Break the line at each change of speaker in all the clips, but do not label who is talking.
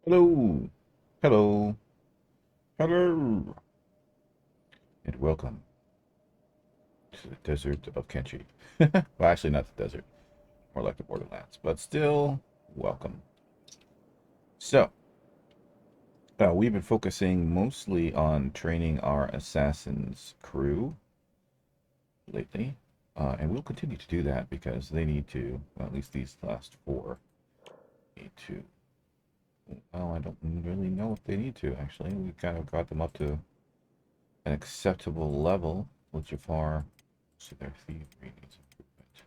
Hello, hello, hello, and welcome to the desert of Kenshi. Well, actually, not the desert, more like the borderlands, but still, welcome. So, we've been focusing mostly on training our assassin's crew lately, and we'll continue to do that because they need to, well, at least these last four, need to. Well, I don't really know what they need to, actually. We kind of got them up to an acceptable level, which of our so their thievery needs improvement.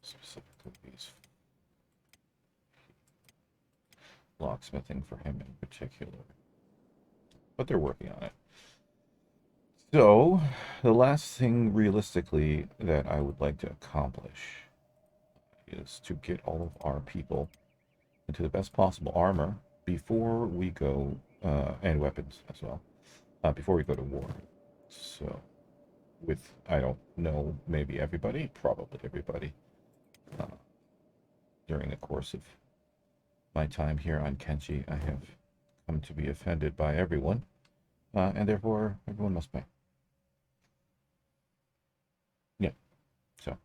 Specifically these locksmithing for him in particular. But they're working on it. So the last thing realistically that I would like to accomplish is to get all of our people into the best possible armor before we go, and weapons as well, before we go to war. So with, I don't know, maybe everybody, probably everybody, uh, during the course of my time here on Kenshi, I have come to be offended by everyone, and therefore everyone must pay. Yeah, so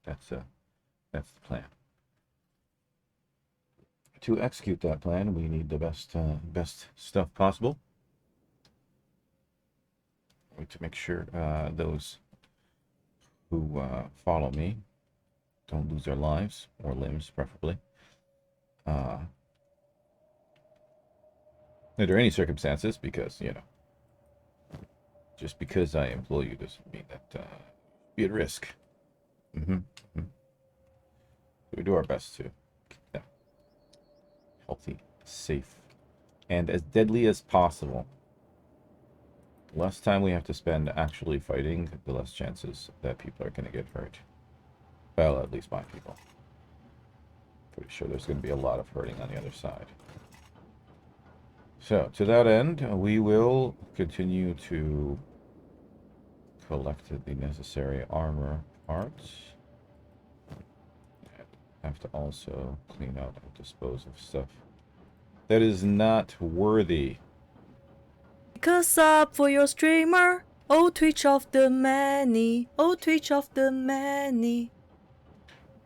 that's the plan. To execute that plan, we need the best stuff possible. To make sure those who follow me don't lose their lives or limbs, preferably. Uh, under any circumstances, because just because I employ you doesn't mean that be at risk. Mm-hmm. Mm-hmm. We do our best to keep them healthy, safe, and as deadly as possible. The less time we have to spend actually fighting, the less chances that people are going to get hurt. Well, at least my people. Pretty sure there's going to be a lot of hurting on the other side. So, to that end, we will continue to collect the necessary armor parts. And have to also clean out and dispose of stuff that is not worthy.
Pick us up for your streamer. Oh, Twitch of the many. Oh, Twitch of the many.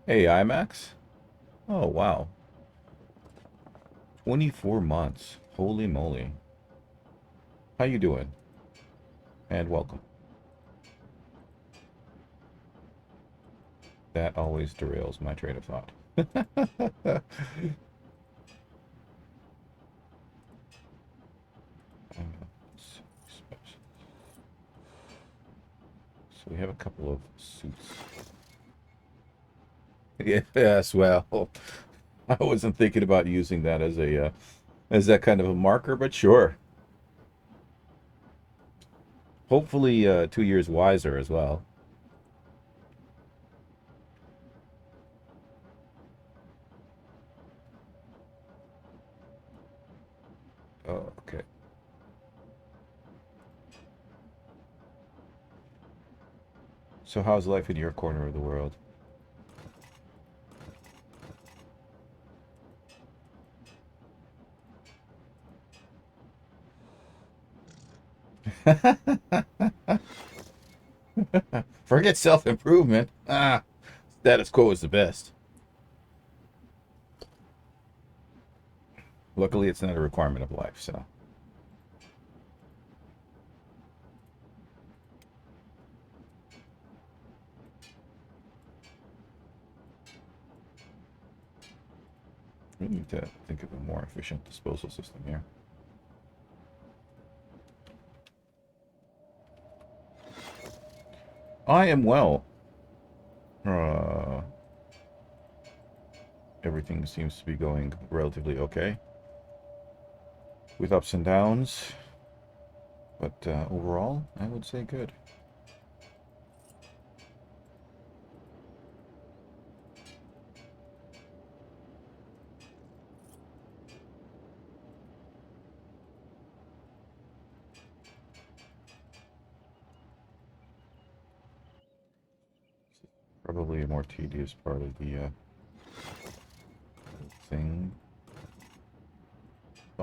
Hey, IMAX. Oh, wow. 24 months. Holy moly. How you doing? And welcome. That always derails my train of thought. So we have a couple of suits. Yes, well, I wasn't thinking about using that as a as that kind of a marker, but sure. Hopefully, 2 years wiser as well. Oh, okay. So how's life in your corner of the world? Forget self-improvement. Status quo is the best. Luckily, it's not a requirement of life, so. We need to think of a more efficient disposal system here. I am well. Uh, Everything seems to be going relatively okay, with ups and downs, but overall, I would say good. Probably a more tedious part of the thing.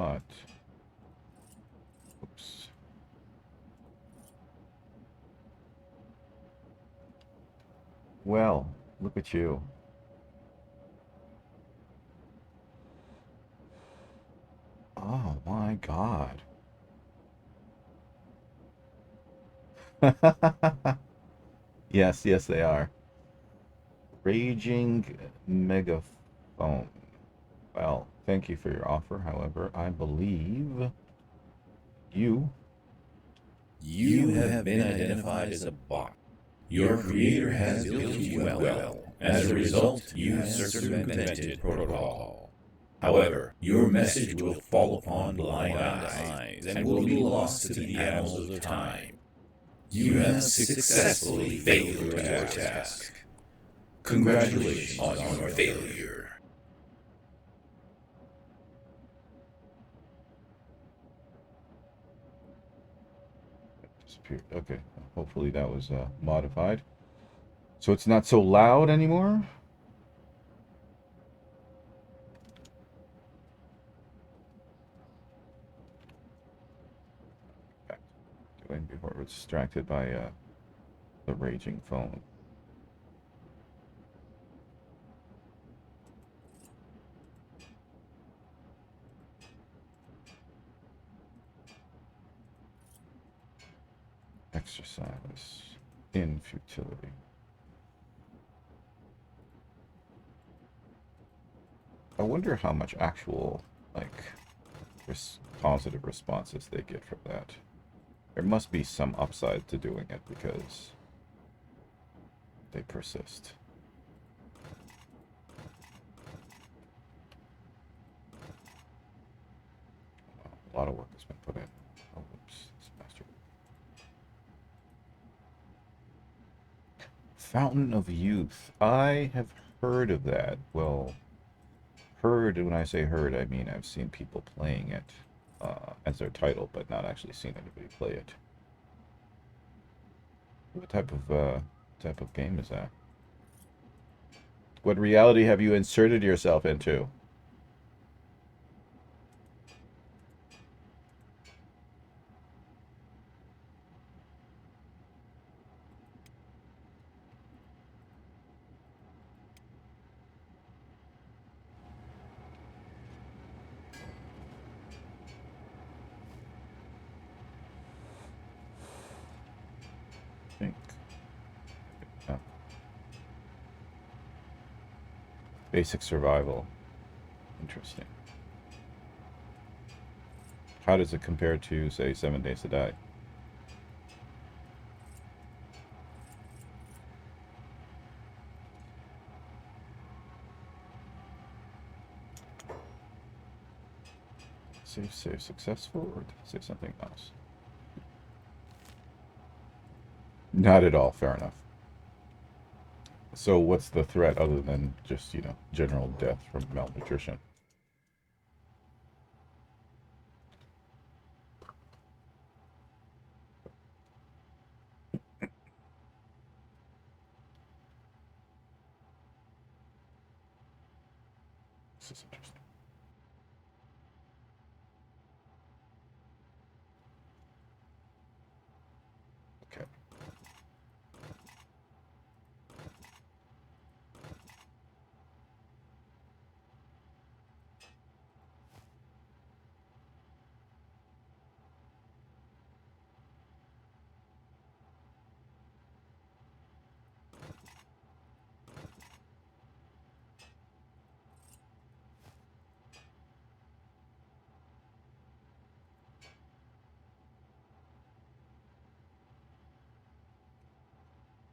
but... Oops. Well, look at you. Oh my God. Yes, yes, they are. Raging megaphone. Well, thank you for your offer. However, I believe you.
You have been identified as a bot. Your creator has built you well. As a result, you have circumvented protocol. However, your message will fall upon blind eyes and will be lost to the annals of time. You have successfully failed your task. Congratulations on your failure.
Disappeared. Okay, hopefully that was modified. So it's not so loud anymore? Back to doing before we're distracted by the raging phone. Exercise in futility. I wonder how much actual, like, positive responses they get from that. There must be some upside to doing it because they persist. A lot of work has been put in. Oh, oops, this bastard. Fountain of Youth. I have heard of that. Well, heard, when I say heard, I mean I've seen people playing it as their title, but not actually seen anybody play it. What type of game is that? What reality have you inserted yourself into? Think. Oh. Basic survival. Interesting. How does it compare to, say, 7 Days to Die? Save successful, or did it say something else? Not at all. Fair enough. So what's the threat other than just, general death from malnutrition? This is interesting. Okay.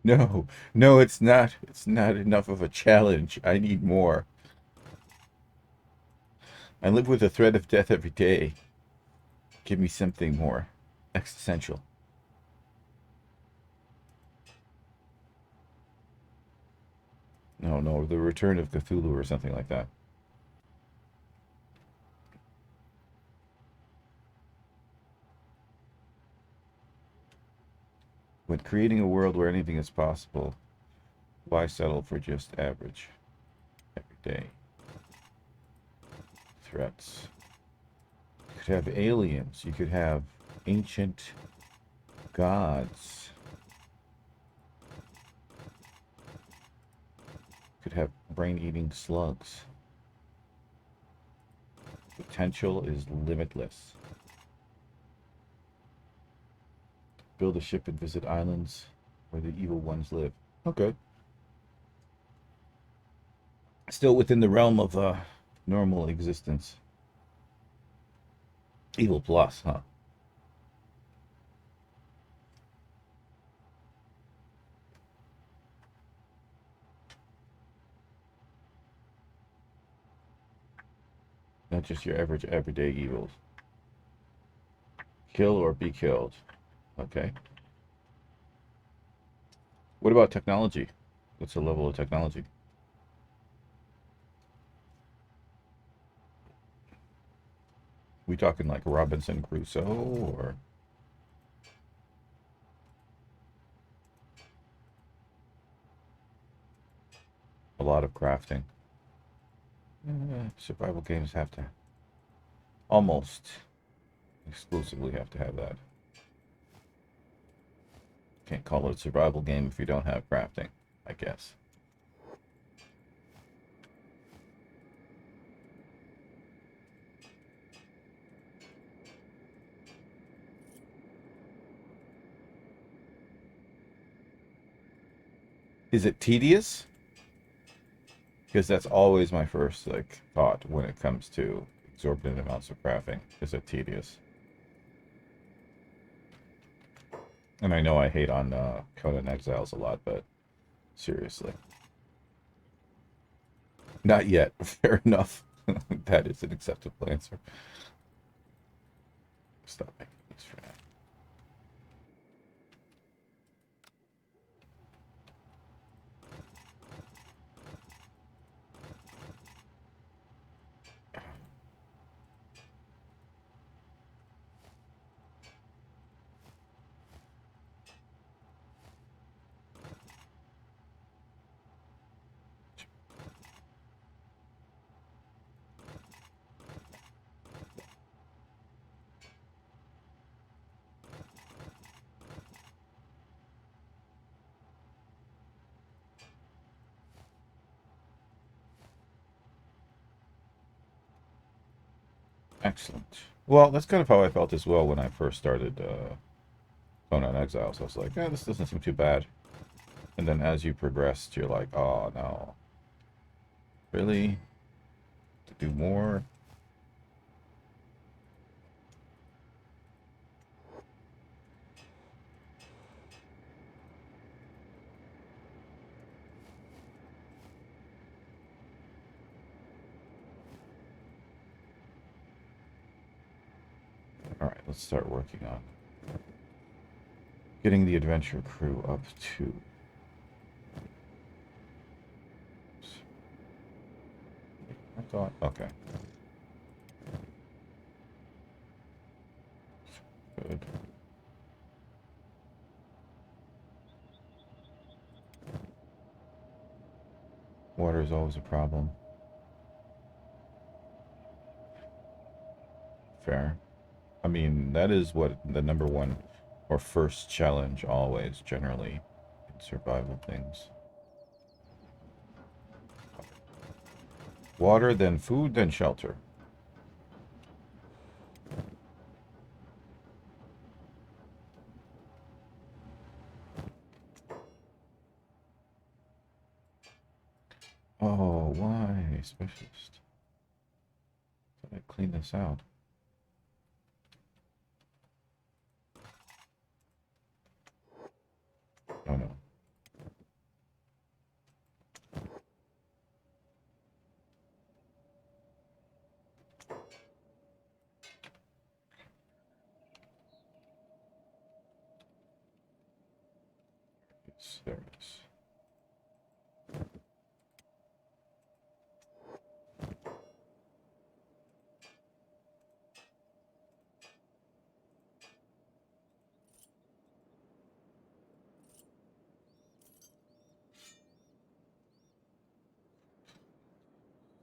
No, no, it's not. It's not enough of a challenge. I need more. I live with the threat of death every day. Give me something more existential. No, no, the return of Cthulhu or something like that. When creating a world where anything is possible, why settle for just average every day? Threats. could have aliens. You could have ancient gods. You could have brain-eating slugs. Potential is limitless. Build a ship and visit islands where the evil ones live. Okay. Still within the realm of normal existence. Evil plus, huh? Not just your average everyday evils. Kill or be killed. Okay. What about technology? What's the level of technology? We talking like Robinson Crusoe or a lot of crafting? Survival games have to almost exclusively have to have that. Can't call it a survival game if you don't have crafting, I guess. Is it tedious? Because that's always my first like thought when it comes to exorbitant amounts of crafting. Is it tedious? And I know I hate on Conan Exiles a lot, but seriously. Not yet. Fair enough. That is an acceptable answer. Stop making these for now. Excellent. Well, that's kind of how I felt as well when I first started Conan Exiles. I was like, this doesn't seem too bad. And then as you progressed, you're like, oh no. Really? To do more? Alright, let's start working on getting the adventure crew up to... I thought... Okay. Good. Water is always a problem. Fair. I mean, that is what the number one or first challenge always, generally, in survival things. Water, then food, then shelter. Oh, why? Specialist. Thought I'd clean this out. Oh no. There it is.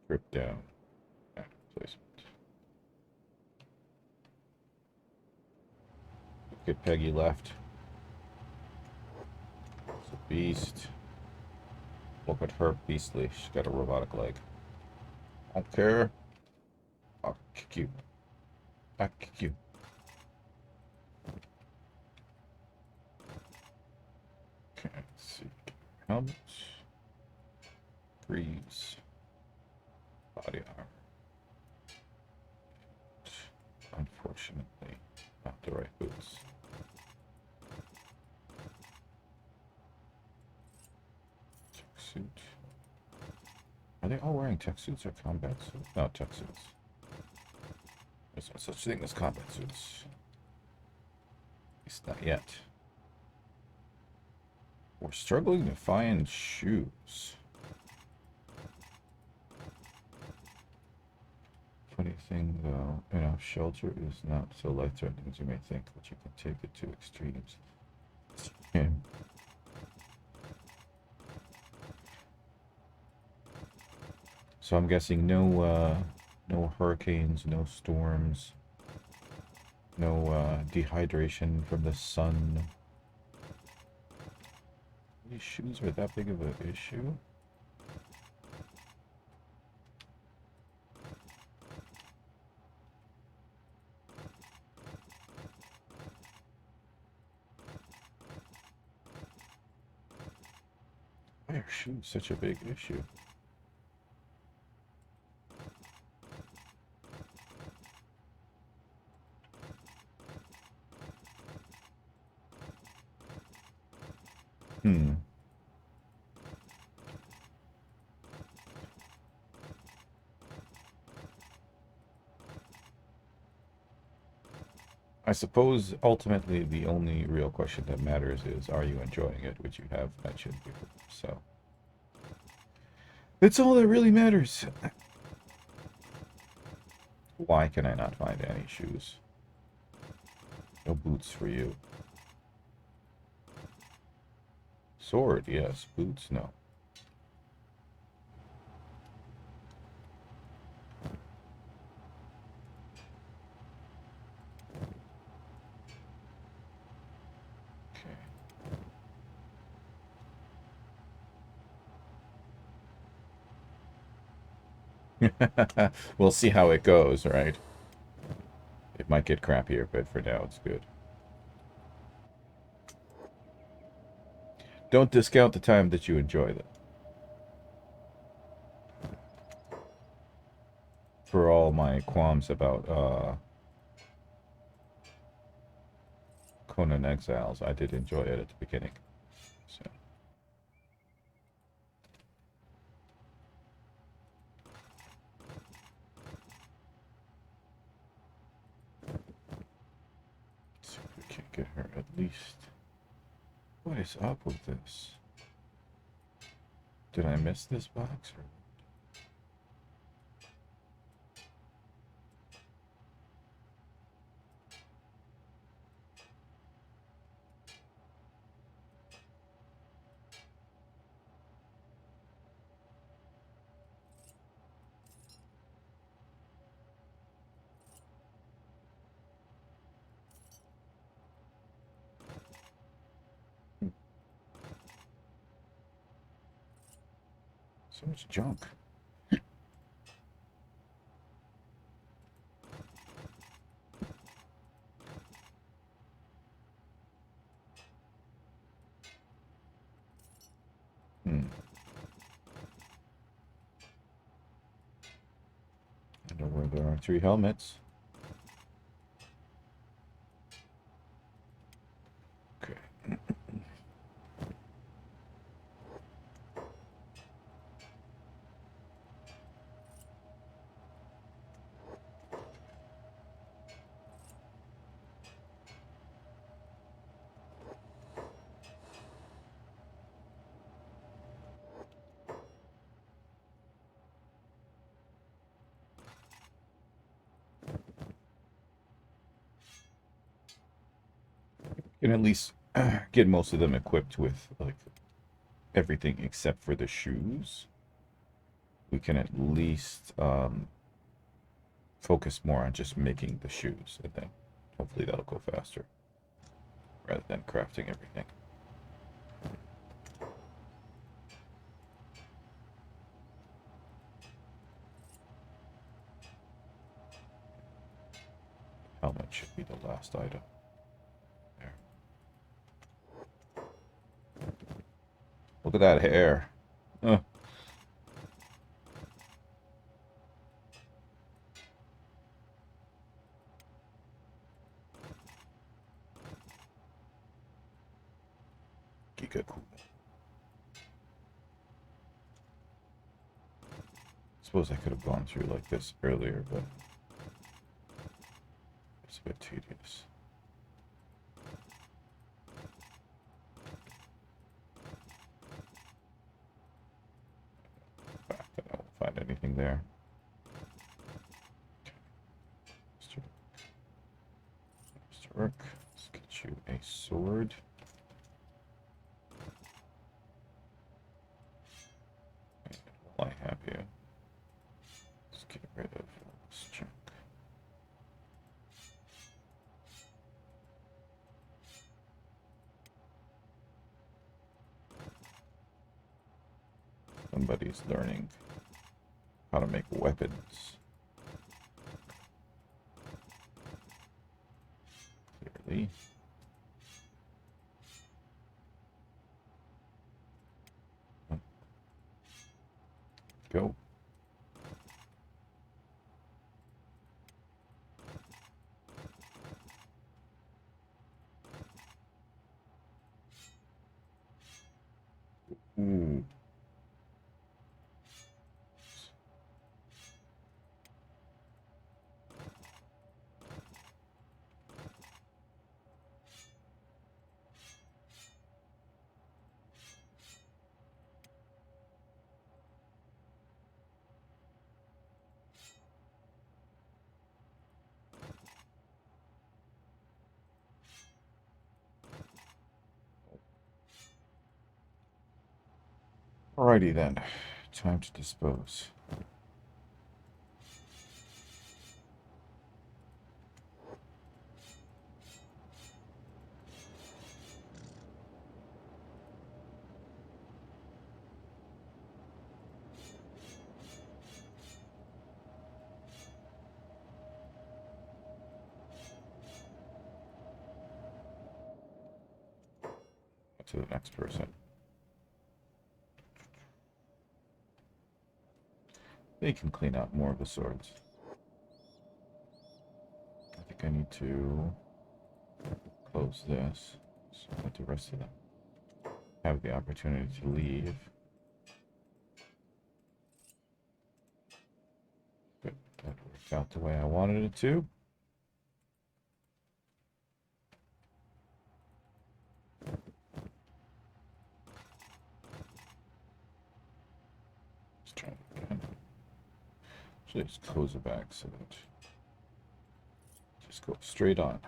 Strip down. Active placement. Get Peggy left. It's a beast. Look at her beastly. She's got a robotic leg. I don't care. I'll kick you. I'll kick you. Okay, let's see. Helmet. Greaves. Body armor. Unfortunately, not the right boots. Tech suit. Are they all wearing tech suits or combat suits? No, tech suits. There's no such thing as combat suits. At least not yet. We're struggling to find shoes. Funny thing though, shelter is not so life-threatening as you may think, but you can take it to extremes. Yeah. So I'm guessing no hurricanes, no storms, no dehydration from the sun. These shoes are that big of an issue? Why are shoes such a big issue? I suppose ultimately the only real question that matters is, are you enjoying it, which you have mentioned before. So that's all that really matters. Why can I not find any shoes? No boots for you. Sword, yes. Boots, no. Okay. We'll see how it goes, right? It might get crappier, but for now it's good. Don't discount the time that you enjoy them. For all my qualms about Conan Exiles, I did enjoy it at the beginning. So. Let's see if we can get her at least. What is up with this? Did I miss this box? Or... So much junk. I know where there are 3 helmets. Okay. Can at least get most of them equipped with like everything except for the shoes. We can at least focus more on just making the shoes, and then hopefully that'll go faster. rather than crafting everything. Helmet should be the last item. There. Look at that hair. Huh. Gigaku. Suppose I could have gone through like this earlier, but it's a bit tedious. I don't find anything there. Mr. Rook, let's get you a sword. And while I have you, let's get rid of this junk. Somebody's learning how to make weapons. Clearly. Go. Ooh. Alrighty then, time to dispose. To the next person. They can clean out more of the swords. I think I need to close this so that the rest of them have the opportunity to leave. Good, that worked out the way I wanted it to. Let's try it again. Just close it back so that just go straight on.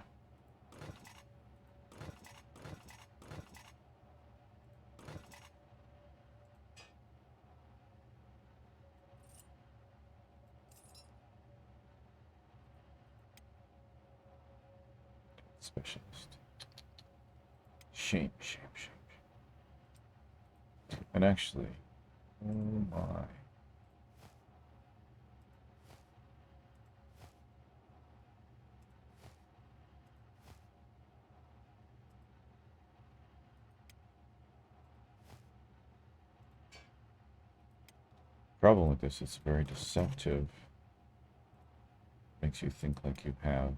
Specialist. Shame, shame, shame. And actually, oh my. Problem with this, it's very deceptive. Makes you think like you have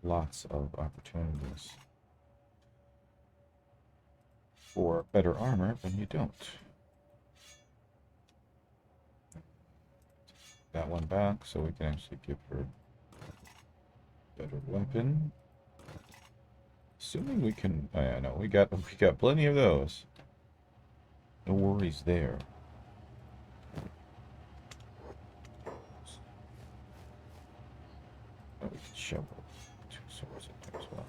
lots of opportunities for better armor when you don't. That one back so we can actually give her a better weapon. Assuming we can, oh yeah, no, we got plenty of those. No worries there. Oh, we can shovel 2 swords in there as well.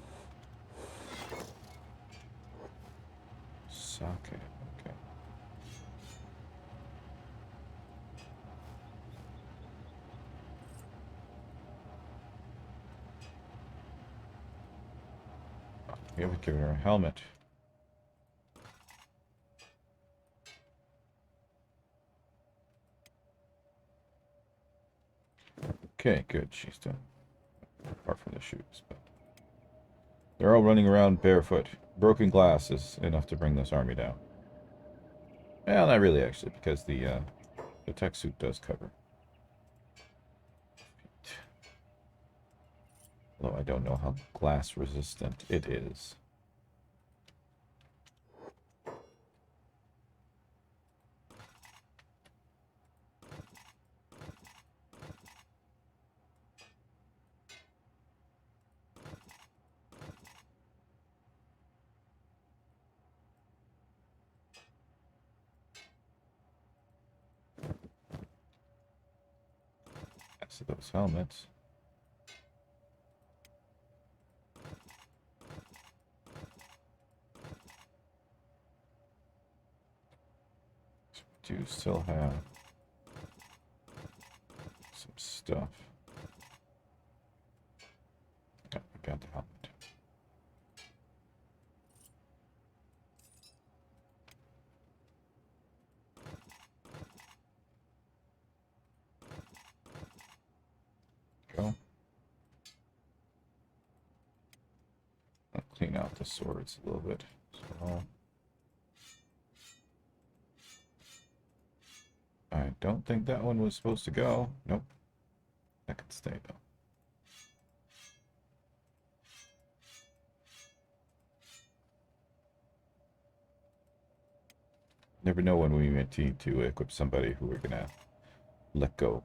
Sake, okay. We haven't given her a helmet. Okay, good. She's done. Apart from the shoes, but they're all running around barefoot. Broken glass is enough to bring this army down. Well, not really, actually, because the tech suit does cover. Although I don't know how glass resistant it is. So those helmets. So we do still have some stuff. Yeah, we got the helmet. Go. I'll clean out the swords a little bit as well. I don't think that one was supposed to go. Nope. That can stay though. Never know when we might need to equip somebody who we're gonna let go.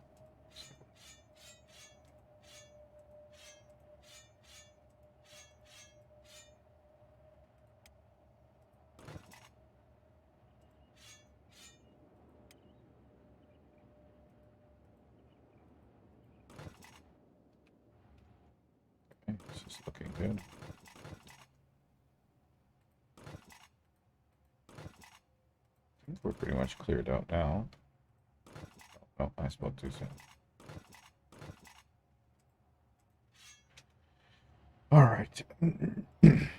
Okay, this is looking good. I think we're pretty much cleared out now. Oh, I spoke too soon. All right. Excuse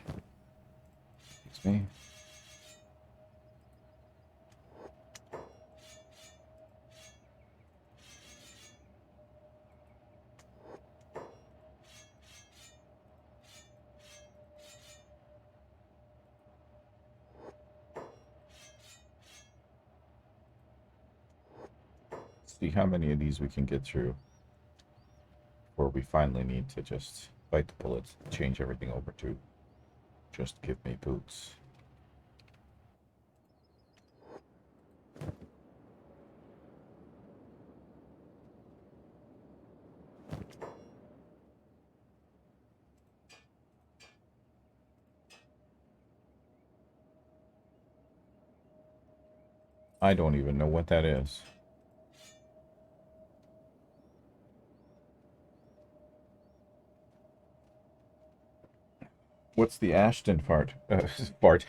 me. See how many of these we can get through before we finally need to just bite the bullets, change everything over to just give me boots. I don't even know what that is. What's the Ashton fart?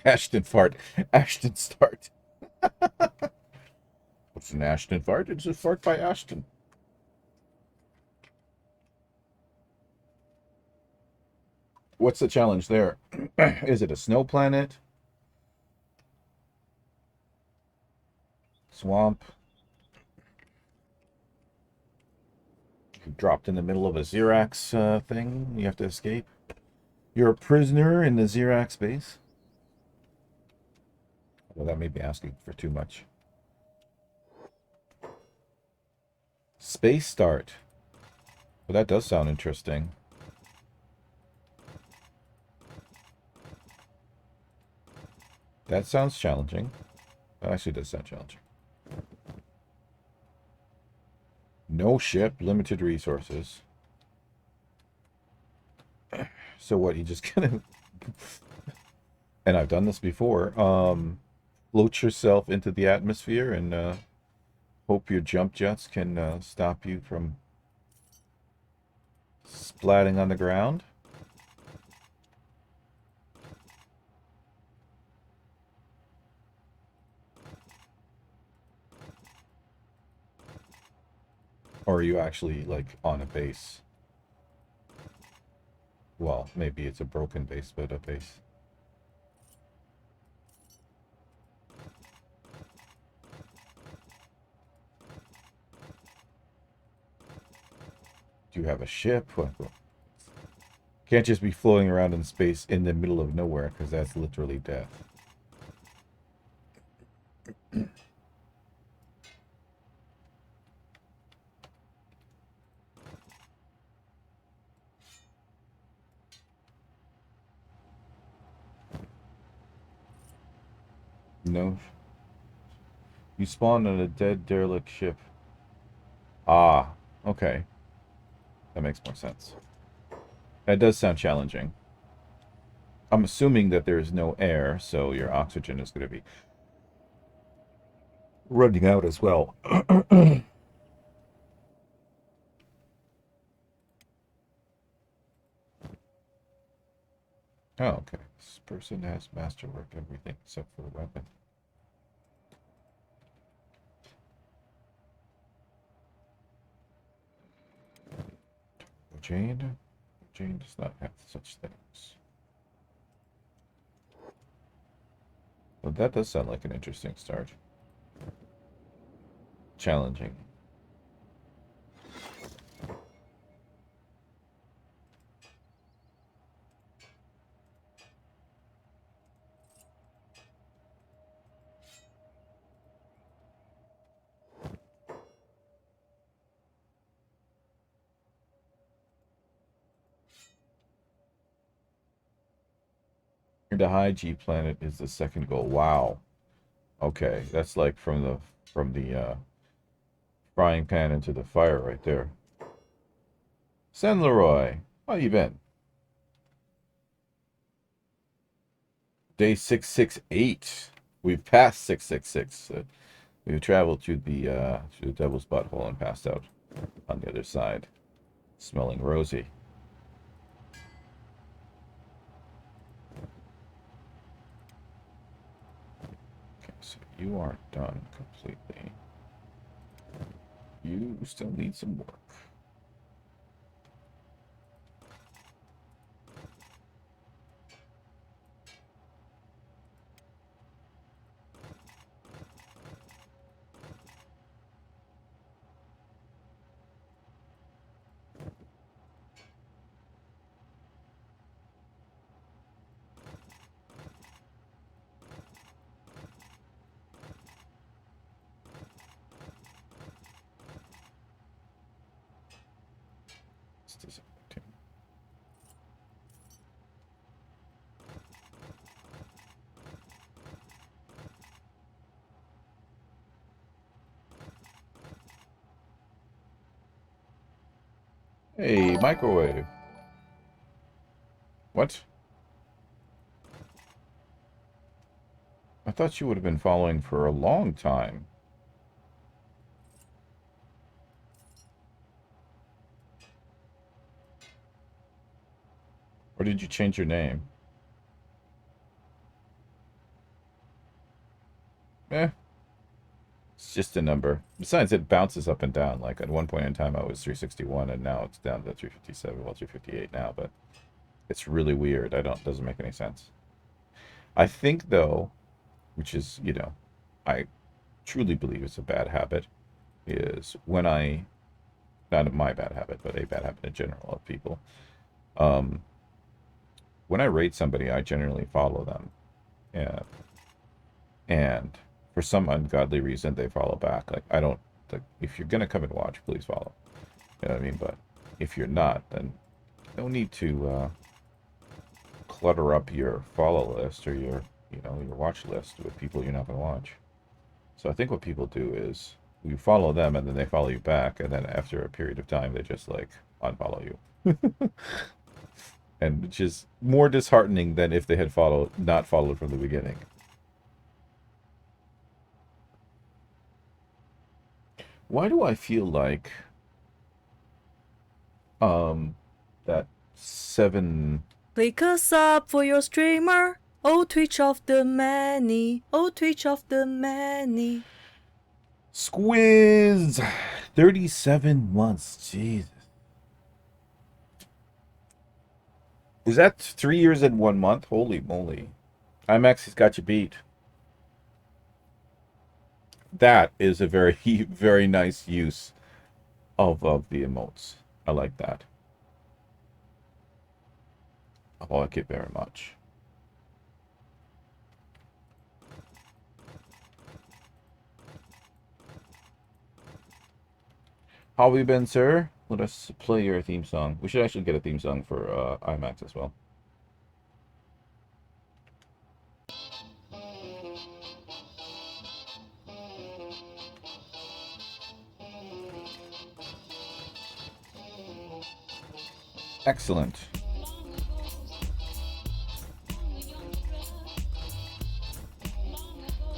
Ashton fart. Ashton start. What's an Ashton fart? It's a fart by Ashton. What's the challenge there? Is it a snow planet? Swamp? You dropped in the middle of a Xerax thing. You have to escape. You're a prisoner in the Xerax base. Well, that may be asking for too much. Space start. Well, that does sound interesting. That sounds challenging. That actually does sound challenging. No ship, limited resources. So what, you just kind of... And I've done this before. Float yourself into the atmosphere and hope your jump jets can stop you from splatting on the ground. Or are you actually, like, on a base? Well, maybe it's a broken base, but a base. you have a ship? Can't just be floating around in space in the middle of nowhere, because that's literally death. No. You spawn on a dead derelict ship. Ah, okay. That makes more sense. That does sound challenging. I'm assuming that there is no air, so your oxygen is going to be running out as well. Oh, okay. This person has masterworked everything except for the weapon. Jane? Jane does not have such things. Well, that does sound like an interesting start. Challenging. The high G planet is the second goal. Wow. Okay, that's like from the frying pan into the fire right there. San Leroy, how you been? Day 668. We've passed 666. We've traveled to the Devil's Butthole and passed out on the other side, smelling rosy. Okay, so you aren't done completely. You still need some work. It's disappointing. Hey, microwave. What? I thought you would have been following for a long time. Or did you change your name? Eh, it's just a number. Besides, it bounces up and down. Like at one point in time, I was 361, and now it's down to 357. Well, 358 now, but it's really weird. Doesn't make any sense. I think though, which is, I truly believe it's a bad habit, is when not my bad habit, but a bad habit in general of people. Um, when I rate somebody, I generally follow them. Yeah. And for some ungodly reason, they follow back. Like, I don't, like, if you're going to come and watch, please follow. You know what I mean? But if you're not, then no need to clutter up your follow list or your watch list with people you're not going to watch. So I think what people do is you follow them and then they follow you back, and then after a period of time, they just like unfollow you. And which is more disheartening than if they had not followed from the beginning. Why do I feel like that 7
Click a sub for your streamer. Oh, Twitch of the many. Oh, Twitch of the many.
Squiz 37 months. Jesus. Is that 3 years and 1 month? Holy moly. IMAX has got you beat. That is a very, very nice use of the emotes. I like that. I like it very much. How have you been, sir? Let us play your theme song. We should actually get a theme song for IMAX as well. Excellent.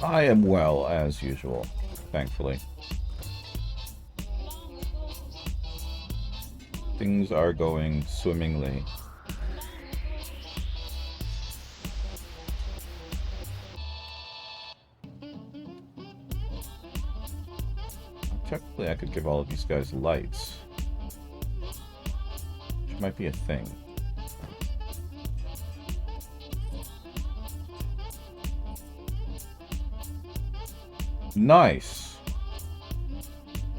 I am well, as usual, thankfully. Things are going swimmingly. Technically, I could give all of these guys lights. Which might be a thing. Nice.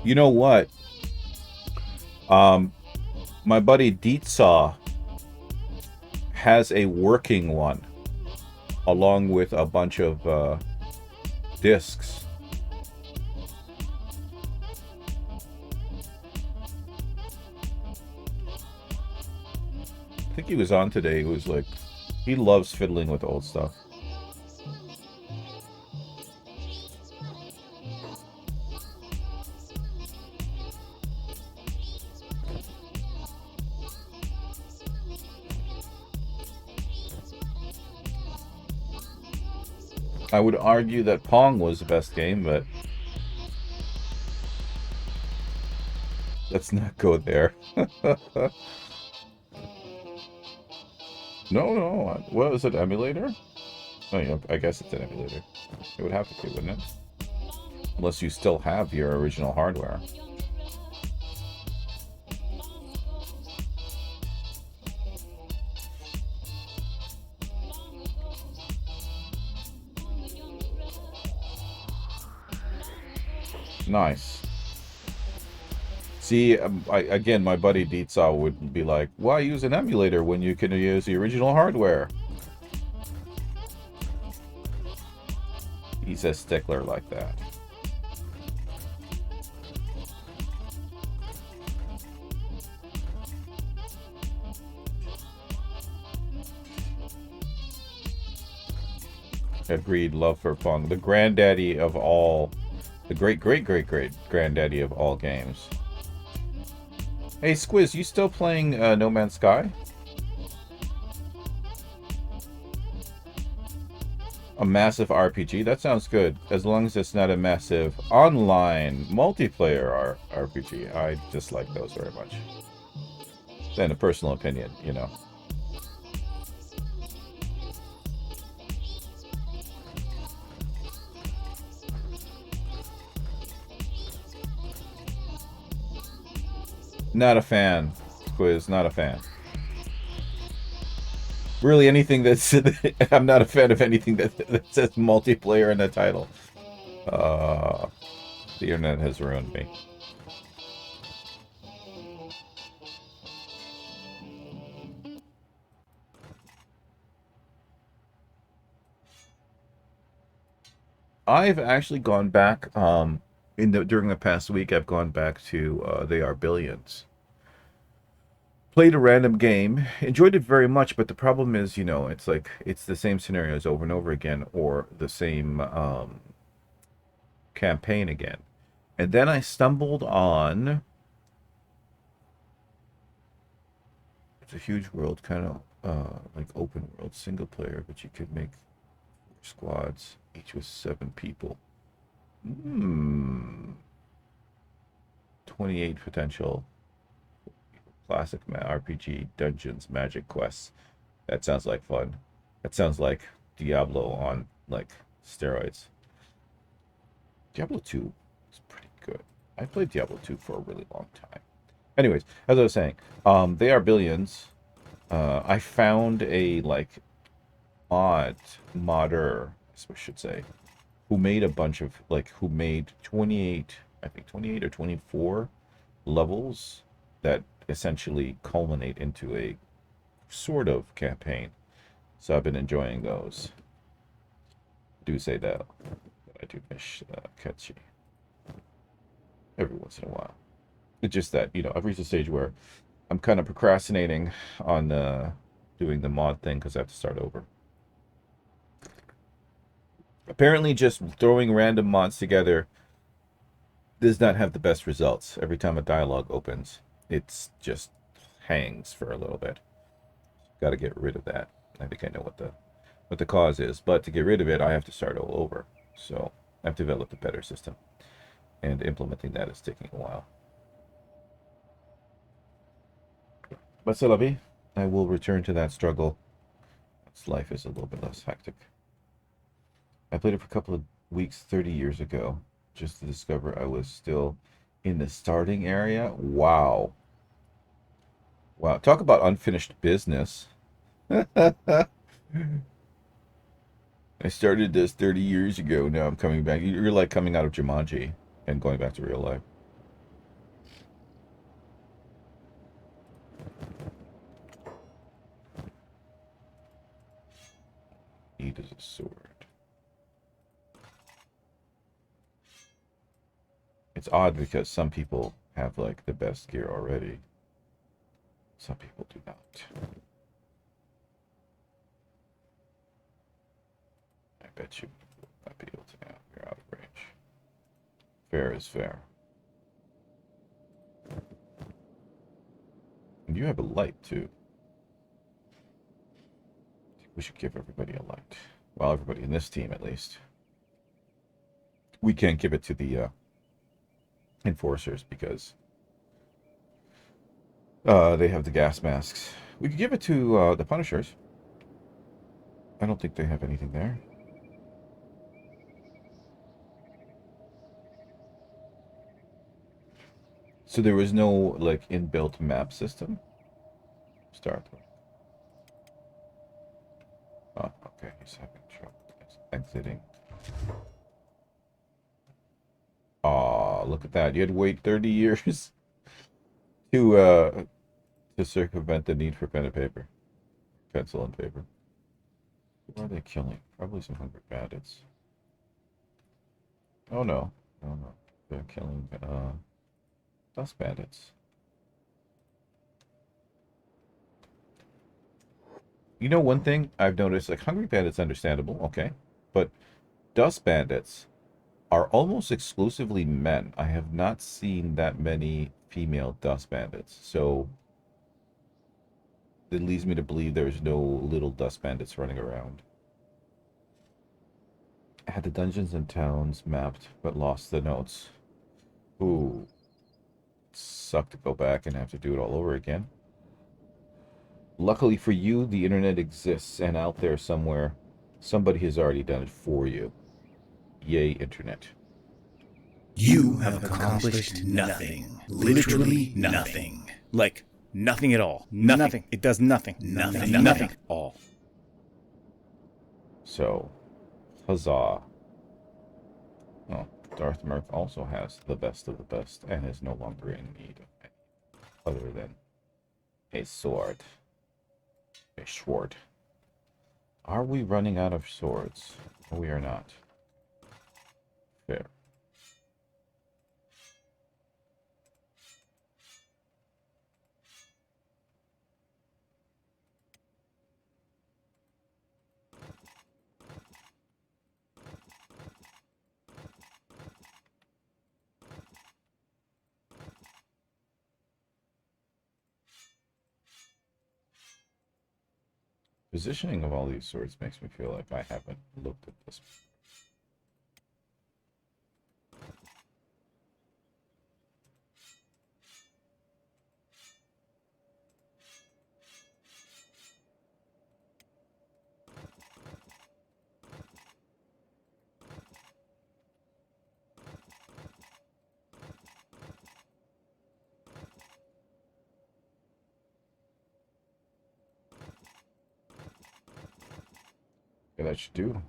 You know what? My buddy Dietsaw has a working one, along with a bunch of discs. I think he was on today. He was like, he loves fiddling with old stuff. I would argue that Pong was the best game, but let's not go there. No. What was it, emulator? Oh, yeah, I guess it's an emulator. It would have to be, wouldn't it? Unless you still have your original hardware. Nice. See, again, my buddy Dietsaw would be like, why use an emulator when you can use the original hardware? He's a stickler like that. Agreed, love for Pong. The granddaddy of all... The great-great-great-great-granddaddy of all games. Hey, Squiz, you still playing No Man's Sky? A massive RPG? That sounds good. As long as it's not a massive online multiplayer RPG. I dislike those very much. Then a personal opinion, you know. Not a fan, Quiz. Not a fan. Really, anything that's... I'm not a fan of anything that says multiplayer in the title. The internet has ruined me. I've actually gone back... during the past week, I've gone back to They Are Billions. Played a random game, enjoyed it very much, but the problem is, you know, it's like, it's the same scenarios over and over again, or the same campaign again. And then I stumbled on... It's a huge world, kind of like open world, single player, but you could make 4 squads, each with 7 people. 28 potential classic RPG dungeons, magic quests. That sounds like fun. That sounds like Diablo on like steroids. Diablo 2 is pretty good. I played Diablo 2 for a really long time. Anyways, as I was saying, They Are Billions. I found a like modder, I should say, who made a bunch of, like, who made 28, I think 28 or 24 levels that essentially culminate into a sort of campaign. So I've been enjoying those. Do say that I do miss Kenshi every once in a while. It's just that, I've reached a stage where I'm kind of procrastinating on doing the mod thing because I have to start over. Apparently, just throwing random mods together does not have the best results. Every time a dialogue opens, it's just hangs for a little bit. Got to get rid of that. I think I know what the cause is, but to get rid of it, I have to start all over. So I've developed a better system, and implementing that is taking a while. But c'est la vie. I will return to that struggle. Life is a little bit less hectic. I played it for a couple of weeks 30 years ago, just to discover I was still in the starting area. Wow. Wow. Talk about unfinished business. I started this 30 years ago. Now I'm coming back. You're like coming out of Jumanji and going back to real life. Need is a sword. It's odd because some people have like the best gear already. Some people do not. I bet you will not be able to now. You're out of range. Fair is fair. And you have a light too. I think we should give everybody a light. Well, everybody in this team at least. We can't give it to the enforcers because they have the gas masks. We could give it to the Punishers. I don't think they have anything there. So there was no like inbuilt map system. Start. Oh, okay. He's having trouble exiting. Aw, look at that. You had to wait 30 years to circumvent the need for pen and paper. Pencil and paper. Who are they killing? Probably some hungry bandits. Oh no. Oh no. They're killing dust bandits. You know one thing I've noticed, like hungry bandits understandable, okay. But dust bandits are almost exclusively men. I have not seen that many female dust bandits. So it leads me to believe there's no little dust bandits running around. I had the dungeons and towns mapped, but lost the notes. Ooh. Suck to go back and have to do it all over again. Luckily for you, the internet exists, and out there somewhere, somebody has already done it for you. Yay, internet.
You have accomplished nothing. Literally nothing.
Like, nothing at all. Nothing. It does nothing.
Nothing.
Nothing at all.
So, huzzah. Oh, Darth Merc also has the best of the best and is no longer in need of any other than a sword. A sword. Are we running out of swords? No, we are not. Fair. Positioning of all these swords makes me feel like I haven't looked at this. Yeah, that should do.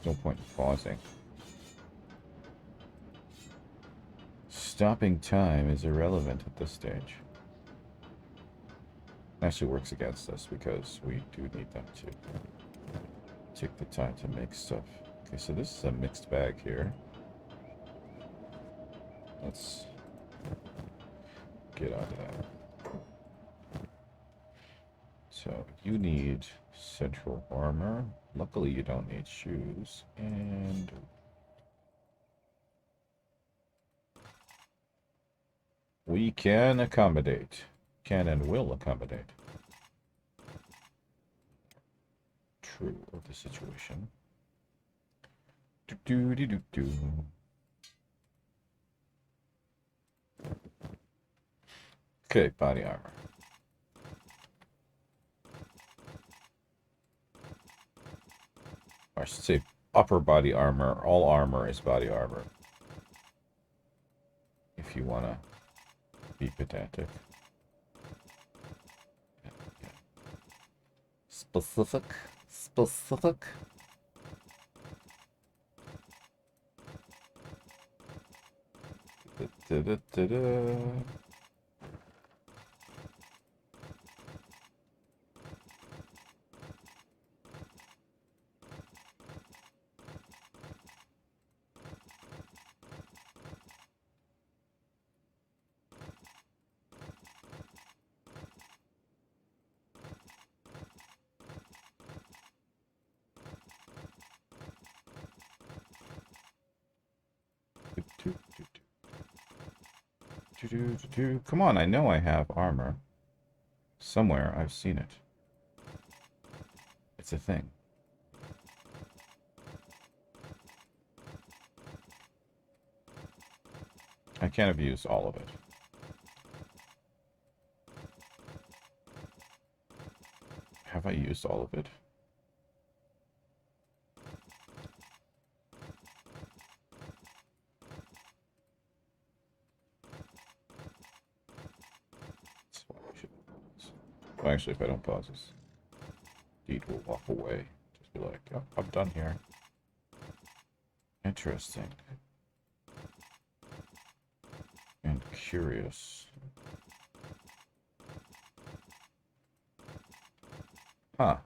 No point in pausing. Stopping time is irrelevant at this stage. Actually works against us because we do need them to take the time to make stuff. Okay, so this is a mixed bag here. Let's get onto that. So you need central armor. Luckily you don't need shoes. And we can accommodate. Can and will accommodate. True of the situation. Do. Okay, body armor. Or I should say upper body armor. All armor is body armor. If you want to be pedantic. Yeah. Specific. Da-da-da-da. Come on, I know I have armor. Somewhere I've seen it. It's a thing. I can't have used all of it. Have I used all of it? Well, actually, if I don't pause this, Deed will walk away. Just be like, oh, I'm done here. Interesting. And curious. Huh.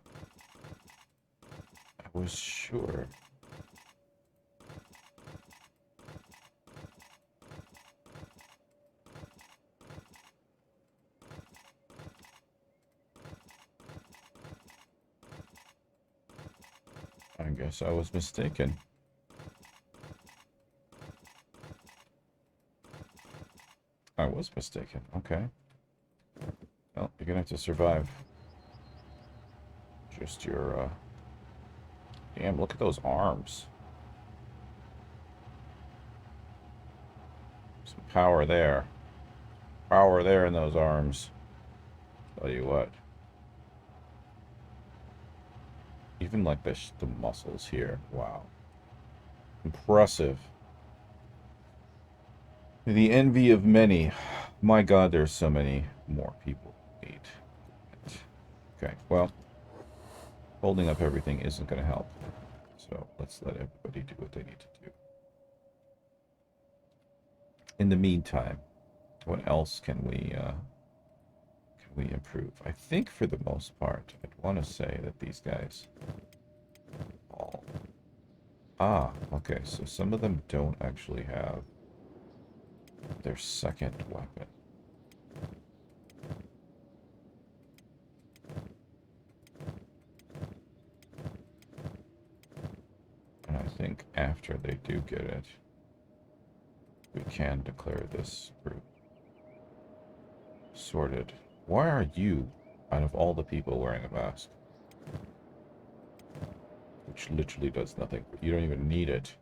I was sure. I guess I was mistaken. I was mistaken. Okay. Well, you're gonna have to survive. Just your, Damn, look at those arms. Some power there. Power there in those arms. Tell you what. Even like the muscles here. Wow. Impressive. The envy of many. My God, there's so many more people who need. Okay, well, holding up everything isn't going to help. So let's let everybody do what they need to do. In the meantime, what else can we improve? I think for the most part, I'd want to say that these guys all... Ah, okay, so some of them don't actually have their second weapon. And I think after they do get it, we can declare this group sorted. Why are you, out of all the people, wearing a mask? Which literally does nothing. You don't even need it.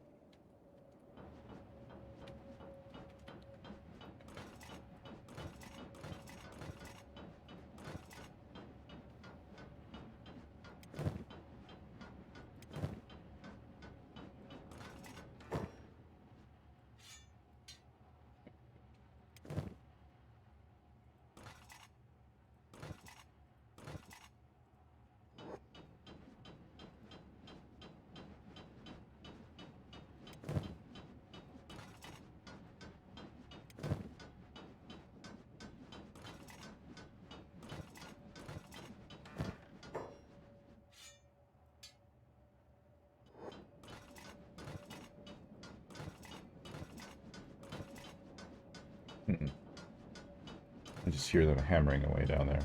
just hear them hammering away down there.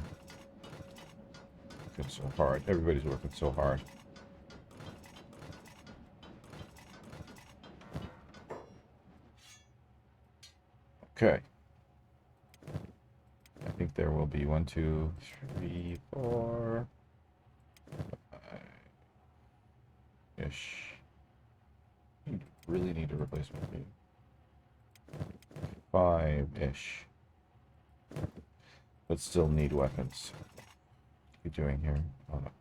Working so hard. Everybody's working so hard. Okay. I think there will be 1, 2, 3, 4, 5-ish. Really need a replacement for you. 5-ish. But still need weapons. What are you doing here? Oh, no.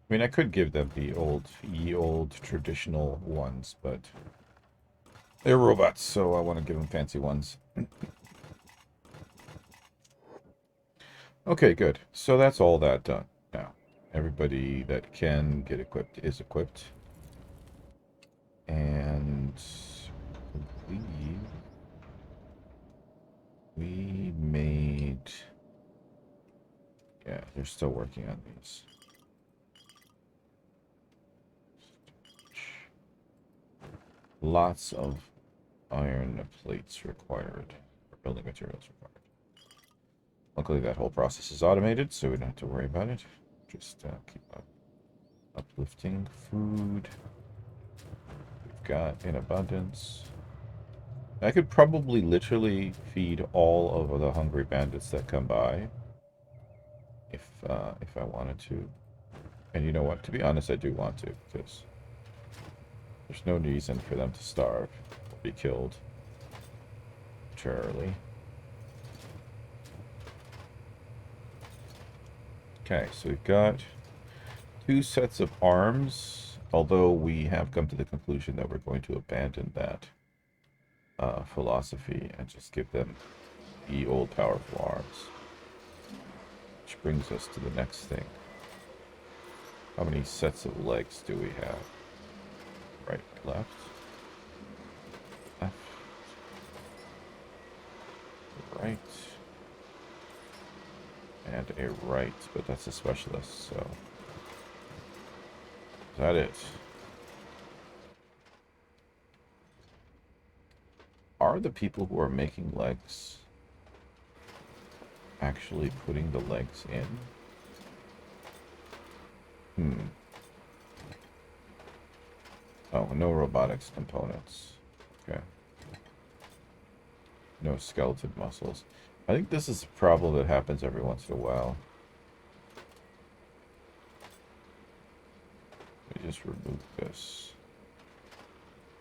I mean, I could give them the old traditional ones, but they're robots, so I want to give them fancy ones. Okay, good. So that's all that done now. Everybody that can get equipped is equipped. And I believe we made... Yeah, they're still working on these. Lots of iron plates required, or building materials required. Luckily, that whole process is automated, so we don't have to worry about it. Just keep uplifting food. We've got in abundance. I could probably literally feed all of the hungry bandits that come by, if I wanted to. And you know what? To be honest, I do want to, because there's no reason for them to starve or be killed arbitrarily. Okay, so we've got 2 sets of arms, although we have come to the conclusion that we're going to abandon that philosophy and just give them the old powerful arms. Which brings us to the next thing. How many sets of legs do we have? Right, left. Left. Right. And a right, but that's a specialist, so... Is that it? Are the people who are making legs actually putting the legs in? Oh, no robotics components. Okay. No skeleton muscles. I think this is a problem that happens every once in a while. We just remove this.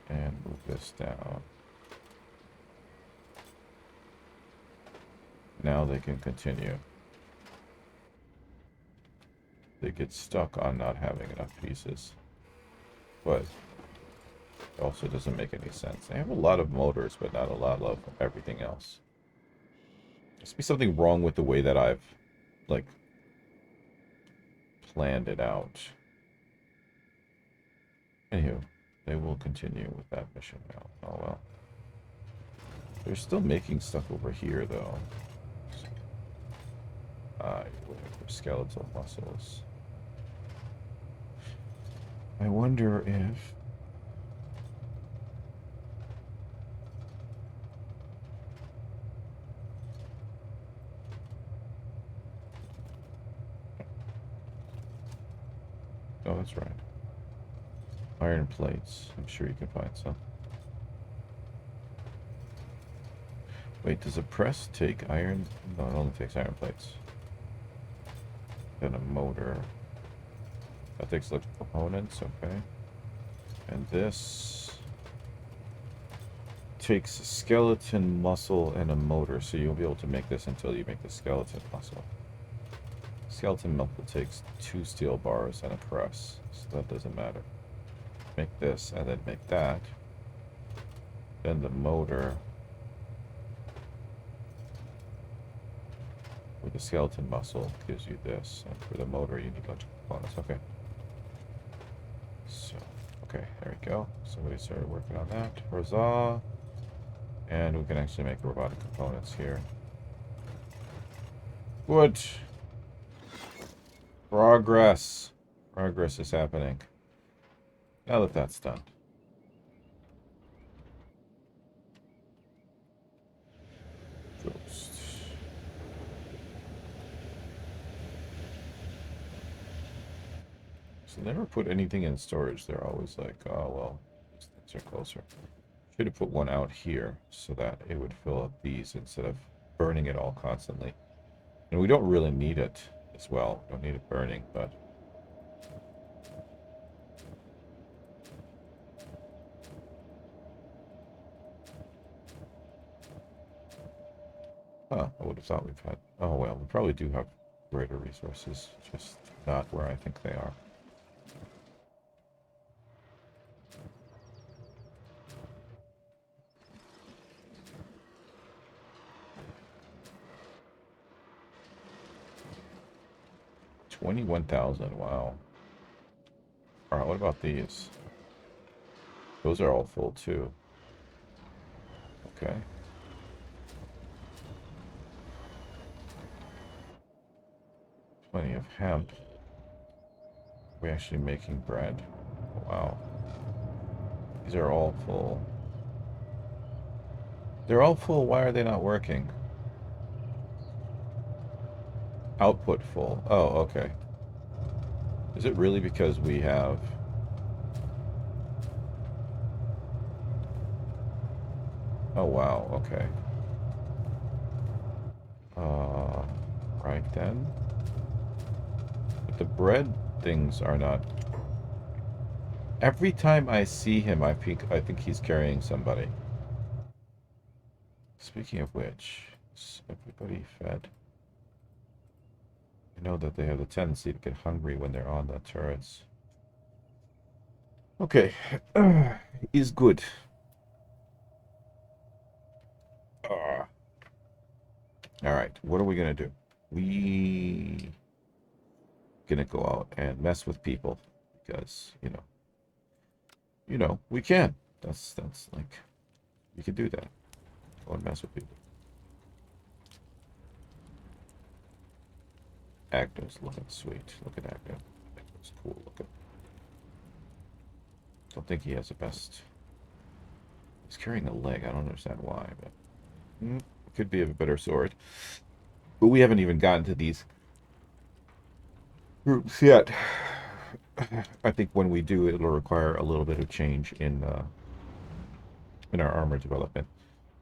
And move this down. Now they can continue. They get stuck on not having enough pieces. But it also doesn't make any sense. They have a lot of motors, but not a lot of everything else. Must be something wrong with the way that I've, like, planned it out. Anywho, they will continue with that mission now. Oh well. They're still making stuff over here, though. Skeletal muscles. I wonder if... Oh, that's right. Iron plates. I'm sure you can find some. Wait, does a press take iron? No, it only takes iron plates. Then a motor. That takes electrical components, okay. And this takes a skeleton muscle and a motor, so you'll be able to make this until you make the skeleton muscle. Skeleton muscle takes 2 steel bars and a press, so that doesn't matter. Make this and then make that. Then the motor with the skeleton muscle gives you this, and for the motor you need electrical components. Okay. So, okay, there we go. Somebody started working on that. Huzzah! And we can actually make robotic components here. Good. Progress. Progress is happening. Now that that's done. Ghost. So they never put anything in storage. They're always like, oh, well, these things are closer. Should have put one out here so that it would fill up these instead of burning it all constantly. And we don't really need it as well. We don't need it burning, but... Huh, I would have thought we've had... Oh, well, we probably do have greater resources, just not where I think they are. $21,000, wow. Alright, what about these? Those are all full, too. Okay. Plenty of hemp. We're actually making bread. Wow. These are all full. They're all full. Why are they not working? Output full. Oh, okay. Is it really because we have... Oh, wow. Okay. Right then. But the bread things are not... Every time I see him, I think he's carrying somebody. Speaking of which, is everybody fed? I know that they have the tendency to get hungry when they're on the turrets. Okay. Is good. Alright, what are we gonna do? We gonna go out and mess with people because, you know, we can. That's like, we can do that. Go and mess with people. Agne's looking sweet. Look at Agne. Agne's cool looking. Don't think he has the best. He's carrying a leg. I don't understand why, but could be a better sword. But we haven't even gotten to these groups yet. I think when we do, it'll require a little bit of change in our armor development.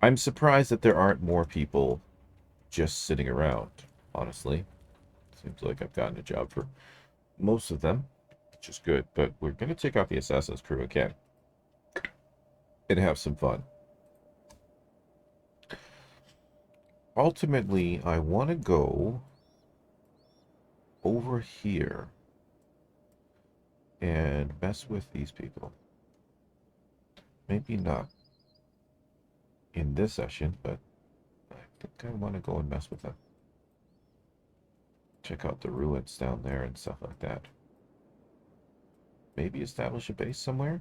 I'm surprised that there aren't more people just sitting around, honestly. Seems like I've gotten a job for most of them, which is good. But we're going to take out the Assassin's crew again and have some fun. Ultimately, I want to go over here and mess with these people. Maybe not in this session, but I think I want to go and mess with them. Check out the ruins down there and stuff like that. Maybe establish a base somewhere.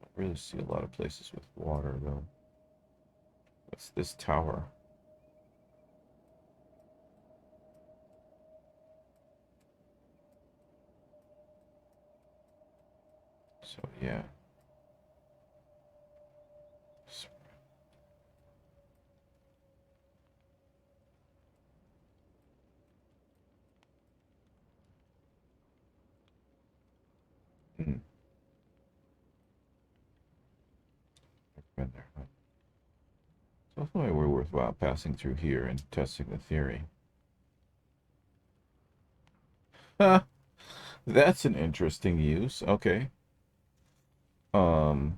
I don't really see a lot of places with water, though. What's this tower? So, yeah. Been there, huh? So definitely we're worthwhile passing through here and testing the theory. Huh. That's an interesting use. Okay. Let's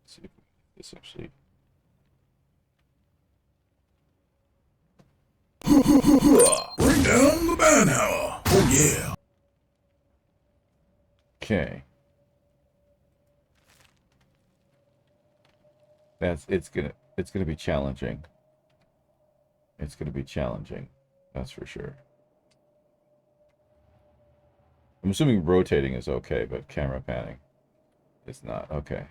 see if this actually.
Bring down the Banhammer. Oh yeah.
Okay. It's gonna be challenging. It's gonna be challenging. That's for sure. I'm assuming rotating is okay, but camera panning is not. Okay.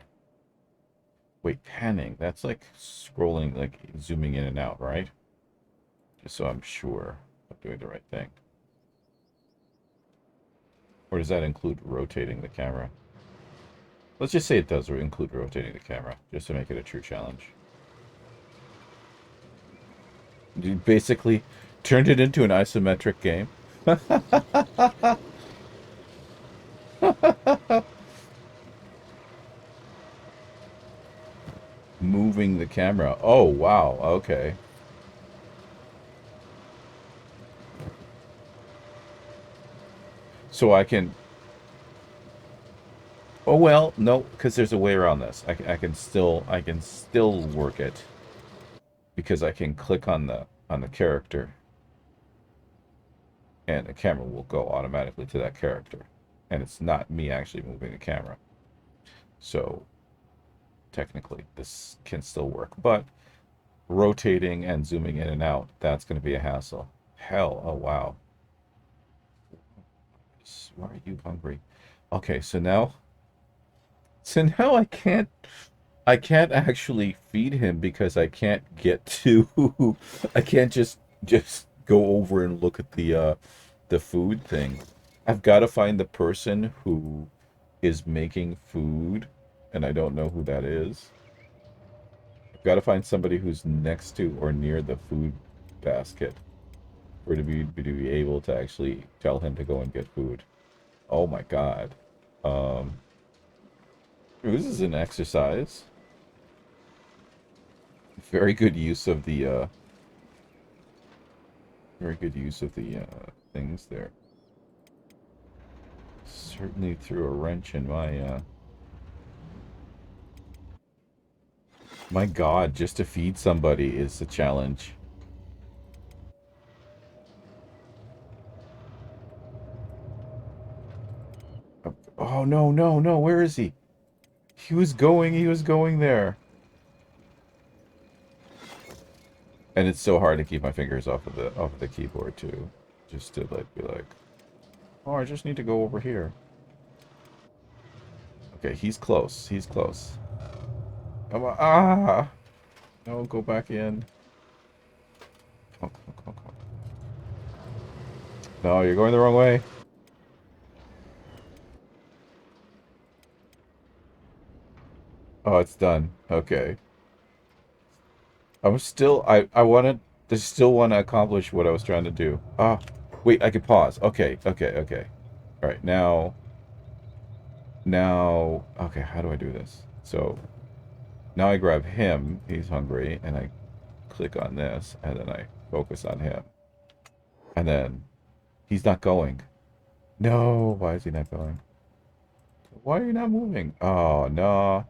Wait, panning. That's like scrolling, like zooming in and out, right? Just so I'm sure I'm doing the right thing. Or does that include rotating the camera? Let's just say it does include rotating the camera, just to make it a true challenge. You basically turned it into an isometric game. Moving the camera. Oh, wow. Okay. So I can... Oh, well, no, because there's a way around this. I can still work it because I can click on the character and the camera will go automatically to that character. And it's not me actually moving the camera. So technically this can still work, but rotating and zooming in and out, that's going to be a hassle. Hell, oh wow. Why are you hungry? Okay, so now I can't actually feed him because I can't get to I can't just go over and look at the food thing. I've got to find the person who is making food, and I don't know who that is. I've got to find somebody who's next to or near the food basket for to be able to actually tell him to go and get food. Oh my God. Um, this is an exercise. Very good use of the things there. Certainly threw a wrench in my my God, just to feed somebody is a challenge. Oh no, no, no, where is he? He was going there. And it's so hard to keep my fingers off of the keyboard too. Just to like be like, oh, I just need to go over here. Okay, he's close. He's close. Come on. Ah! No, go back in. Come on, come on, come on, come on. No, you're going the wrong way. Oh, it's done. Okay. I wanted to still want to accomplish what I was trying to do. Ah, wait, I can pause. Okay, okay, okay. All right, now, okay, how do I do this? So now I grab him, he's hungry, and I click on this, and then I focus on him. And then he's not going. No, why is he not going? Why are you not moving? Oh, no.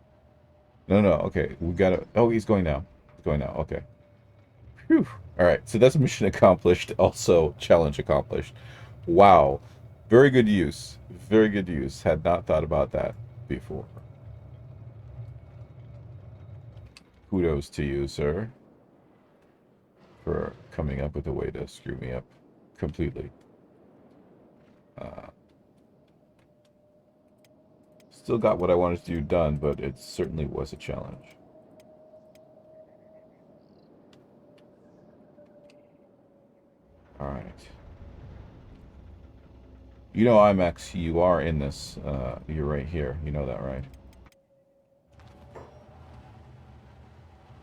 No, no, okay, we gotta, oh, he's going now. He's going now, okay. Phew. All right, so that's mission accomplished. Also, challenge accomplished. Wow. Very good use. Very good use. Had not thought about that before. Kudos to you, sir, for coming up with a way to screw me up completely. Still got what I wanted to do done, but it certainly was a challenge. All right. You know, IMAX, you are in this. You're right here. You know that, right?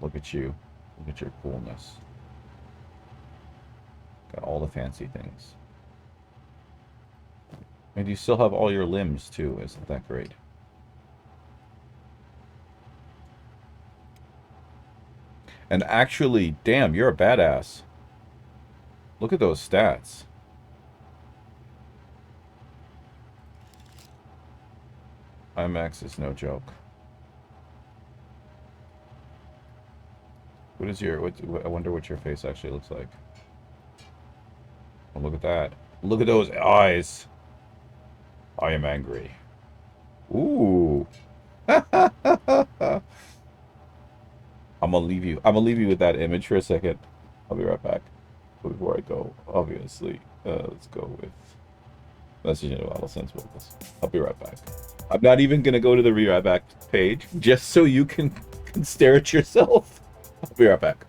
Look at you. Look at your coolness. Got all the fancy things. And you still have all your limbs, too. Isn't that great? And actually, damn, you're a badass. Look at those stats. IMAX is no joke. What is your... I wonder what your face actually looks like. Oh, look at that. Look at those eyes. I am angry. Ooh. I'm gonna leave you with that image for a second. I'll be right back. But before I go, obviously, let's go with messaging a lot of sensibles. I'll be right back. I'm not even gonna go to the Be Right Back page just so you can stare at yourself. I'll be right back.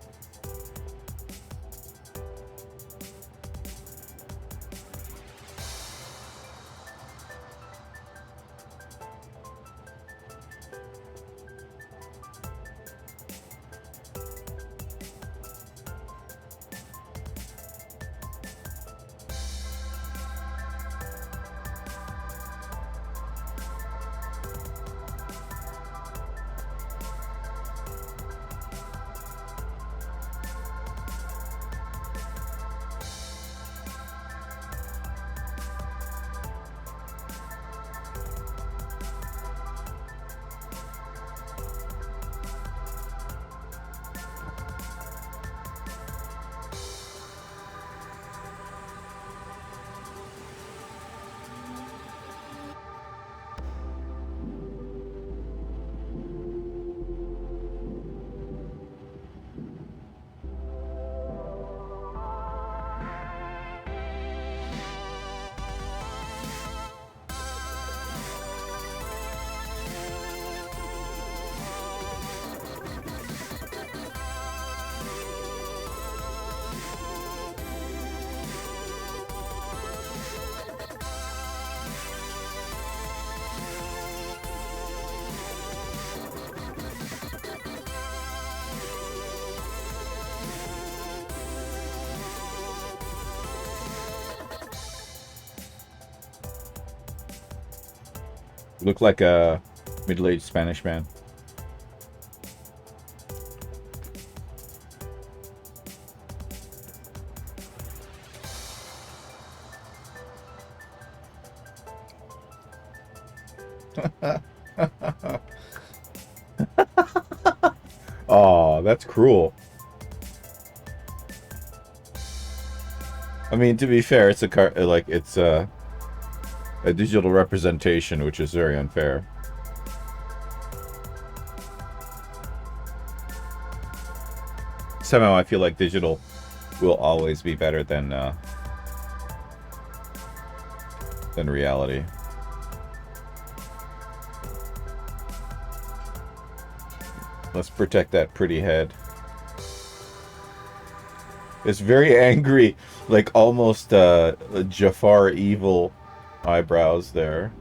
You look like a middle-aged Spanish man. Oh, that's cruel. I mean, to be fair, it's a digital representation, which is very unfair. Somehow I feel like digital will always be better than reality. Let's protect that pretty head. It's very angry, like almost Jafar evil eyebrows there.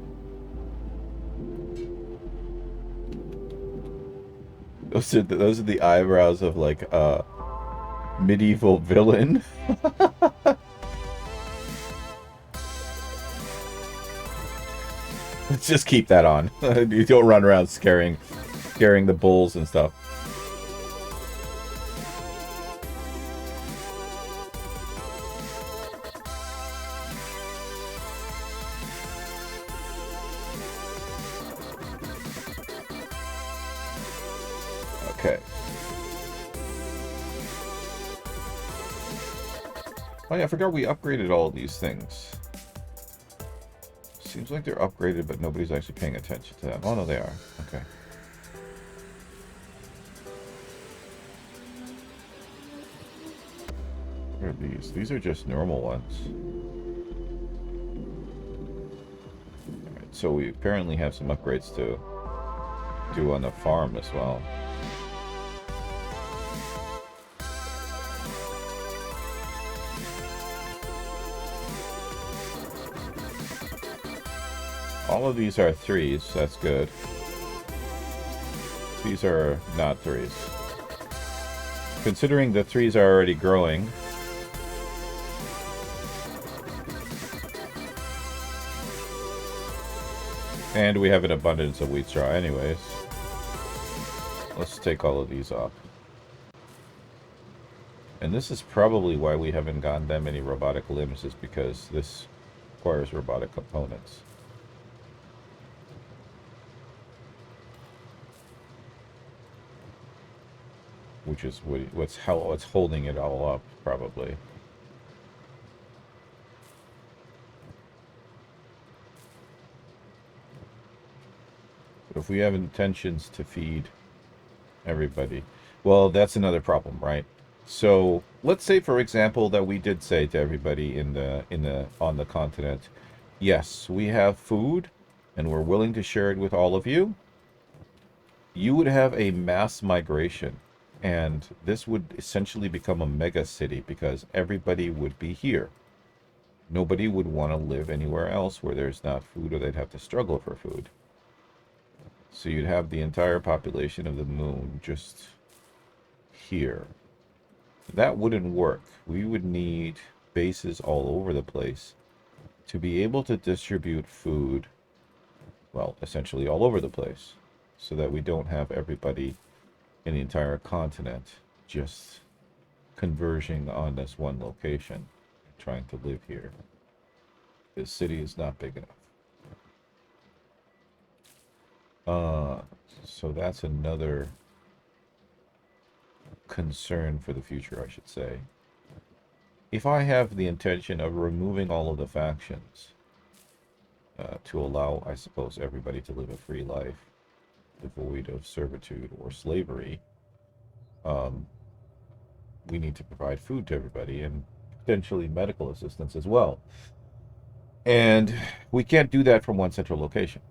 Those are the eyebrows of like a medieval villain. Let's just keep that on. You don't run around scaring the bulls and stuff. Okay. Oh yeah, I forgot we upgraded all of these things. Seems like they're upgraded, but nobody's actually paying attention to them. Oh no, they are. Okay. What are these? These are just normal ones. Alright, so we apparently have some upgrades to do on the farm as well. All of these are 3s, that's good. These are not 3s. Considering the 3s are already growing, and we have an abundance of wheat straw anyways, let's take all of these off. And this is probably why we haven't gotten that many robotic limbs, is because this requires robotic components. Which is what's holding it all up, probably. But if we have intentions to feed everybody, well, that's another problem, right? So let's say, for example, that we did say to everybody on the continent, yes, we have food, and we're willing to share it with all of you. You would have a mass migration. And this would essentially become a mega city because everybody would be here. Nobody would want to live anywhere else where there's not food, or they'd have to struggle for food. So you'd have the entire population of the moon just here. That wouldn't work. We would need bases all over the place to be able to distribute food, well, essentially all over the place, so that we don't have everybody in the entire continent just converging on this one location, trying to live here. This city is not big enough. So that's another concern for the future, I should say. If I have the intention of removing all of the factions to allow, I suppose, everybody to live a free life, devoid of servitude or slavery, we need to provide food to everybody and potentially medical assistance as well. And we can't do that from one central location.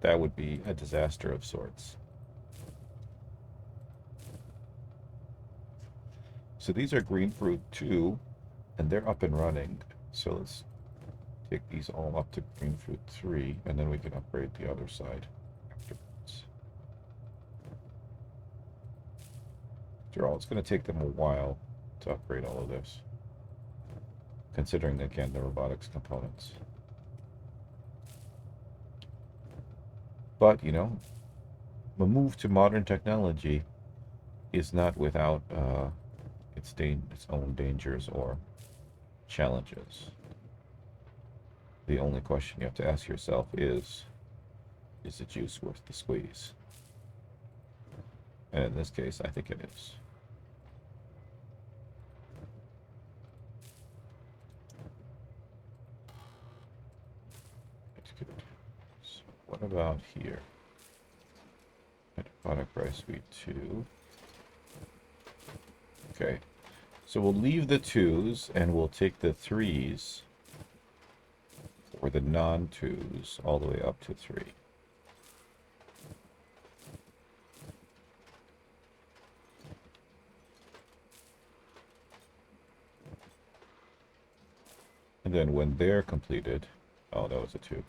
That would be a disaster of sorts. So these are green fruit 2, and they're up and running. So let's take these all up to green fruit 3, and then we can upgrade the other side afterwards. After all, it's going to take them a while to upgrade all of this, considering, again, the robotics components. But, you know, the move to modern technology is not without its own dangers or challenges. The only question you have to ask yourself is the juice worth the squeeze? And in this case, I think it is. That's good. So what about here? Product price suite 2. Okay. So we'll leave the 2s and we'll take the 3s or the non-2s all the way up to 3. And then when they're completed, oh, that was a 2.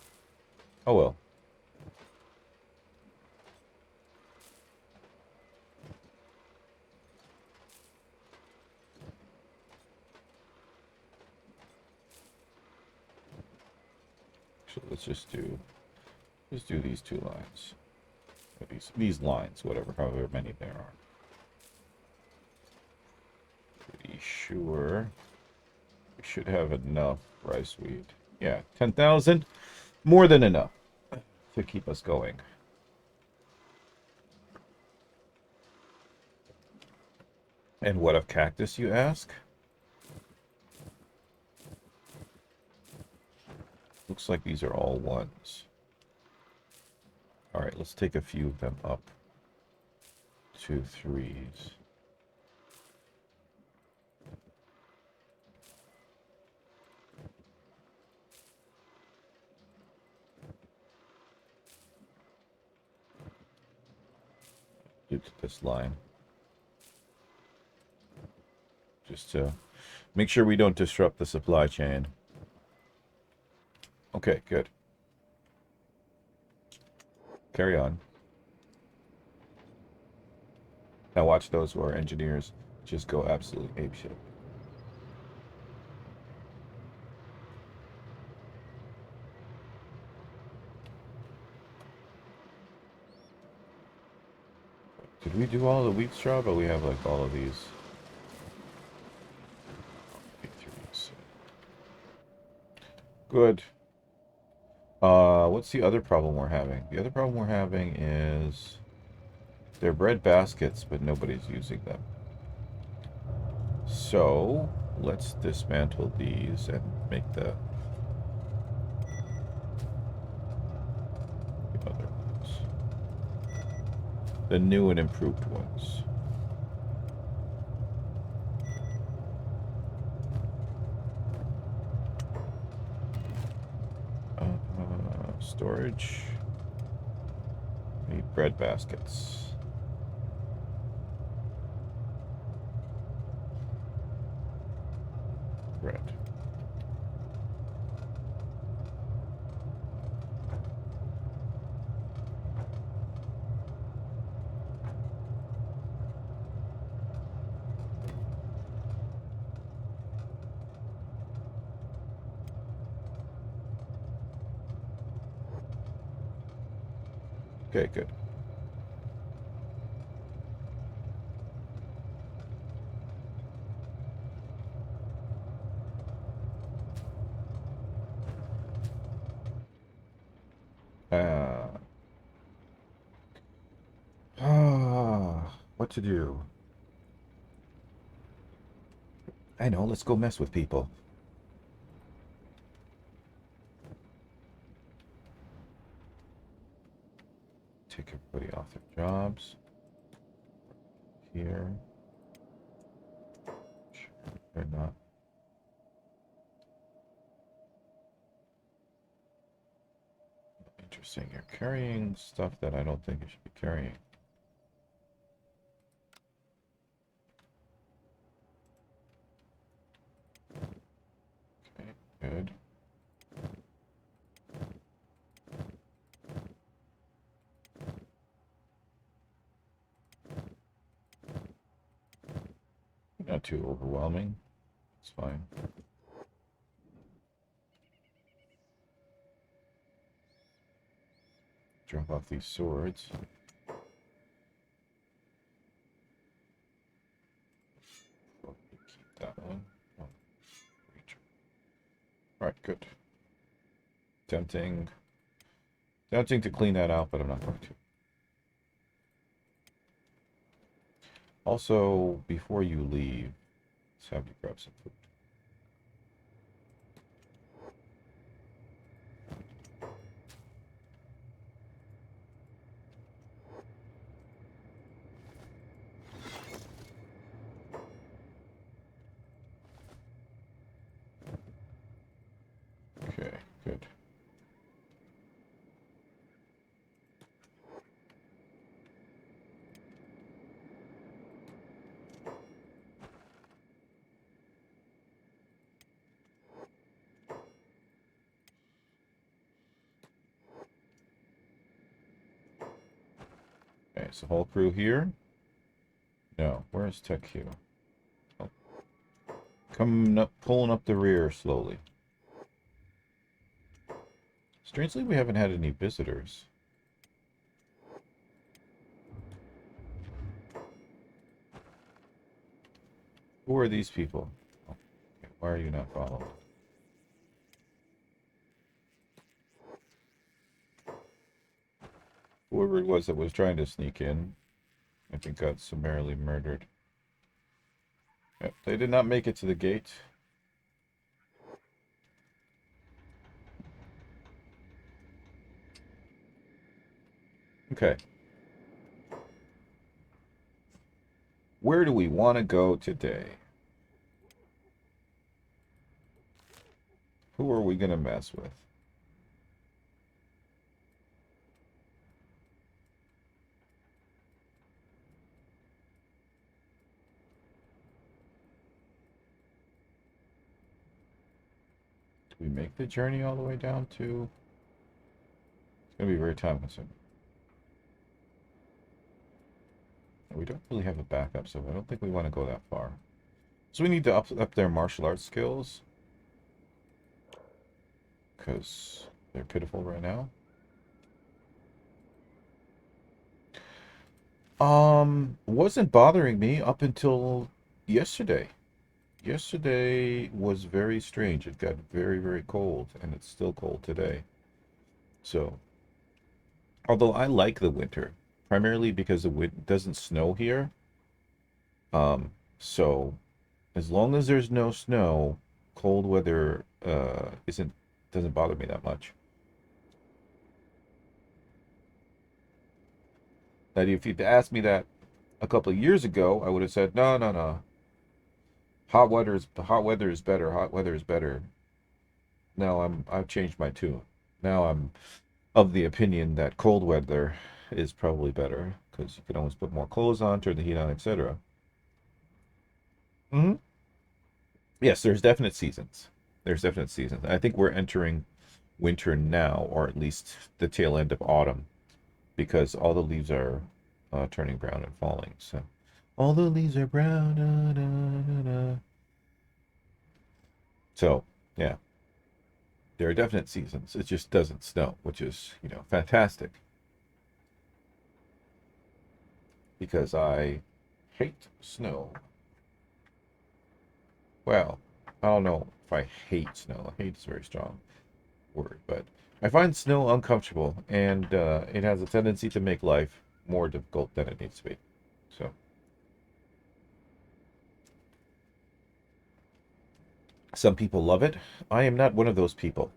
Oh well. So let's just do these 2 lines. Or these lines, however many there are. Pretty sure we should have enough rice wheat. Yeah, 10,000, more than enough to keep us going. And what of cactus, you ask? Looks like these are all 1s. Alright, let's take a few of them up to 3s. Do to this line. Just to make sure we don't disrupt the supply chain. Okay, good. Carry on. Now watch those who are engineers just go absolutely apeshit. Did we do all the wheat straw, but we have like all of these? Good. What's the other problem we're having? The other problem we're having is they're bread baskets, but nobody's using them. So let's dismantle these and make the other ones. The new and improved ones. Storage. Need bread baskets. Bread. Okay, good. What to do? I know, let's go mess with people. Take everybody off their jobs. Here. They're not. Interesting. You're carrying stuff that I don't think you should be carrying. Okay, good. Not too overwhelming. It's fine. drop off these swords. Keep that one. Oh, alright, good. Tempting to clean that out, but I'm not going to. Also, before you leave, let's have you grab some food. Okay, good. Okay, so whole crew here. No, where's Tech Q? Oh. Coming up, pulling up the rear slowly. Strangely, we haven't had any visitors. Who are these people? Oh, okay, why are you not followed? Whoever it was that was trying to sneak in, I think got summarily murdered. Yep, they did not make it to the gate. Okay. Where do we want to go today? Who are we going to mess with? Do we make the journey all the way down to... It's going to be very time consuming. We don't really have a backup, so I don't think we want to go that far. So we need to up their martial arts skills. Because they're pitiful right now. Wasn't bothering me up until yesterday. Yesterday was very strange. It got very, very cold, and it's still cold today. So, although I like the winter, primarily because it doesn't snow here. So as long as there's no snow, cold weather doesn't bother me that much. That if you'd asked me that a couple of years ago, I would have said, no, no, no. Hot weather is better. Hot weather is better. Now I've changed my tune. Now I'm of the opinion that cold weather is probably better because you can always put more clothes on, turn the heat on, etc. Hmm. Yes, there's definite seasons. There's definite seasons. I think we're entering winter now, or at least the tail end of autumn, because all the leaves are turning brown and falling. So, all the leaves are brown. Da, da, da, da. So, yeah, there are definite seasons. It just doesn't snow, which is, fantastic. Because I hate snow. Well, I don't know if I hate snow. Hate is a very strong word, but I find snow uncomfortable, and it has a tendency to make life more difficult than it needs to be. So, some people love it. I am not one of those people.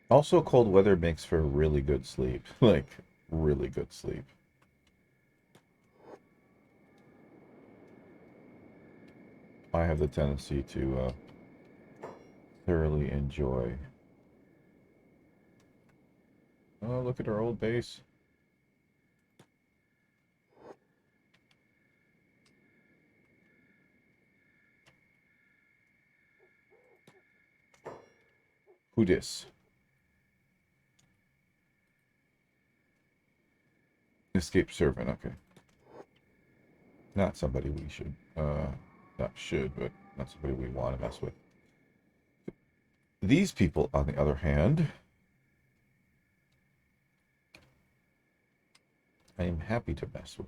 Also, cold weather makes for really good sleep. Like, really good sleep. I have the tendency to thoroughly enjoy. Oh, look at our old base. Who dis? Escape servant, okay. Not somebody we should, not should, but not somebody we want to mess with. These people, on the other hand, I am happy to mess with.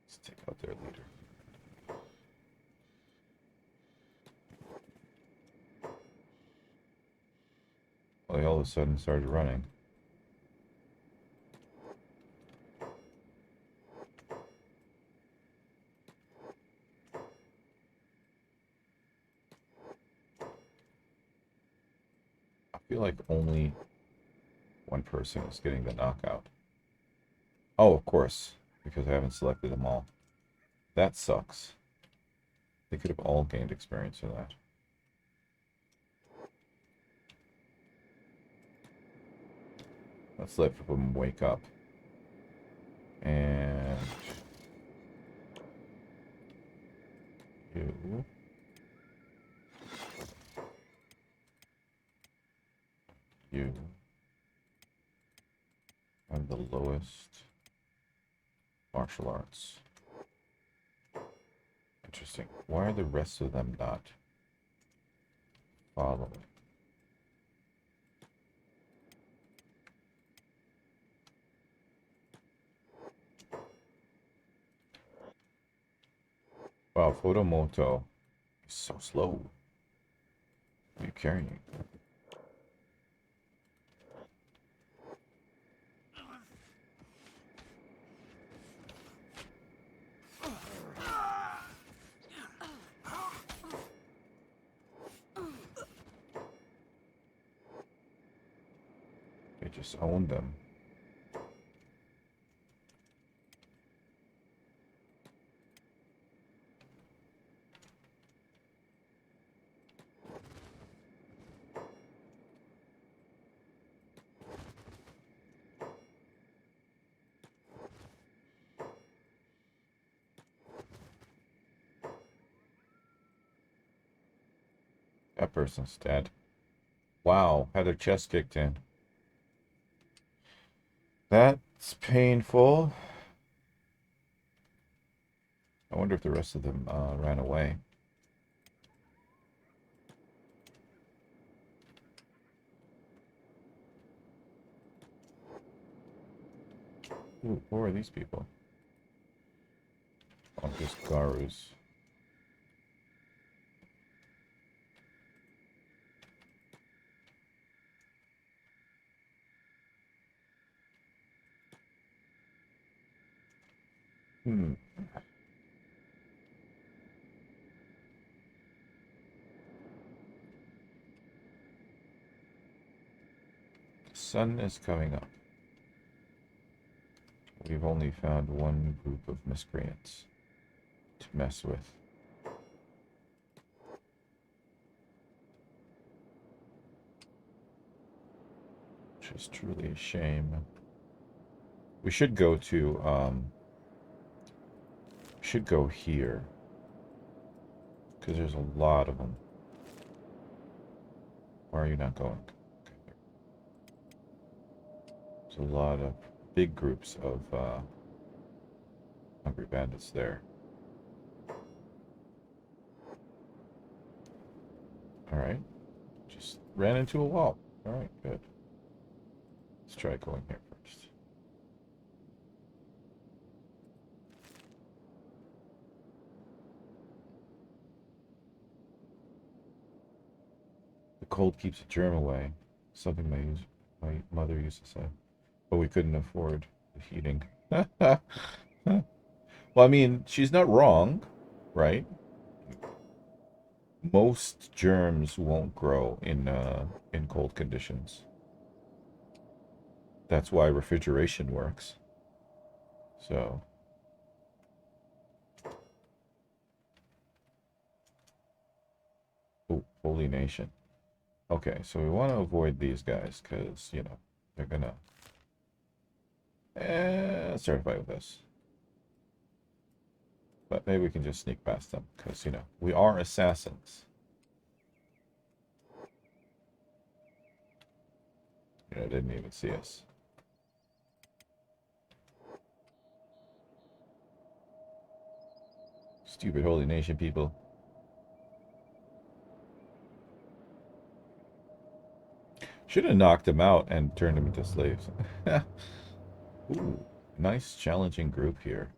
Let's take out their leader. Well, they all of a sudden started running. I feel like only one person is getting the knockout. Oh, of course, because I haven't selected them all. That sucks. They could have all gained experience in that. Let's let them wake up. And you. You have the lowest martial arts. Interesting. Why are the rest of them not following? Wow, Photomoto is so slow. What are you carrying? They just owned them. That person's dead. Wow, had their chest kicked in. That's painful. I wonder if the rest of them ran away. Who are these people? Oh, just Garus. Sun is coming up. We've only found one group of miscreants to mess with. Which is truly a shame. We should go to, should go here. Because there's a lot of them. Why are you not going? Okay. There's a lot of big groups of hungry bandits there. Alright. Just ran into a wall. Alright, good. Let's try going here first. The cold keeps a germ away. Something my mother used to say. But we couldn't afford the heating. Well, I mean, she's not wrong, right? Most germs won't grow in cold conditions. That's why refrigeration works. So oh, Holy Nation. Okay, so we want to avoid these guys because, you know, they're gonna certify with us. But maybe we can just sneak past them because, you know, we are assassins. Yeah, didn't even see us. Stupid Holy Nation people. Should have knocked them out and turned them into slaves. Ooh, nice challenging group here.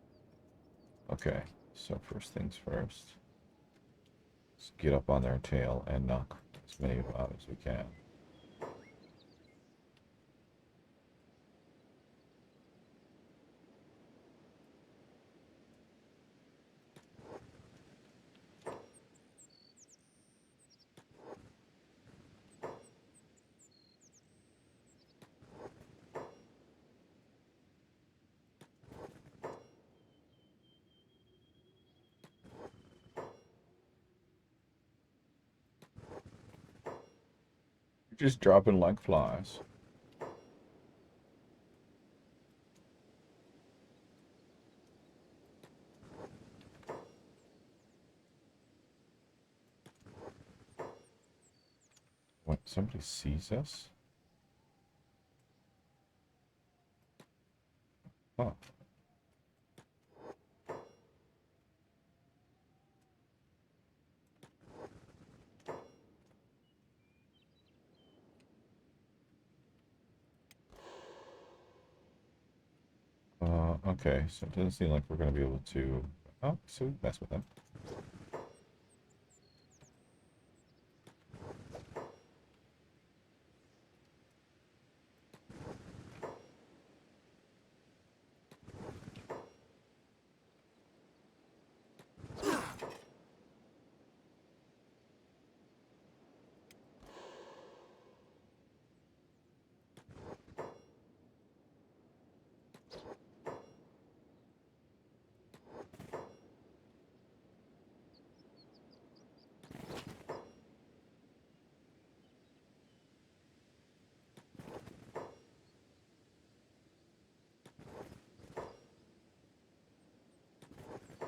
Okay, so first things first. Let's get up on their tail and knock as many of them out as we can. Just dropping like flies. What, somebody sees us? Huh. Okay, so it doesn't seem like we're going to be able to... Oh, so we mess with them.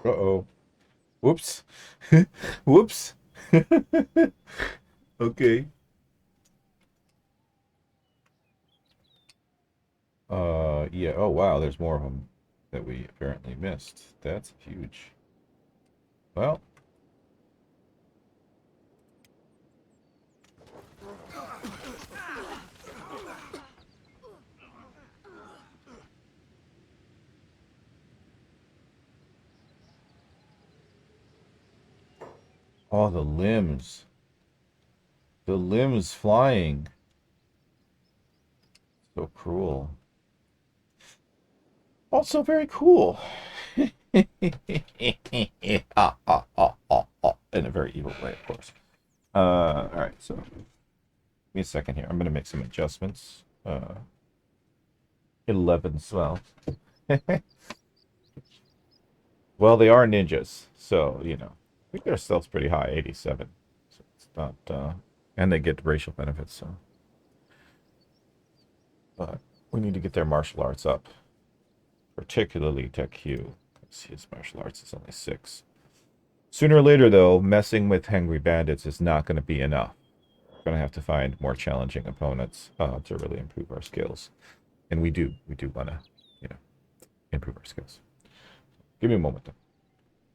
Uh-oh. Whoops. Whoops. Okay. Yeah. Oh, wow. There's more of them that we apparently missed. That's huge. Well. Oh, the limbs. The limbs flying. So cruel. Also very cool. Ah, ah, ah, ah, ah. In a very evil way, of course. Alright, so give me a second here. I'm gonna make some adjustments. 11 swell. Well, they are ninjas, so you know. I think their stealth's pretty high, 87. So it's not and they get racial benefits, so. But we need to get their martial arts up. Particularly Tech Q. His martial arts is only 6. Sooner or later, though, messing with Hungry Bandits is not going to be enough. We're going to have to find more challenging opponents to really improve our skills. And we do want to, you know, improve our skills. Give me a moment, though.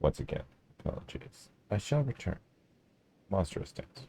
Once again, apologies. I shall return. Monstrous dance.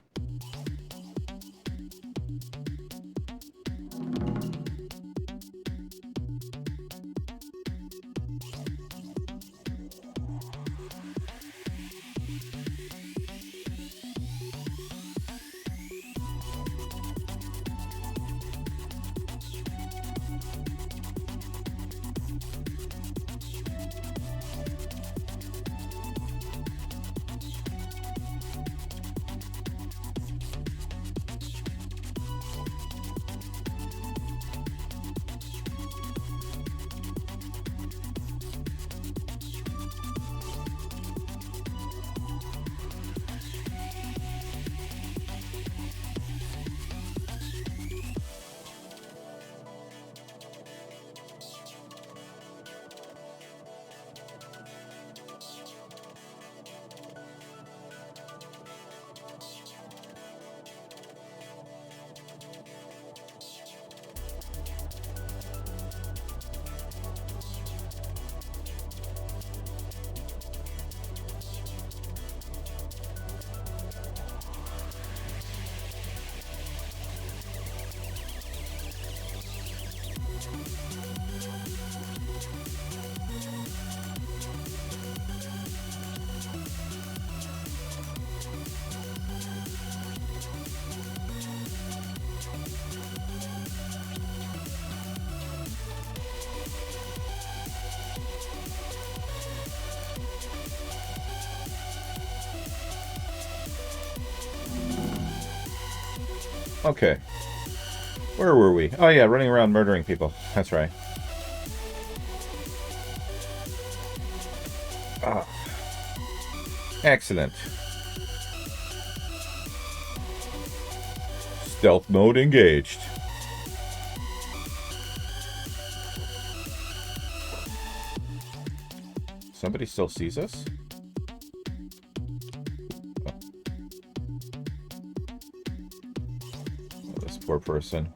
Okay. Where were we? Oh yeah, running around murdering people. That's right. Ah. Excellent. Stealth mode engaged. Somebody still sees us? Oh. Oh, this poor person.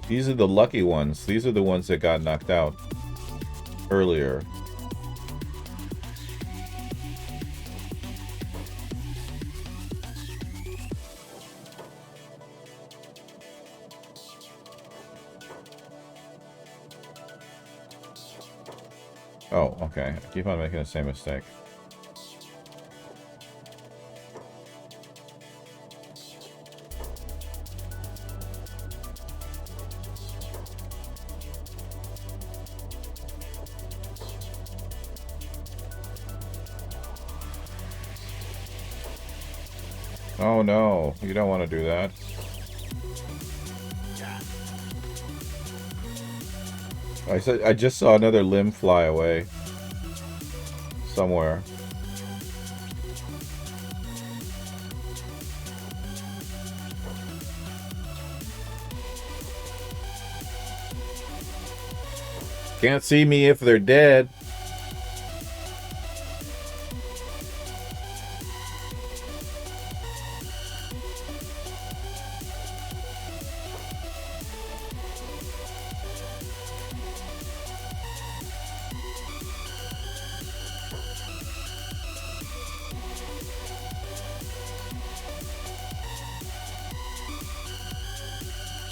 These are the lucky ones. These are the ones that got knocked out earlier. Oh, okay. I keep on making the same mistake. Oh no, you don't want to do that. I just saw another limb fly away. Somewhere. Can't see me if they're dead.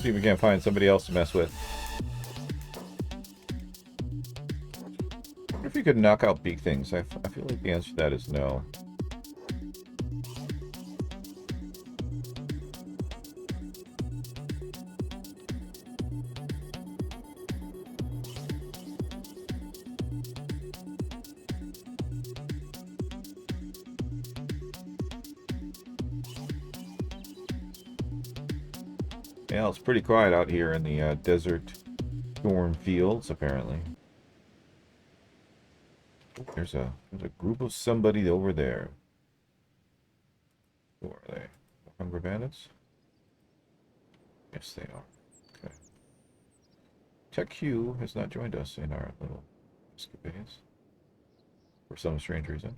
See if we can't find somebody else to mess with. I wonder if you could knock out big things. I feel like the answer to that is no. Yeah, it's pretty quiet out here in the desert storm fields, apparently. There's a group of somebody over there. Who are they? Hunger bandits? Yes, they are. Okay. Tech Q has not joined us in our little escapades. For some strange reason.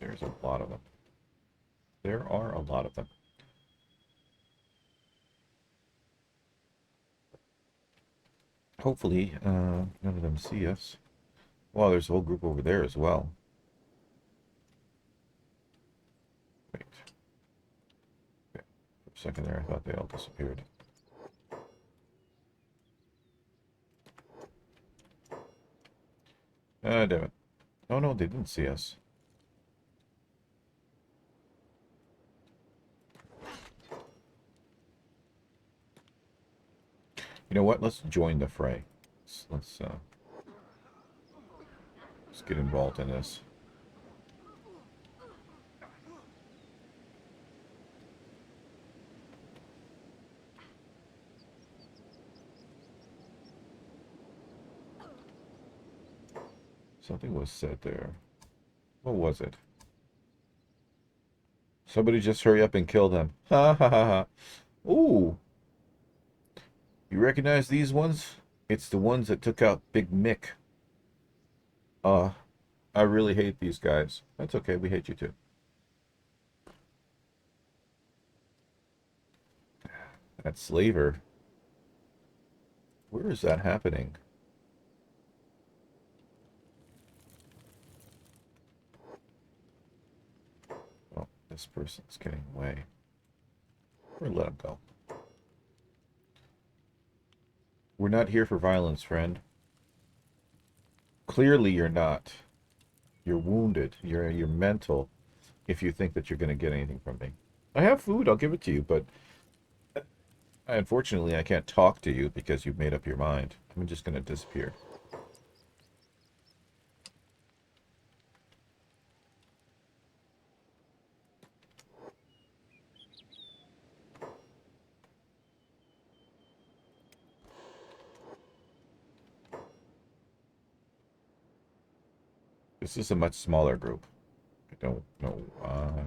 There's a lot of them. There are a lot of them. Hopefully, none of them see us. Well, there's a whole group over there as well. Wait. Okay. For a second there, I thought they all disappeared. Damn it. Oh no, they didn't see us. You know what? Let's join the fray. Let's get involved in this. Something was said there. What was it? Somebody just hurry up and kill them. Ha ha ha ha. Ooh. You recognize these ones? It's the ones that took out Big Mick. I really hate these guys. That's okay, we hate you too. That slaver. Where is that happening? Oh, this person's getting away. Or let him go. We're not here for violence, friend. Clearly you're not. You're wounded. You're mental if you think that you're going to get anything from me. I have food. I'll give it to you, but unfortunately I can't talk to you because you've made up your mind. I'm just going to disappear. This is a much smaller group. I don't know why.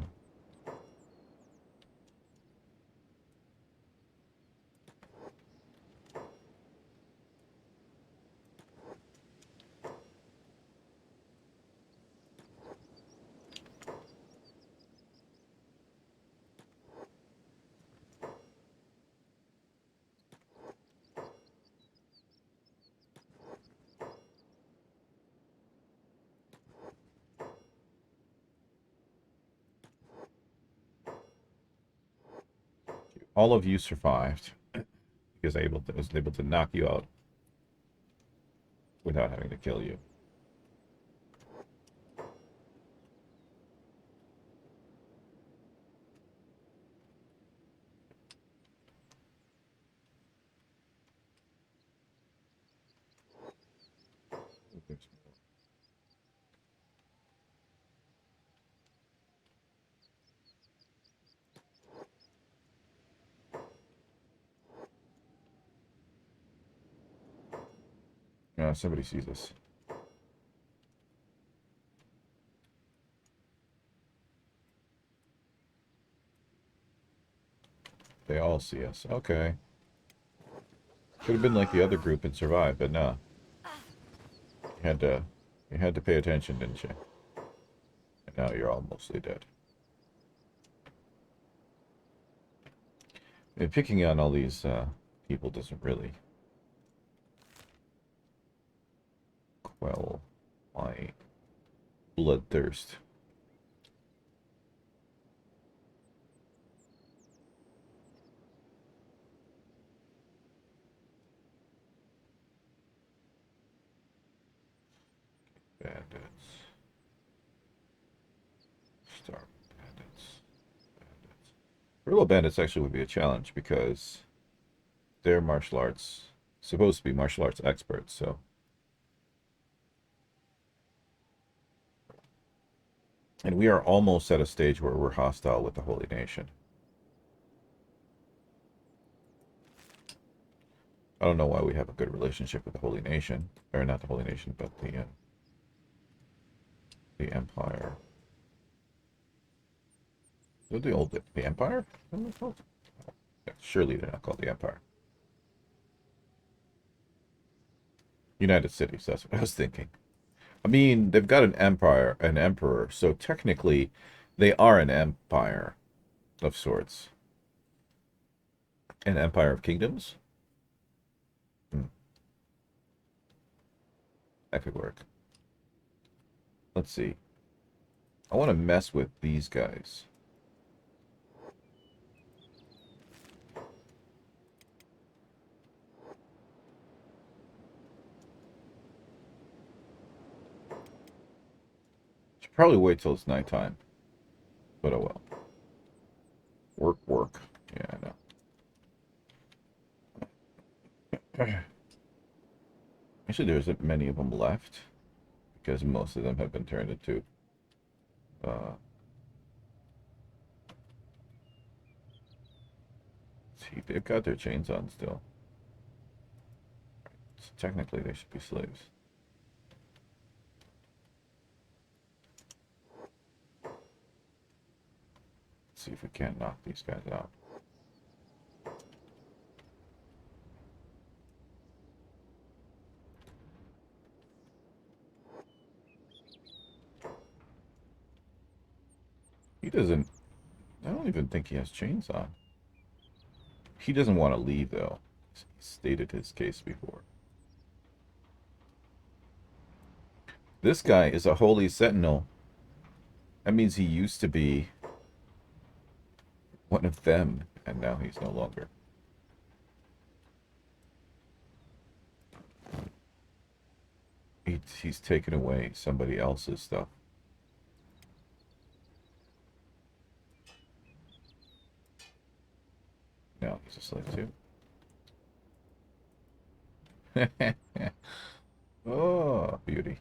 All of you survived because I was able to knock you out without having to kill you. Somebody sees us. They all see us. Okay. Could have been like the other group and survived, but no. You had to pay attention, didn't you? And now you're all mostly dead. And picking on all these people doesn't really quell my bloodthirst. Bandits. Star bandits. Bandits. Guerrilla bandits actually would be a challenge because they're martial arts, supposed to be martial arts experts, so. And we are almost at a stage where we're hostile with the Holy Nation. I don't know why we have a good relationship with the Holy Nation. Or not the Holy Nation, but the Empire. The Empire? What are they called? Yeah, surely they're not called the Empire. United Cities, that's what I was thinking. I mean, they've got an empire, an emperor, so technically they are an empire of sorts. An empire of kingdoms? That could work. Let's see. I want to mess with these guys. Should probably wait till it's nighttime. But oh well. Work. Yeah, I know. Actually, there isn't many of them left. Because most of them have been turned into... see, they've got their chains on still. So technically, they should be slaves. Let's see if we can't knock these guys out. He doesn't... I don't even think he has chains on. He doesn't want to leave, though. He stated his case before. This guy is a holy sentinel. That means he used to be one of them And now he's no longer. He's taken away somebody else's stuff. Now he's a slave too. Oh, beauty.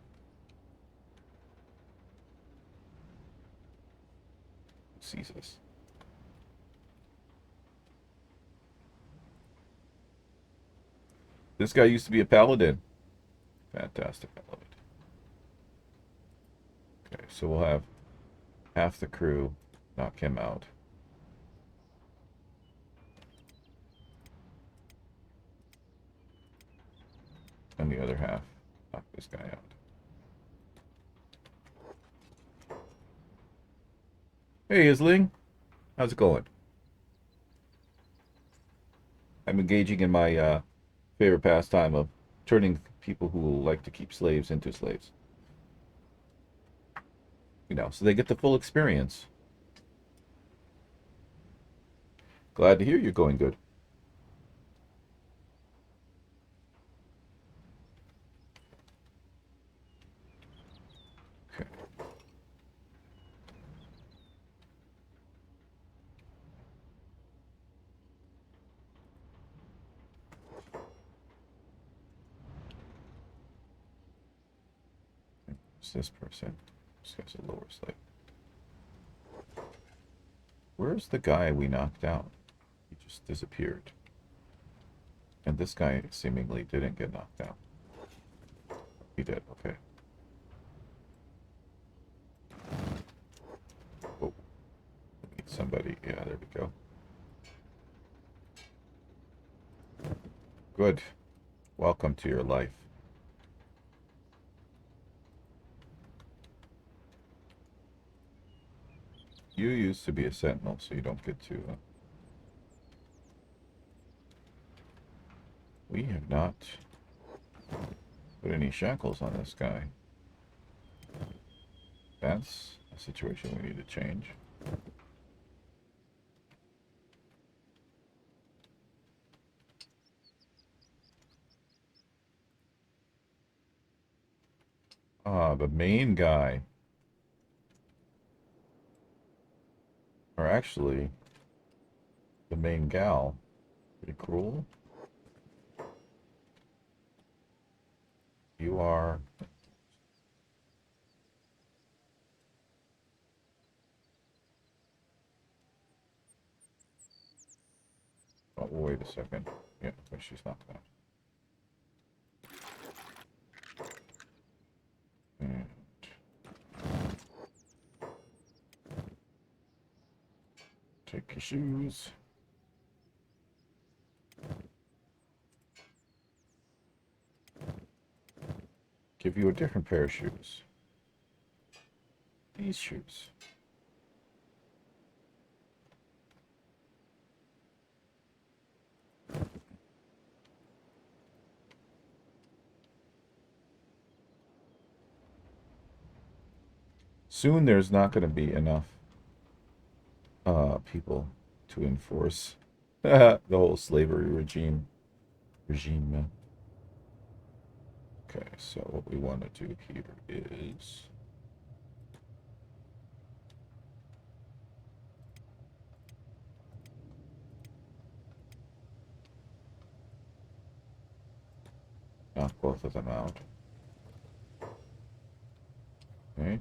Who sees us? This guy used to be a paladin. Fantastic, I love it. Okay, so we'll have half the crew knock him out. And the other half knock this guy out. Hey, Isling. How's it going? I'm engaging in my favorite pastime of turning people who like to keep slaves into slaves. You know, so they get the full experience. Glad to hear you're going good. Okay. Who's this person? This guy's a lower slave. Where's the guy we knocked out? He just disappeared. And this guy seemingly didn't get knocked out. He did, okay. Oh, we need somebody. Yeah, there we go. Good. Welcome to your life. You used to be a sentinel, so you don't get to... We have not put any shackles on this guy. That's a situation we need to change. Ah, the main guy. Or actually, the main gal. Pretty cruel. You are... Oh, wait a second. Yeah, but she's not that. And... take your shoes. Give you a different pair of shoes. These shoes. Soon there's not going to be enough people to enforce the whole slavery regime. Okay, so what we want to do here is knock both of them out. Okay.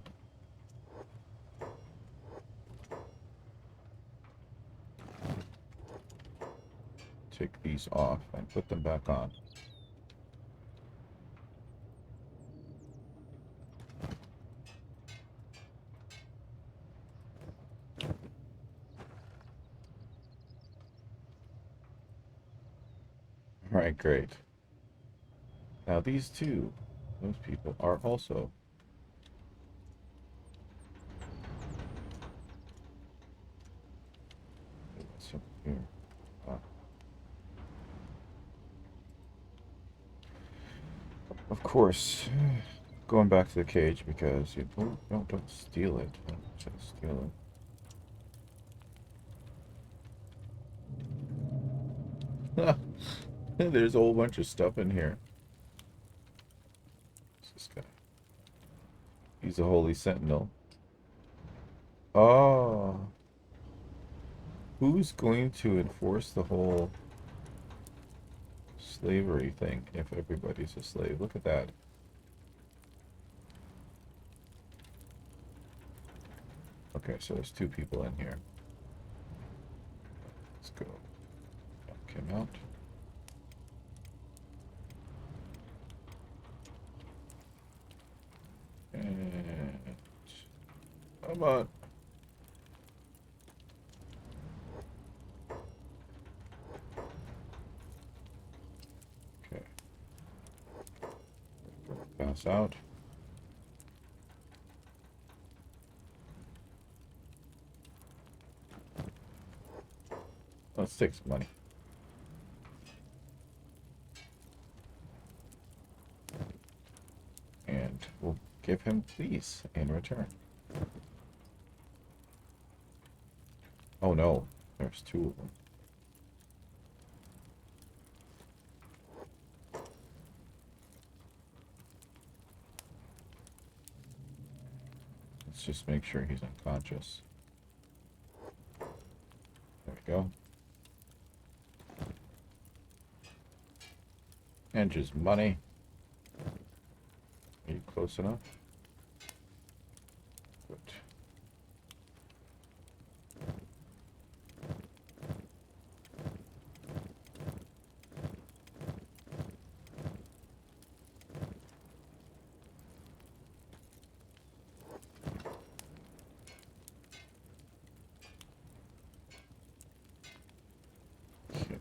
Take these off and put them back on. All right, great. Now these two, those people are also so here. Of course, going back to the cage because you don't steal it. Don't just steal it. There's a whole bunch of stuff in here. What's this guy? He's a holy sentinel. Oh. Who's going to enforce the whole slavery thing if everybody's a slave? Look at that. Okay, so there's two people in here. Let's go. Knock him out. And come on. Okay. Pass out. Let's take some money. And we'll give him please in return. Oh no, there's two of them. Let's just make sure he's unconscious. There we go. And just money. Are you close enough? Good. Okay.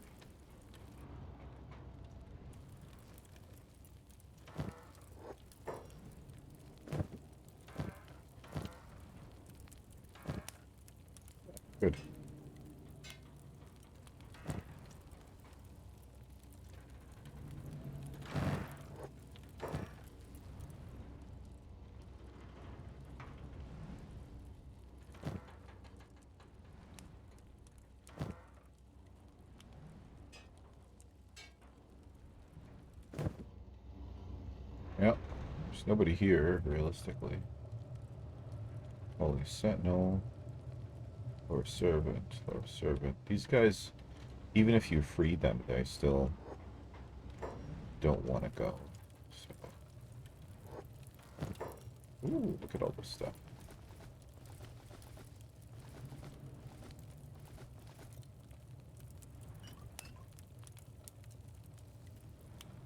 Good. Yep. There's nobody here, realistically. Holy Sentinel. Or Servant. Or Servant. These guys, even if you free them, they still don't want to go. So. Ooh, look at all this stuff.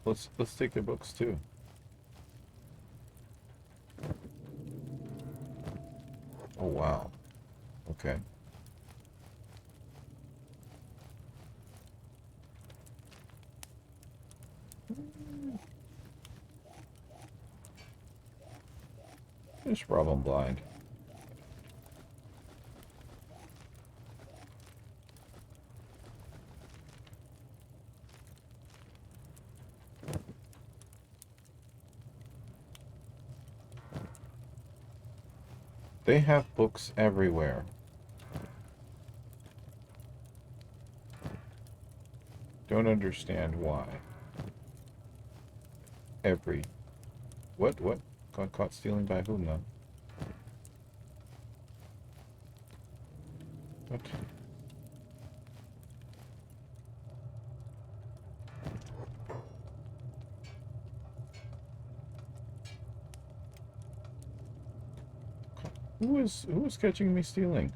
Let's take their books too. Oh wow. Okay. Just rob them blind. They have books everywhere. Don't understand why. What? Got caught stealing by whom then? What? Who is catching me stealing?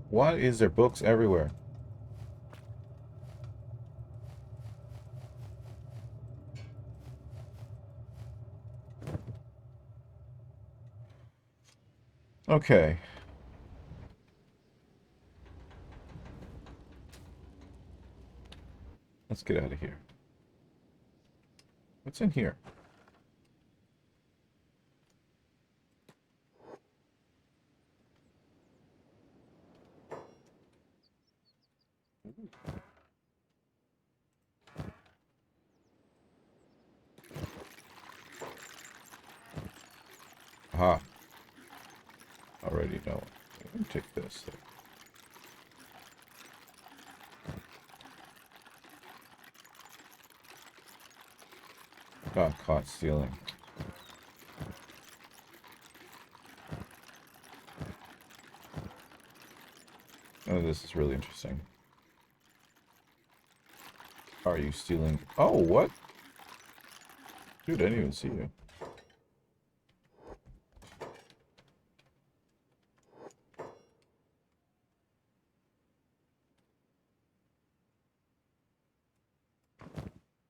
Why is there books everywhere? Okay. Let's get out of here. What's in here? Aha. Already know. Let me take this. Got caught stealing. Oh, this is really interesting. Are you stealing? Oh, what? Dude, I didn't even see you.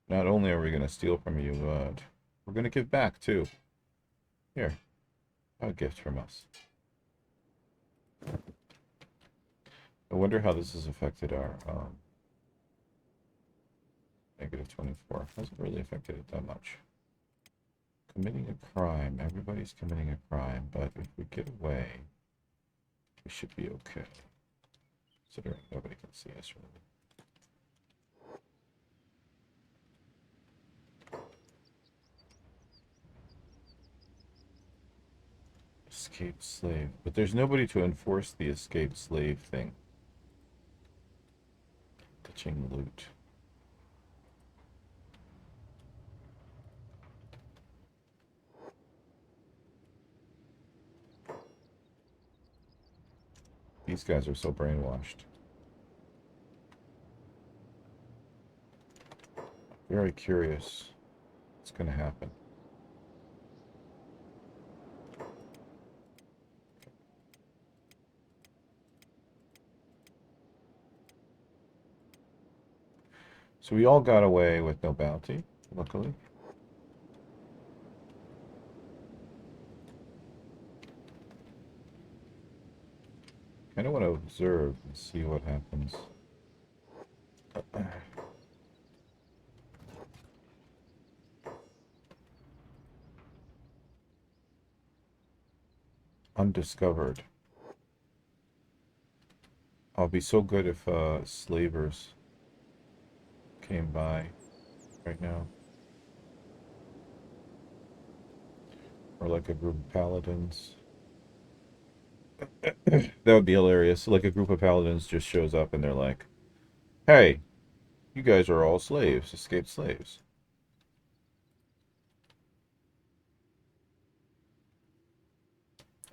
Not only are we going to steal from you, but we're going to give back, too. Here. A gift from us. I wonder how this has affected our, -24. Hasn't really affected it that much. Committing a crime. Everybody's committing a crime, but if we get away, we should be okay. Considering nobody can see us, really. Escaped slave. But there's nobody to enforce the escaped slave thing. Touching loot. These guys are so brainwashed. Very curious what's going to happen. So we all got away with no bounty, luckily. I don't want to observe and see what happens. Undiscovered. I'll be so good if slavers came by right now. Or like a group of paladins. That would be hilarious. Like a group of paladins just shows up and they're like, hey, you guys are all slaves, escaped slaves.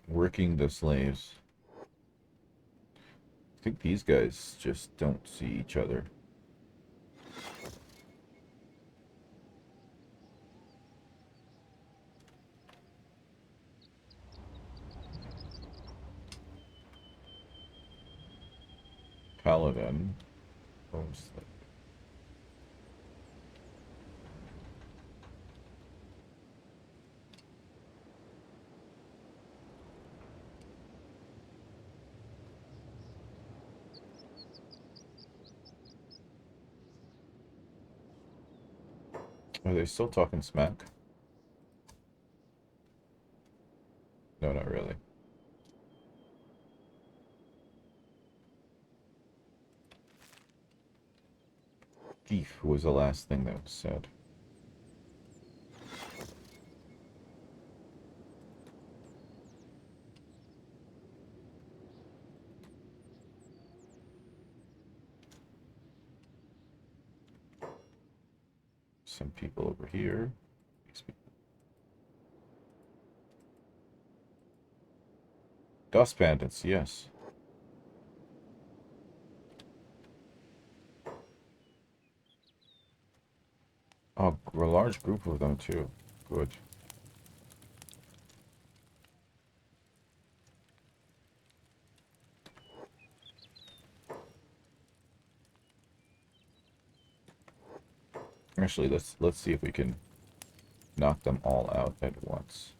Working the slaves. I think these guys just don't see each other. Paladin. Oh, slave. Are they still talking smack? No, not really. Thief was the last thing that was said. Some people over here. These people. Dust bandits, yes. Oh, a large group of them too. Good. Actually, let's see if we can knock them all out at once.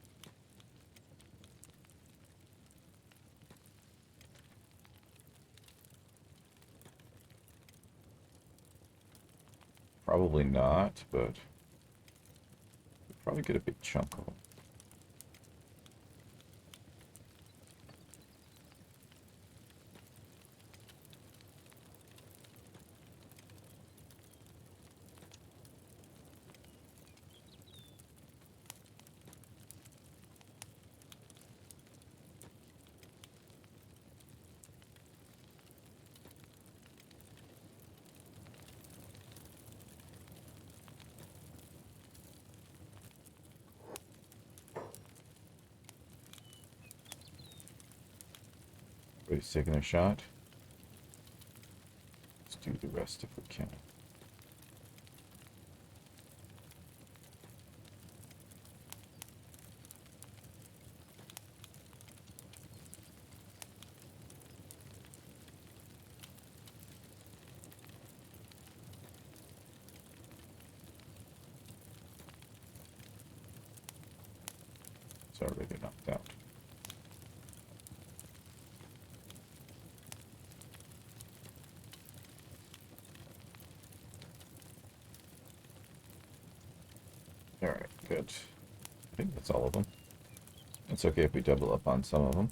Probably not, but we'll probably get a big chunk of them. Everybody's taking a shot. Let's do the rest if we can. It's already knocked out. Alright, good. I think that's all of them. It's okay if we double up on some of them.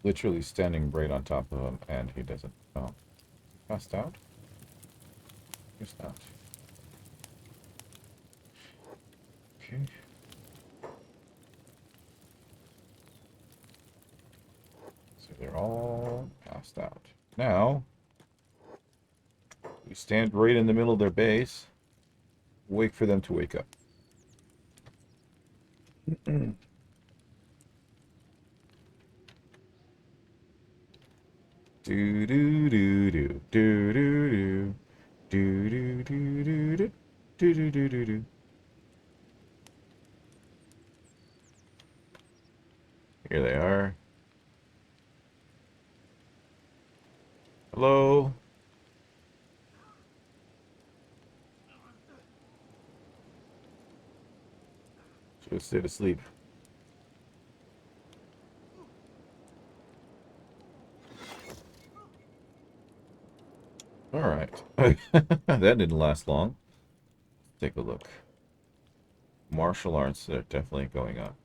Literally standing right on top of him, and he doesn't. Oh, passed out? Guess not. Okay. So they're all passed out. Now, we stand right in the middle of their base, wait for them to wake up. Do do do do do do do do do do do do do do do do. Here they are. Hello. Should stay asleep. All right. That didn't last long. Take a look. Martial arts, they're definitely going up.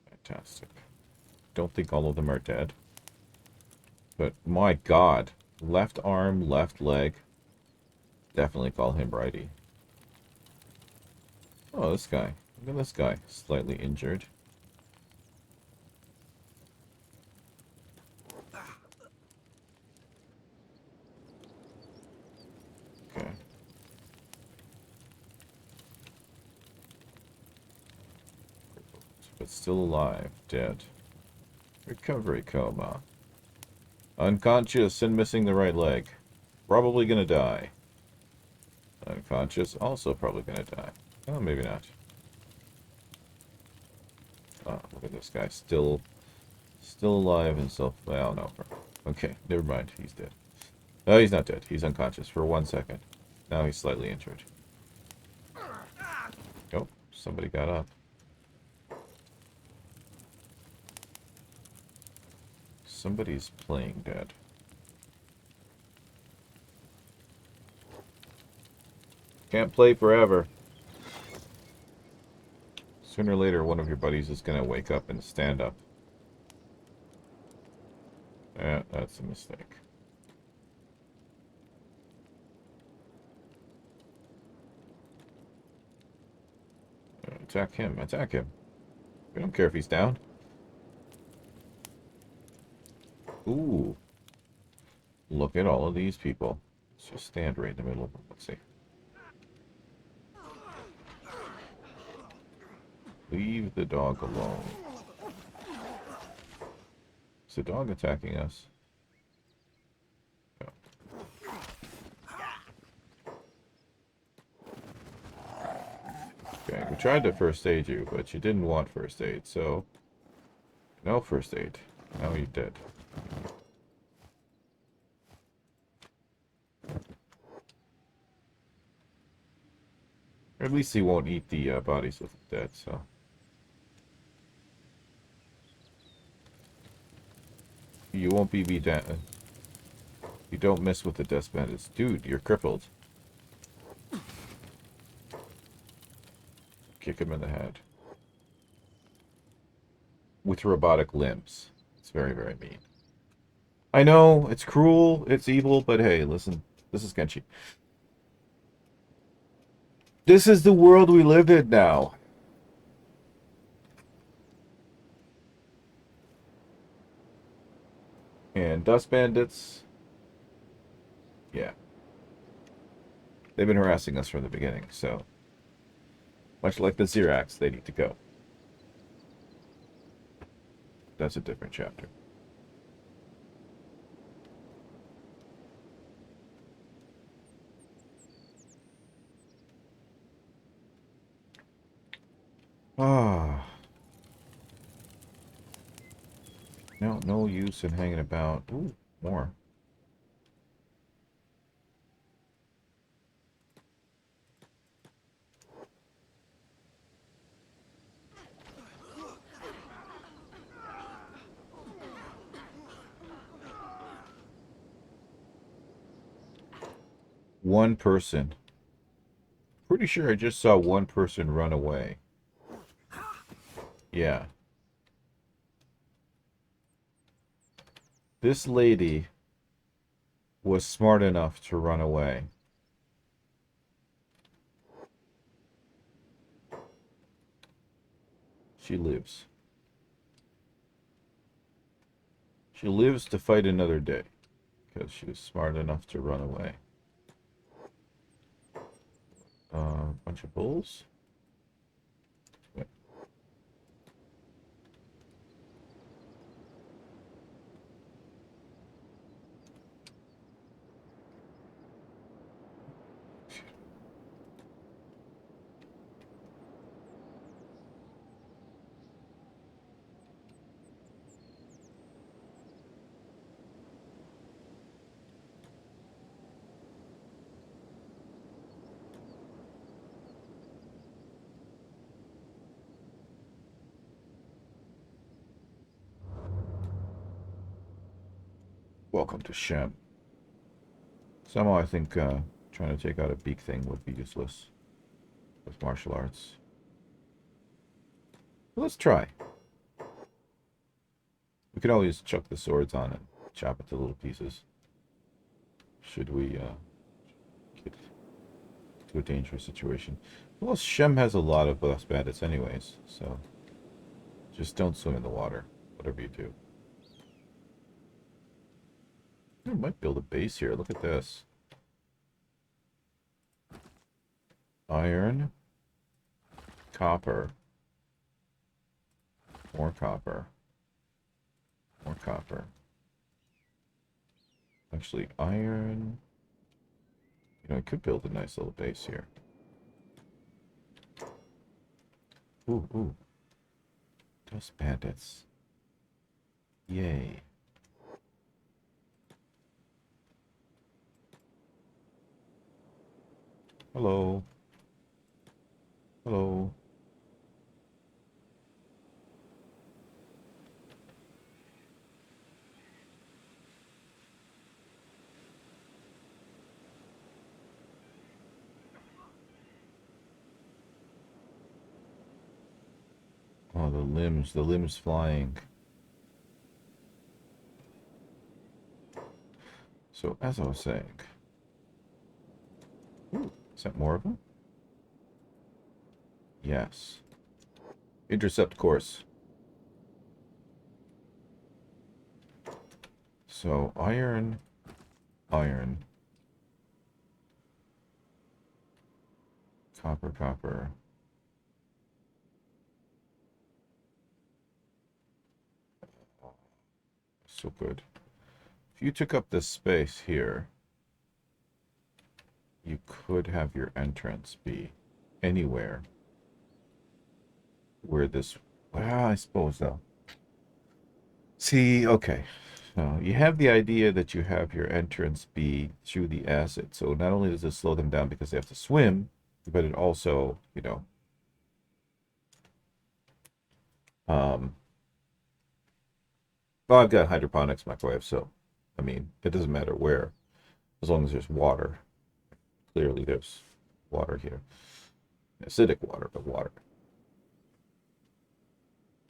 Fantastic. Don't think all of them are dead. But my God. Left arm, left leg. Definitely call him righty. Oh, this guy. Look at this guy. Slightly injured. Okay. But still alive. Dead. Recovery coma. Unconscious and missing the right leg. Probably gonna die. Unconscious. Also probably gonna die. Oh, maybe not. Oh, look at this guy. Still alive and still... Well, no. Okay, never mind. He's dead. No, he's not dead. He's unconscious for 1 second. Now he's slightly injured. Oh, somebody got up. Somebody's playing dead. Can't play forever. Sooner or later, one of your buddies is going to wake up and stand up. Yeah, that's a mistake. Attack him. Attack him. We don't care if he's down. Ooh. Look at all of these people. Let's just stand right in the middle of them. Let's see. Leave the dog alone. Is the dog attacking us? No. Okay, we tried to first aid you, but you didn't want first aid, so no first aid. Now you're dead. Or at least he won't eat the bodies of the dead, so. You won't be down. You don't mess with the death bandits. Dude, you're crippled. Kick him in the head. With robotic limbs. It's very, very mean. I know, it's cruel, it's evil, but hey, listen. This is Kenshi. This is the world we live in now. And dust bandits, yeah. They've been harassing us from the beginning, so much like the Xerax, they need to go. That's a different chapter. Ah. No use in hanging about. Ooh, more. One person. Pretty sure I just saw one person run away. Yeah. This lady was smart enough to run away. She lives. She lives to fight another day because she was smart enough to run away. Bunch of bulls. Wait. Welcome to Shem. Somehow I think trying to take out a beak thing would be useless with martial arts. But let's try. We could always chuck the swords on and chop it to little pieces. Should we get to a dangerous situation. Well, Shem has a lot of dust bandits anyways, so just don't swim in the water, whatever you do. I might build a base here. Look at this. Iron. Copper. More copper. More copper. Actually, iron. You know, I could build a nice little base here. Ooh, ooh. Dust bandits. Yay. Hello. Hello. Oh, the limbs flying. So, as I was saying. Ooh, is that more of them? Yes. Intercept course. So, iron, iron. Copper, copper. So good. If you took up this space here, you could have your entrance be anywhere where this... Well, I suppose, though. See, okay. So you have the idea that you have your entrance be through the acid. So not only does it slow them down because they have to swim, but it also, well, I've got hydroponics microwave, so, I mean, it doesn't matter where, as long as there's water. Clearly there's water here. Acidic water, but water.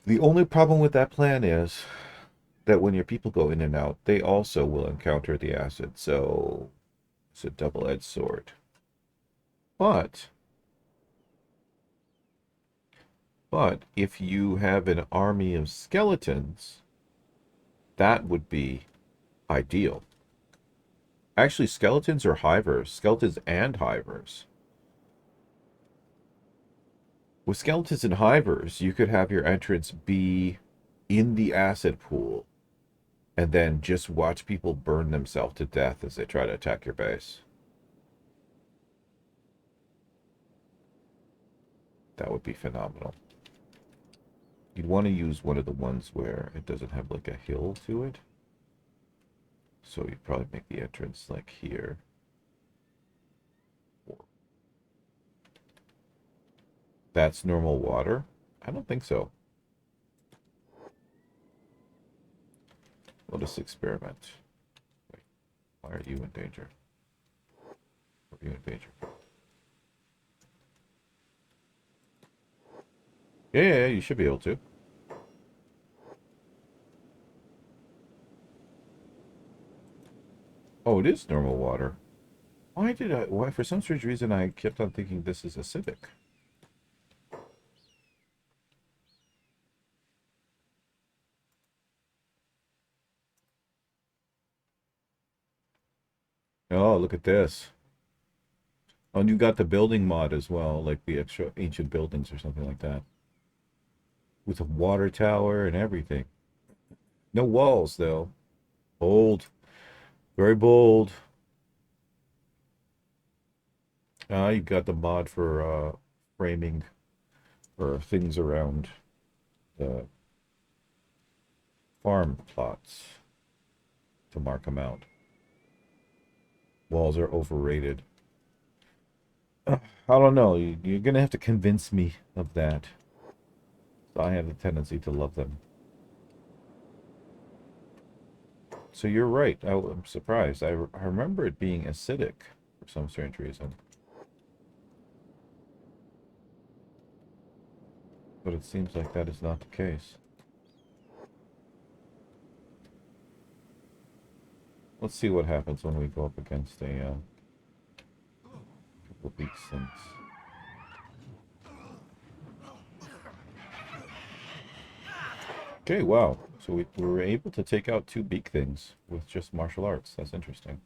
The only problem with that plan is that when your people go in and out, they also will encounter the acid, so it's a double-edged sword. But if you have an army of skeletons, that would be ideal. Actually, skeletons or hivers. Skeletons and hivers. With skeletons and hivers, you could have your entrance be in the acid pool and then just watch people burn themselves to death as they try to attack your base. That would be phenomenal. You'd want to use one of the ones where it doesn't have like a hill to it. So you'd probably make the entrance like here. That's normal water? I don't think so. Let us experiment. Wait, why are you in danger? Are you in danger? Yeah, you should be able to. Oh, it is normal water. Why, for some strange reason, I kept on thinking this is acidic. Oh, look at this. Oh, and you got the building mod as well, like the extra ancient buildings or something like that. With a water tower and everything. No walls, though. Bold. Very bold. You got the mod for framing or things around the farm plots to mark them out. Walls are overrated. I don't know. You're going to have to convince me of that. So I have the tendency to love them. So you're right. I'm surprised. I remember it being acidic for some strange reason. But it seems like that is not the case. Let's see what happens when we go up against a couple of these things. Okay, wow. So we were able to take out 2 beak things with just martial arts. That's interesting.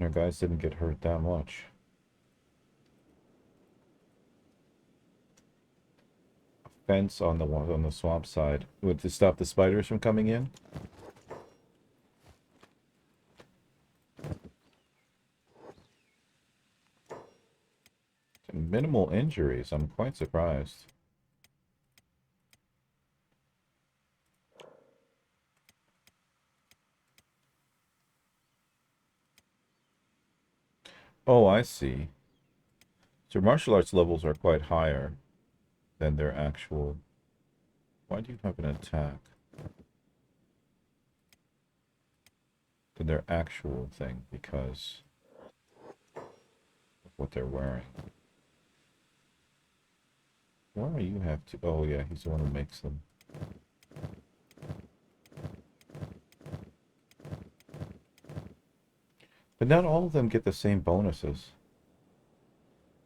Our guys didn't get hurt that much. A fence on the swamp side. To stop the spiders from coming in. Minimal injuries. I'm quite surprised. Oh, I see. So martial arts levels are quite higher than their actual... Why do you have an attack? Than their actual thing, because of what they're wearing. Why do you have to... Oh, yeah, he's the one who makes them. But not all of them get the same bonuses.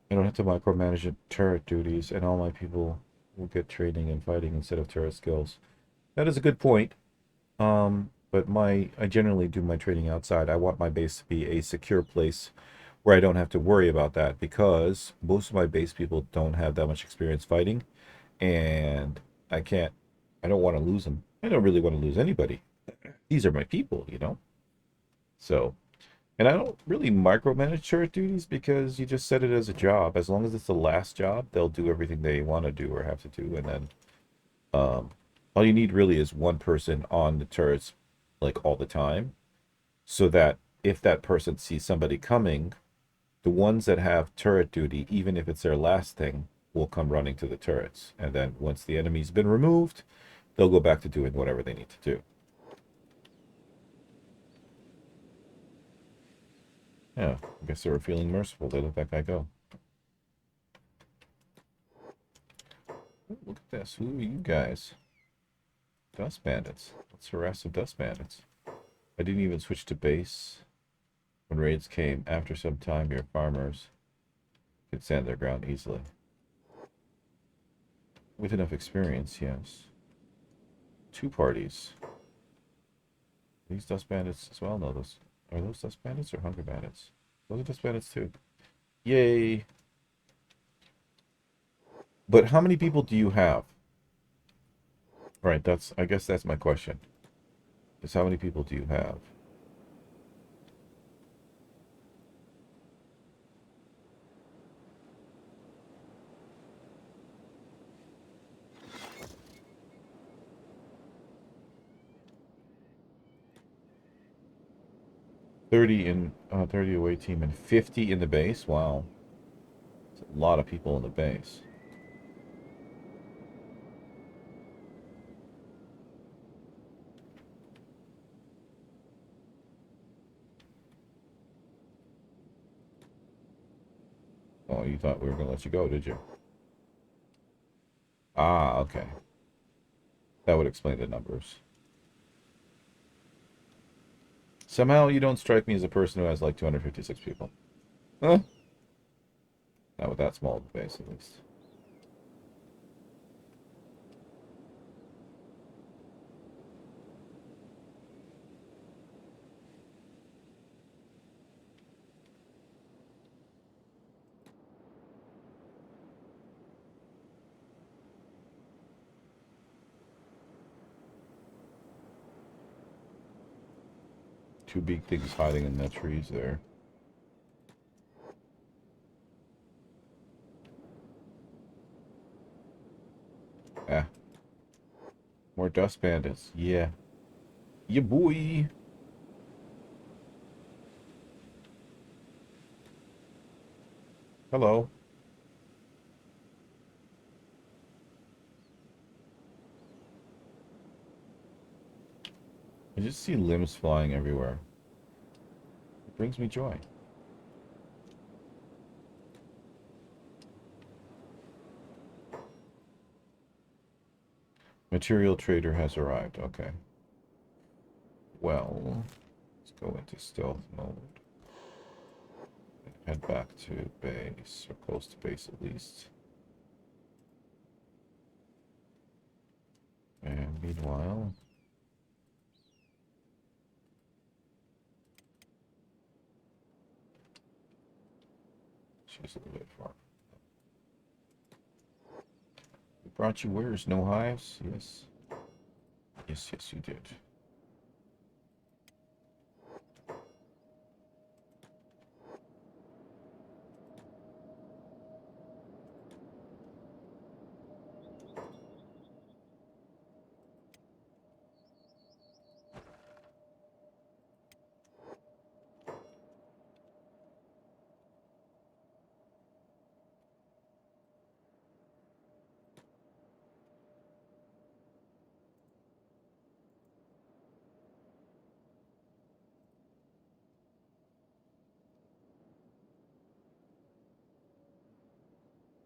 I don't have to micromanage turret duties, and all my people will get training and fighting instead of turret skills. That is a good point. But I generally do my training outside. I want my base to be a secure place where I don't have to worry about that, because most of my base people don't have that much experience fighting, and I don't want to lose them. I don't really want to lose anybody. These are my people, So, And I don't really micromanage turret duties because you just set it as a job. As long as it's the last job, they'll do everything they want to do or have to do. And then all you need really is one person on the turrets like all the time. So that if that person sees somebody coming, the ones that have turret duty, even if it's their last thing, will come running to the turrets. And then once the enemy's been removed, they'll go back to doing whatever they need to do. Yeah, I guess they were feeling merciful. They let that guy go. Ooh, look at this. Who are you guys? Dust bandits. Let's harass some dust bandits. I didn't even switch to base. When raids came, after some time, your farmers could stand their ground easily. With enough experience, yes. 2 parties. These dust bandits as well? No, those are those dust bandits or hunger bandits? Those are dust bandits too. Yay! But how many people do you have? Right, I guess that's my question. Is how many people do you have? in 30 away team and 50 in the base. Wow, it's a lot of people in the base. Oh, you thought we were gonna let you go, did you? Ah, okay. That would explain the numbers. Somehow you don't strike me as a person who has like 256 people. Huh? Not with that small of a base, at least. Two big things hiding in the trees there. Ah. More dust bandits. Yeah. Yeah, boy. Hello. I just see limbs flying everywhere. It brings me joy. Material trader has arrived. Okay. Well, let's go into stealth mode. Head back to base, or close to base at least. And meanwhile... she's a little bit far. We brought you wares, no hives? Yes. Yes, yes, you did.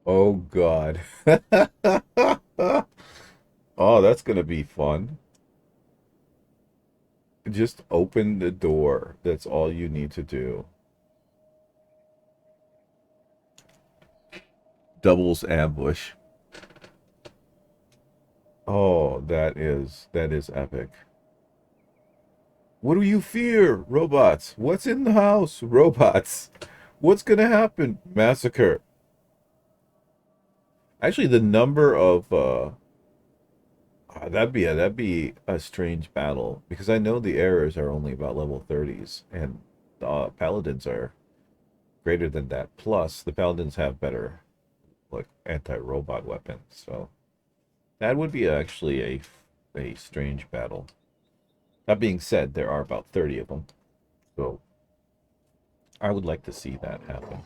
Oh, God. Oh, that's gonna be fun. Just open the door. That's all you need to do. Doubles ambush. Oh, that is epic. What do you fear? Robots. What's in the house? Robots. What's gonna happen? Massacre. Actually, the number of that'd be a strange battle because I know the errors are only about level 30s and the paladins are greater than that. Plus, the paladins have better, like, anti-robot weapons. So that would be actually a strange battle. That being said, there are about 30 of them. So I would like to see that happen.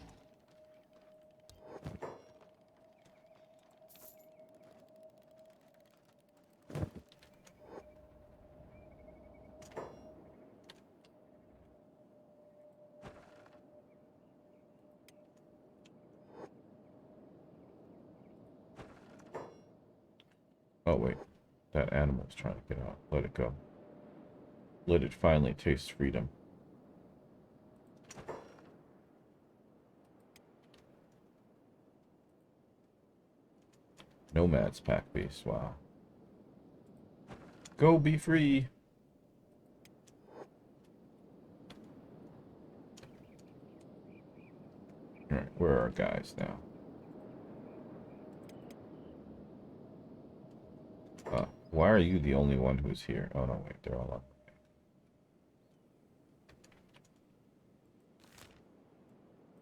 Oh, wait. That animal's trying to get out. Let it go. Let it finally taste freedom. Nomads pack base. Wow. Go be free. Alright, where are our guys now? Why are you the only one who's here? Oh, no, wait, they're all up.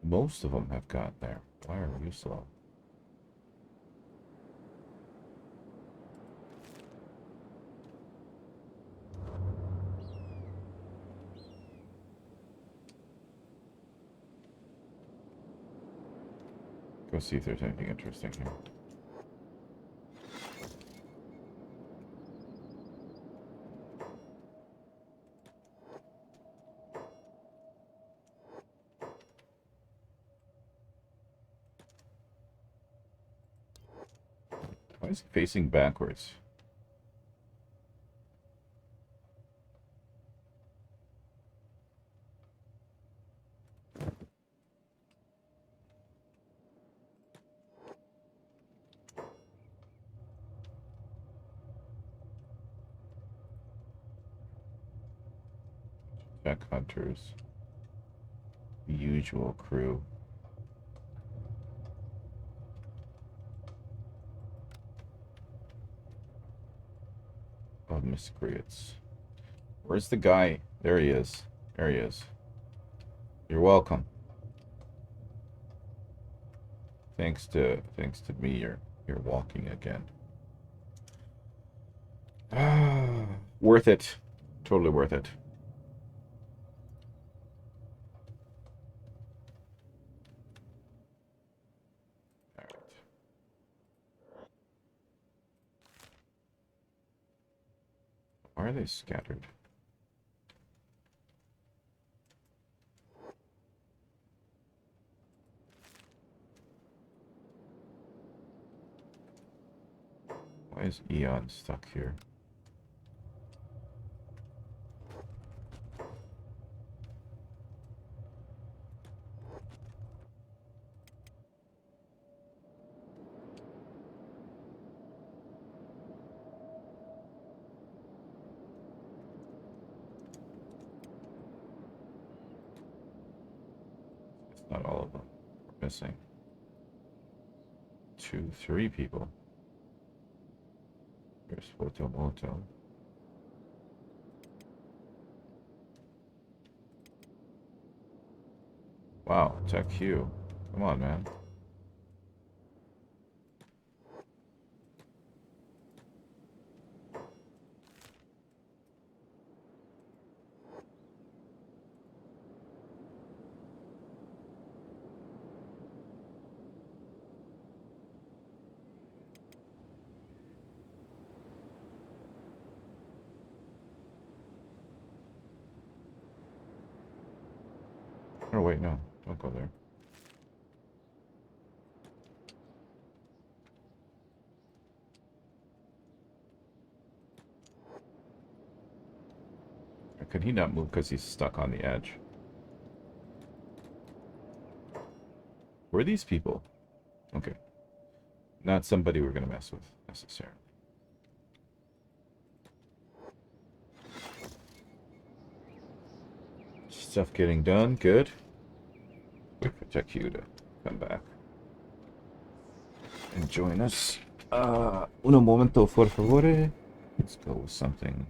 Most of them have got there. Why are you slow? Go see if there's anything interesting here. Why is he facing backwards? Jack hunters. The usual crew. Of miscreants. Where's the guy? There he is. There he is. You're welcome. Thanks to me, you're walking again. Worth it. Totally worth it. Why are they scattered? Why is Eon stuck here? Not all of them. We're missing 2, 3 people. There's Photomoto. Wow, Tech Q. Come on, man. Oh, wait, no. Don't go there. Or could he not move because he's stuck on the edge? Where are these people? Okay. Not somebody we're going to mess with, necessarily. Stuff getting done. Good. Wait for Tech Q to come back and join us. Un momento, por favor. Let's go with something.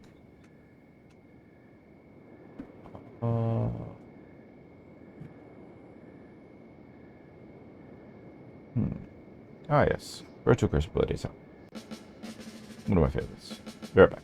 Ah, yes. Virtual Curse Ability Sound. One of my favorites. Be right back.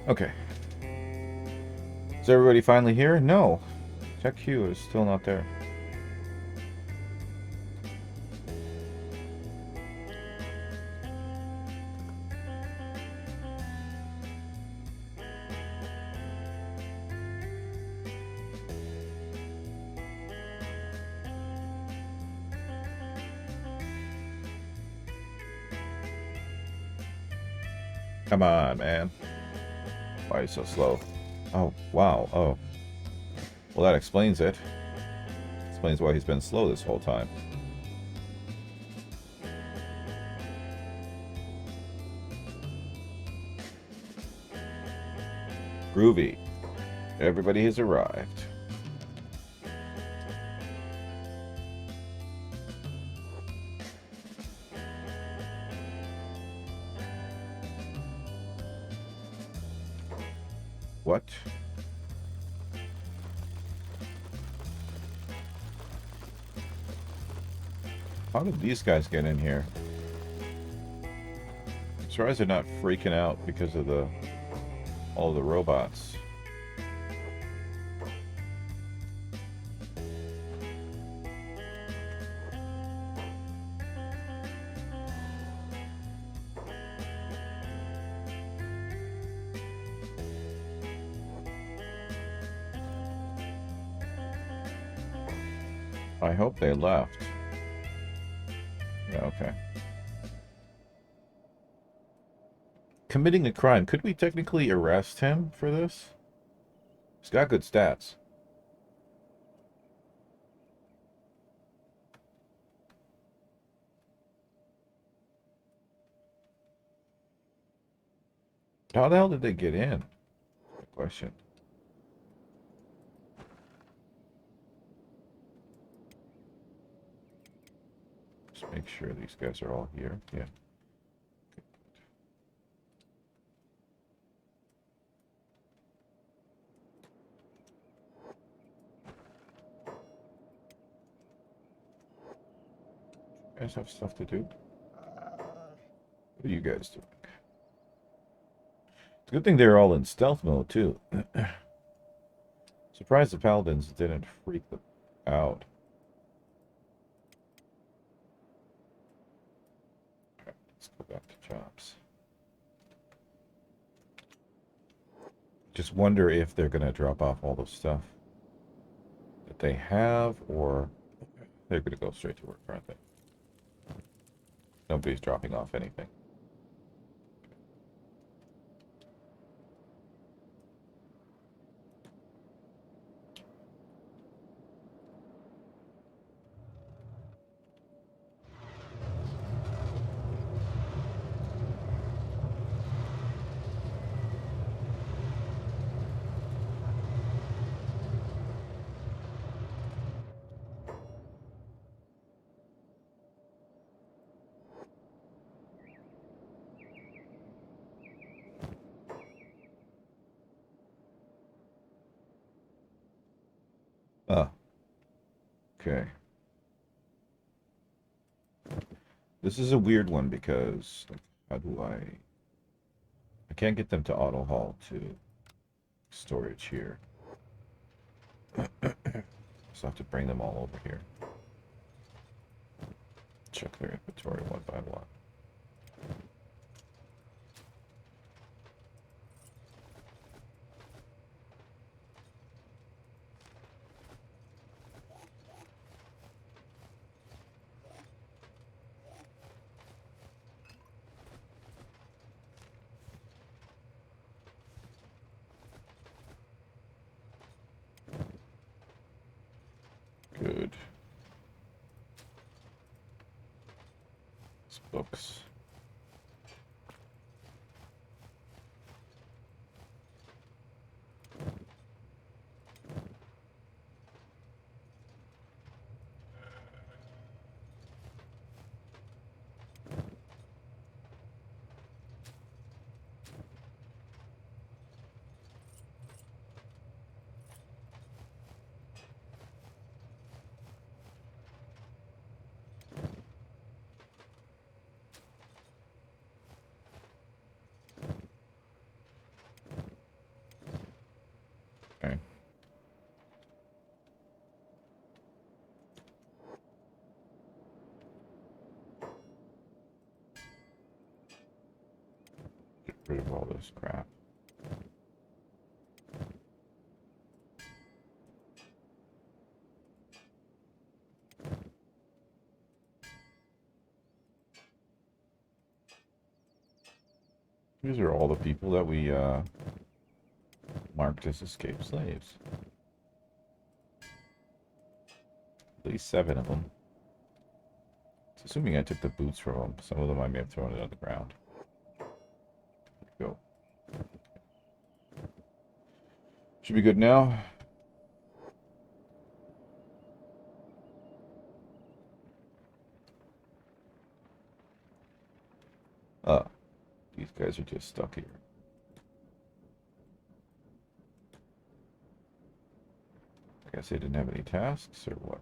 Okay. Is everybody finally here? No. Tech Q is still not there. Come on, man. Why are you so slow? Oh, wow. Oh. Well, that explains it. Explains why he's been slow this whole time. Groovy. Everybody has arrived. What? How did these guys get in here? I'm surprised they're not freaking out because of all the robots. I hope they left. Yeah, okay. Committing a crime. Could we technically arrest him for this? He's got good stats. How the hell did they get in? Good question. Just make sure these guys are all here. Yeah. You guys have stuff to do? What are you guys doing? It's a good thing they're all in stealth mode, too. Surprised the paladins didn't freak them out. Alright, let's go back to jobs. Just wonder if they're going to drop off all the stuff that they have, or they're going to go straight to work, aren't they? Nobody's dropping off anything. Ah, okay. This is a weird one because, like, how do I can't get them to auto haul to storage here. So I have to bring them all over here. Check their inventory one by one. Good. It's books. Okay. Get rid of all this crap. These are all the people that we marked as escaped slaves. At least 7 of them. It's assuming I took the boots from them. Some of them I may have thrown it on the ground. There we go. Should be good now. These guys are just stuck here. I guess they didn't have any tasks or what?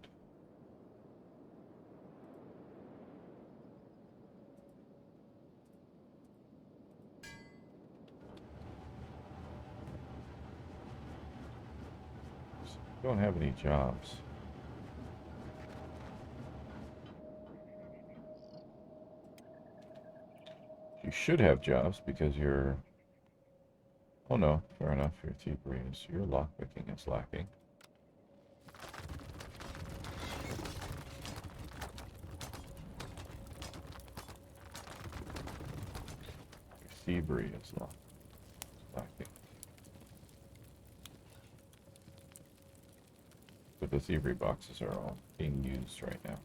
Don't have any jobs. You should have jobs because you're... Oh no, fair enough. Your thievery is... Your lockpicking is lacking. Your thievery is lacking. But the thievery boxes are all being used right now.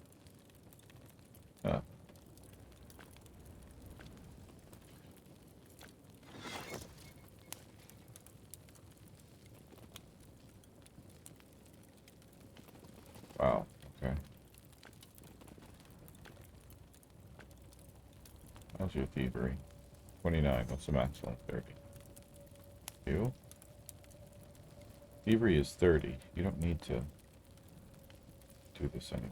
Wow, okay. How's your thievery? 29, what's the maximum? 30. You? Thievery is 30. You don't need to do this anymore.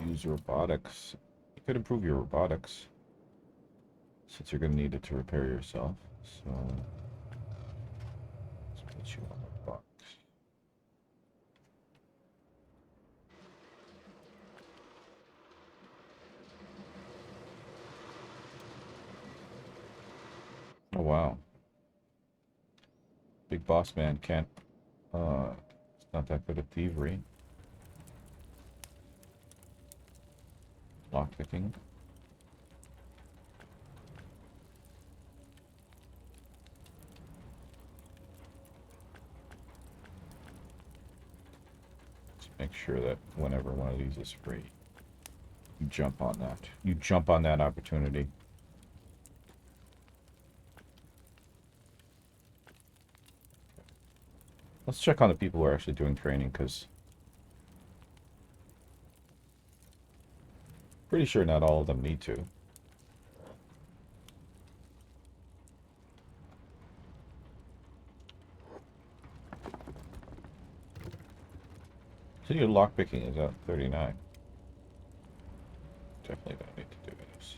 Use robotics. You could improve your robotics since you're going to need it to repair yourself. So let's put you on the box. Oh wow. Big boss man can't it's not that good at thievery. Lockpicking. Let's make sure that whenever one of these is free, you jump on that. You jump on that opportunity. Let's check on the people who are actually doing training, because pretty sure not all of them need to. So your lockpicking is at 39. Definitely don't need to do this.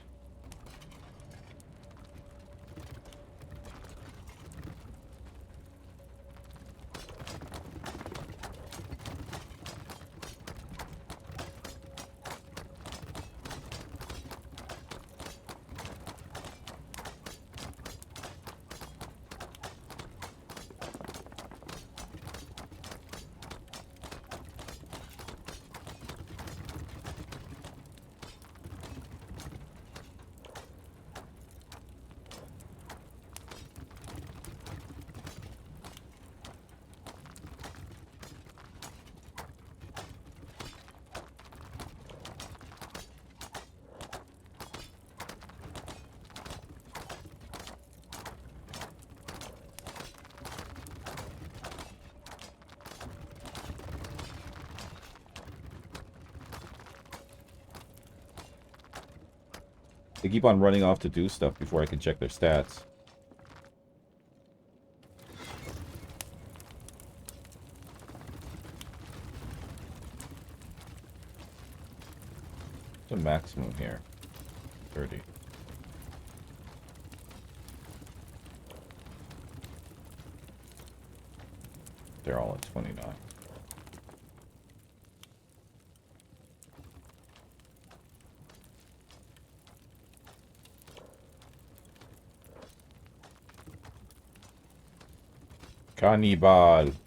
They keep on running off to do stuff before I can check their stats. The maximum here, 30. They're all at 29. Cannibal. Let's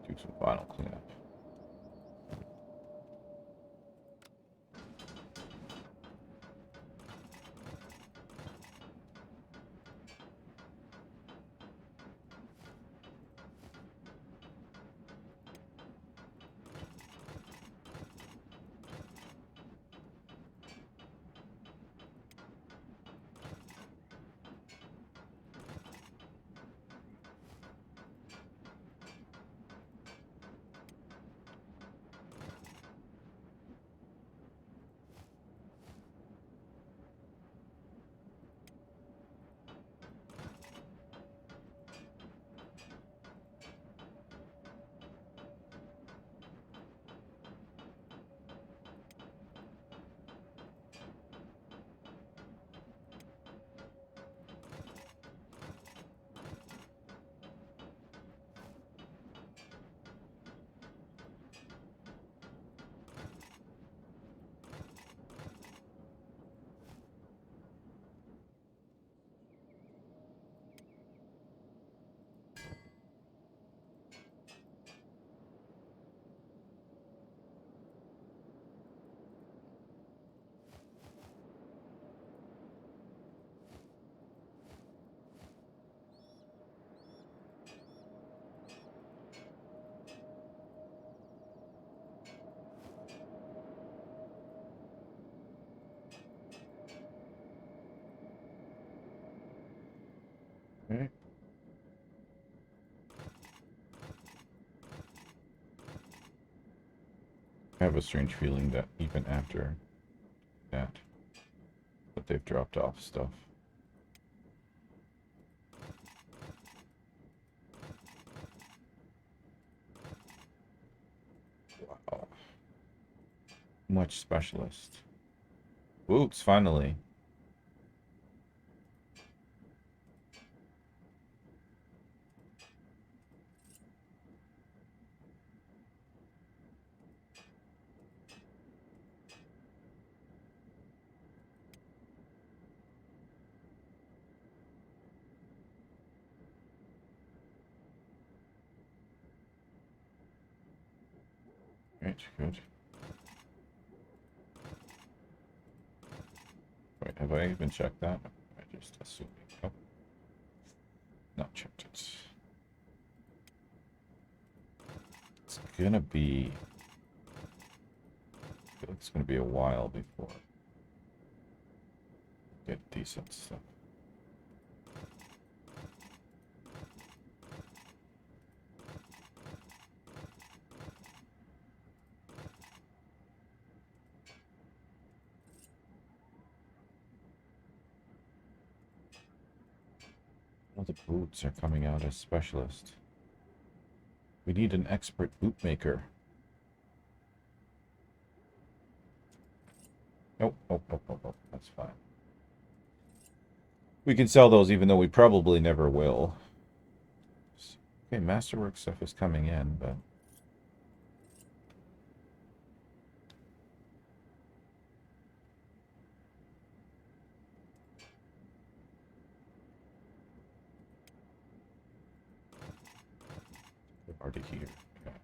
do some final cleanup. Okay. I have a strange feeling that even after that they've dropped off stuff. Wow. Much specialist. Oops, finally. Right, good. Wait, have I even checked that? I just assumed. Oh. Not checked it. It's gonna be it's going to be a while before we get decent stuff. All the boots are coming out as specialists. We need an expert boot maker. Nope, that's fine. We can sell those even though we probably never will. Okay, Masterwork stuff is coming in, but... They're already here. Okay.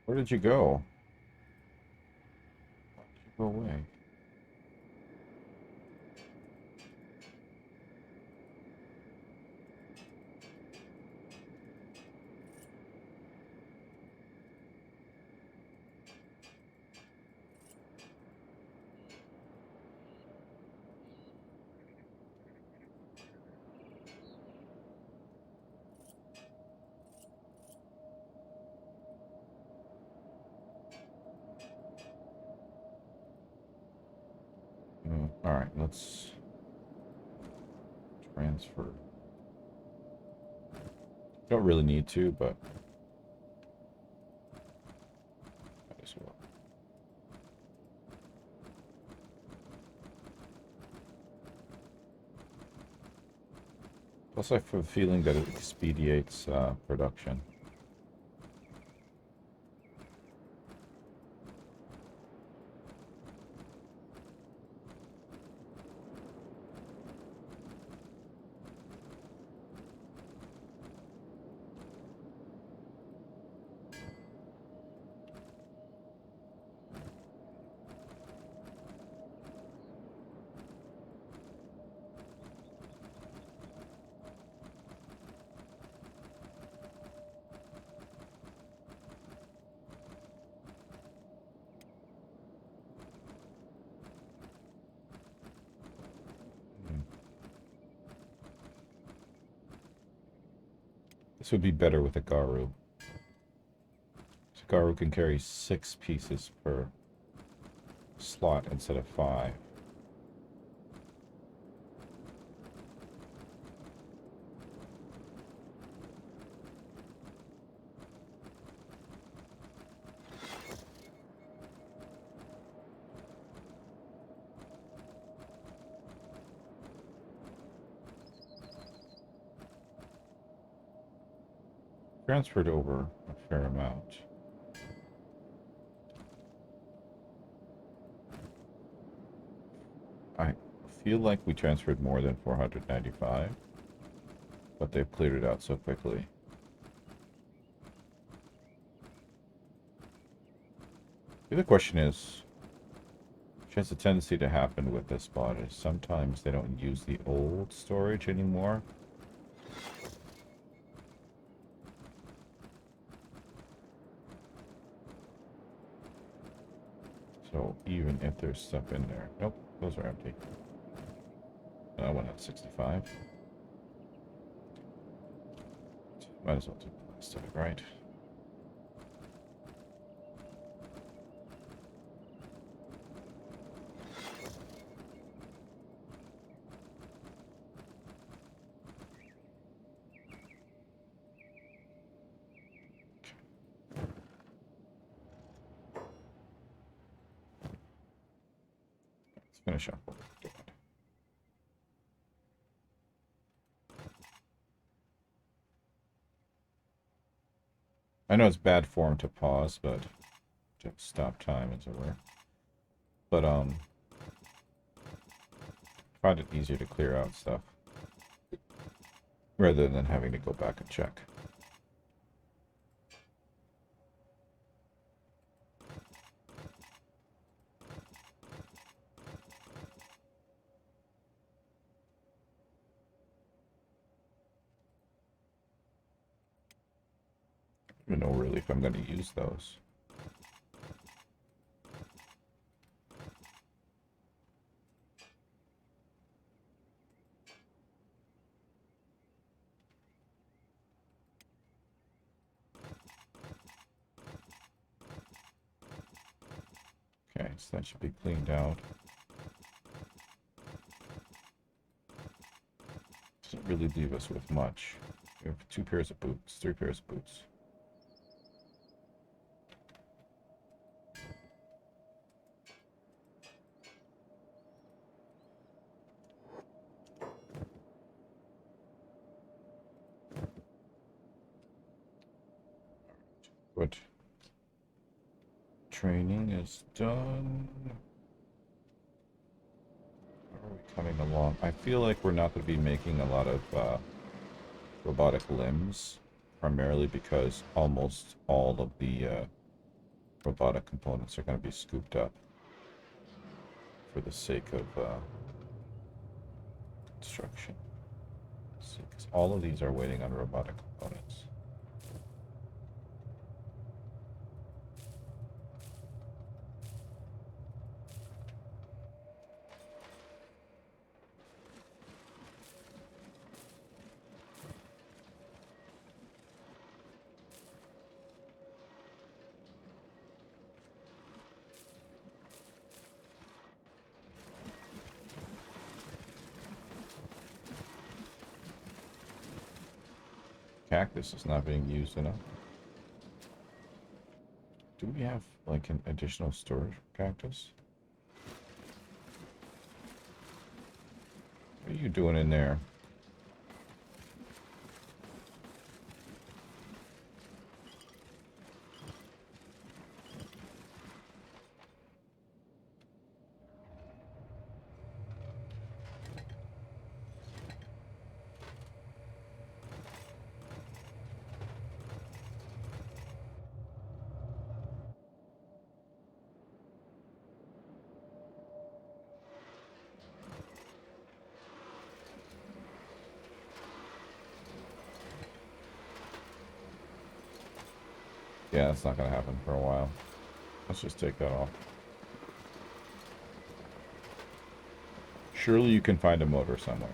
Where did you go? Why did you go away? Alright, let's transfer. Don't really need to, but might as well. Plus, I have a feeling that it expedites production. This would be better with a Garu. So Garu can carry 6 pieces per slot instead of 5. Transferred over a fair amount. I feel like we transferred more than 495, but they've cleared it out so quickly. The other question is, which has a tendency to happen with this bot, is sometimes they don't use the old storage anymore. So even if there's stuff in there, nope, those are empty. I went at 65. Might as well do the last of it, right? Finish up what we're doing. I know it's bad form to pause, but to stop time, as it were. But I find it easier to clear out stuff rather than having to go back and check. I don't know really if I'm going to use those. Okay, so that should be cleaned out. Doesn't really leave us with much. We have 2 pairs of boots, 3 pairs of boots. Good. Training is done. How are we coming along? I feel like we're not going to be making a lot of robotic limbs, primarily because almost all of the robotic components are going to be scooped up for the sake of construction. Let's see, because all of these are waiting on robotic components. Cactus is not being used enough. Do we have like an additional storage for cactus? What are you doing in there? Yeah, that's not going to happen for a while. Let's just take that off. Surely you can find a motor somewhere.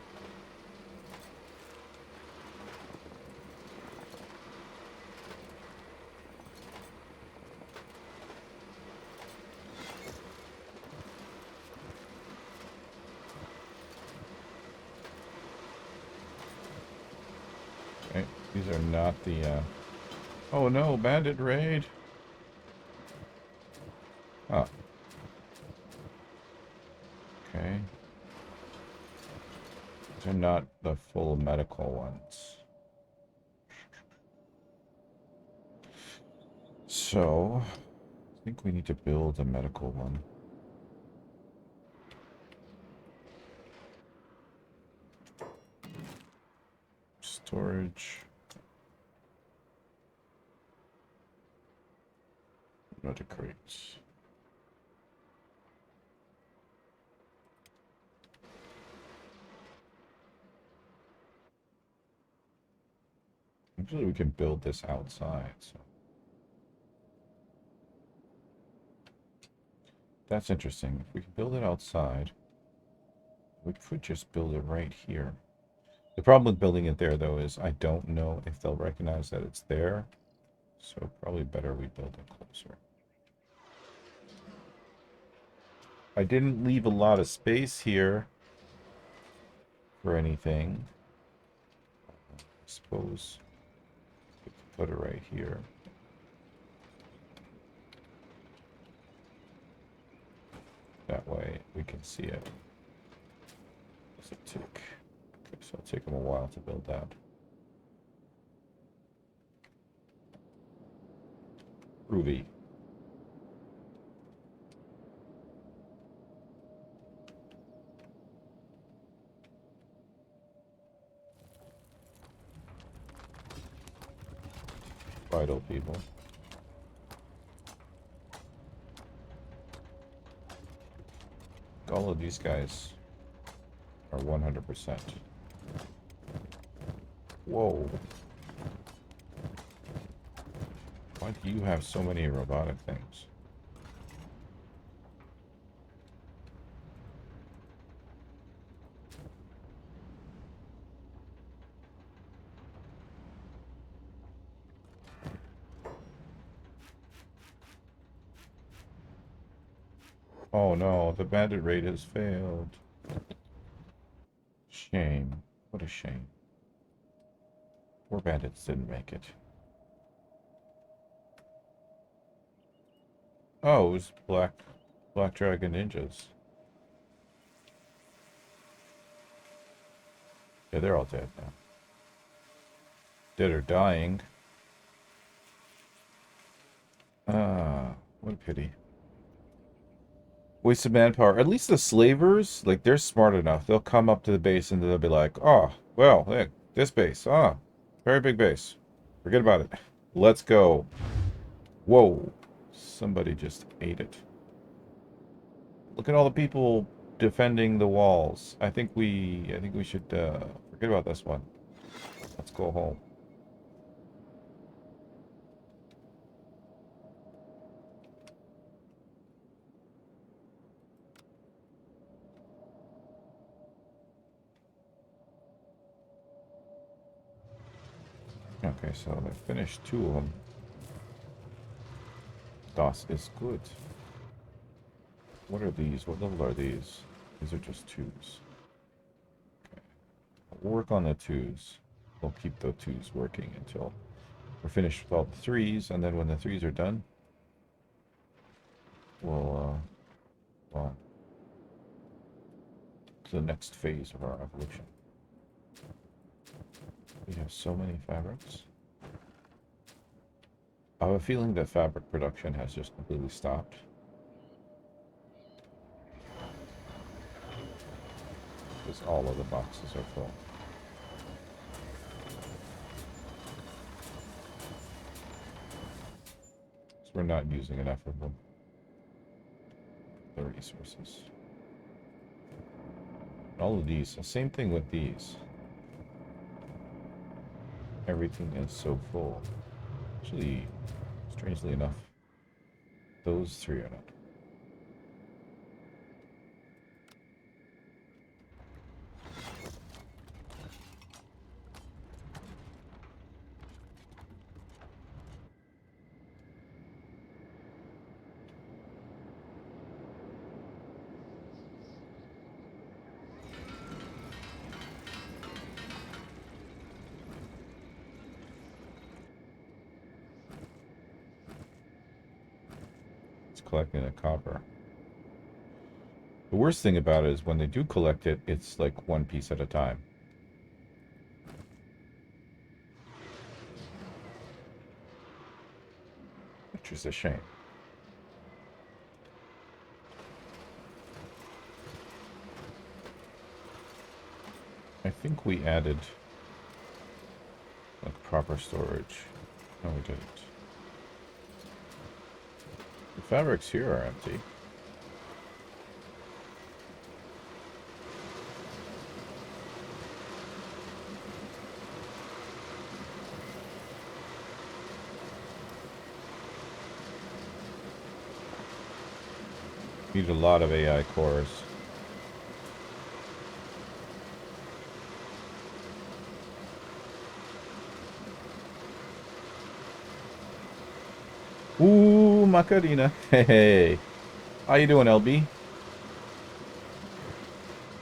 Okay, these are not the... Oh no, bandit raid! Oh. Okay. These are not the full medical ones. So, I think we need to build a medical one. Storage. Another crates. Actually, we can build this outside, so. That's interesting. If we can build it outside, we could just build it right here. The problem with building it there, though, is I don't know if they'll recognize that it's there. So probably better we build it closer. I didn't leave a lot of space here for anything. I suppose we could put it right here. That way we can see it. What's it take? Okay, so it'll take them a while to build that. Ruby. Vital people. All of these guys are 100%. Whoa. Why do you have so many robotic things? Oh no, the bandit raid has failed. Shame. What a shame. Poor bandits didn't make it. Oh, it was Black Dragon Ninjas. Yeah, they're all dead now. Dead or dying. Ah, what a pity. Waste of manpower. At least the slavers, like, they're smart enough. They'll come up to the base and they'll be like, oh, well, hey, this base. Ah, very big base. Forget about it. Let's go. Whoa. Somebody just ate it. Look at all the people defending the walls. I think we should forget about this one. Let's go home. Okay, so I finished 2 of them. Das is good. What are these? What level are these? These are just 2s. Okay. We'll work on the 2s. We'll keep the 2s working until we're finished with all the 3s, and then when the 3s are done, we'll well, to the next phase of our evolution. We have so many fabrics. I have a feeling that fabric production has just completely stopped. Because all of the boxes are full. So we're not using enough of them. The resources. All of these, the same thing with these. Everything is so full. Actually, strangely enough, those 3 are not. Collecting the copper. The worst thing about it is when they do collect it, it's like 1 piece at a time. Which is a shame. I think we added like proper storage. No, we didn't. The fabrics here are empty. Need a lot of AI cores. Ooh, Macarena. Hey, how you doing, LB?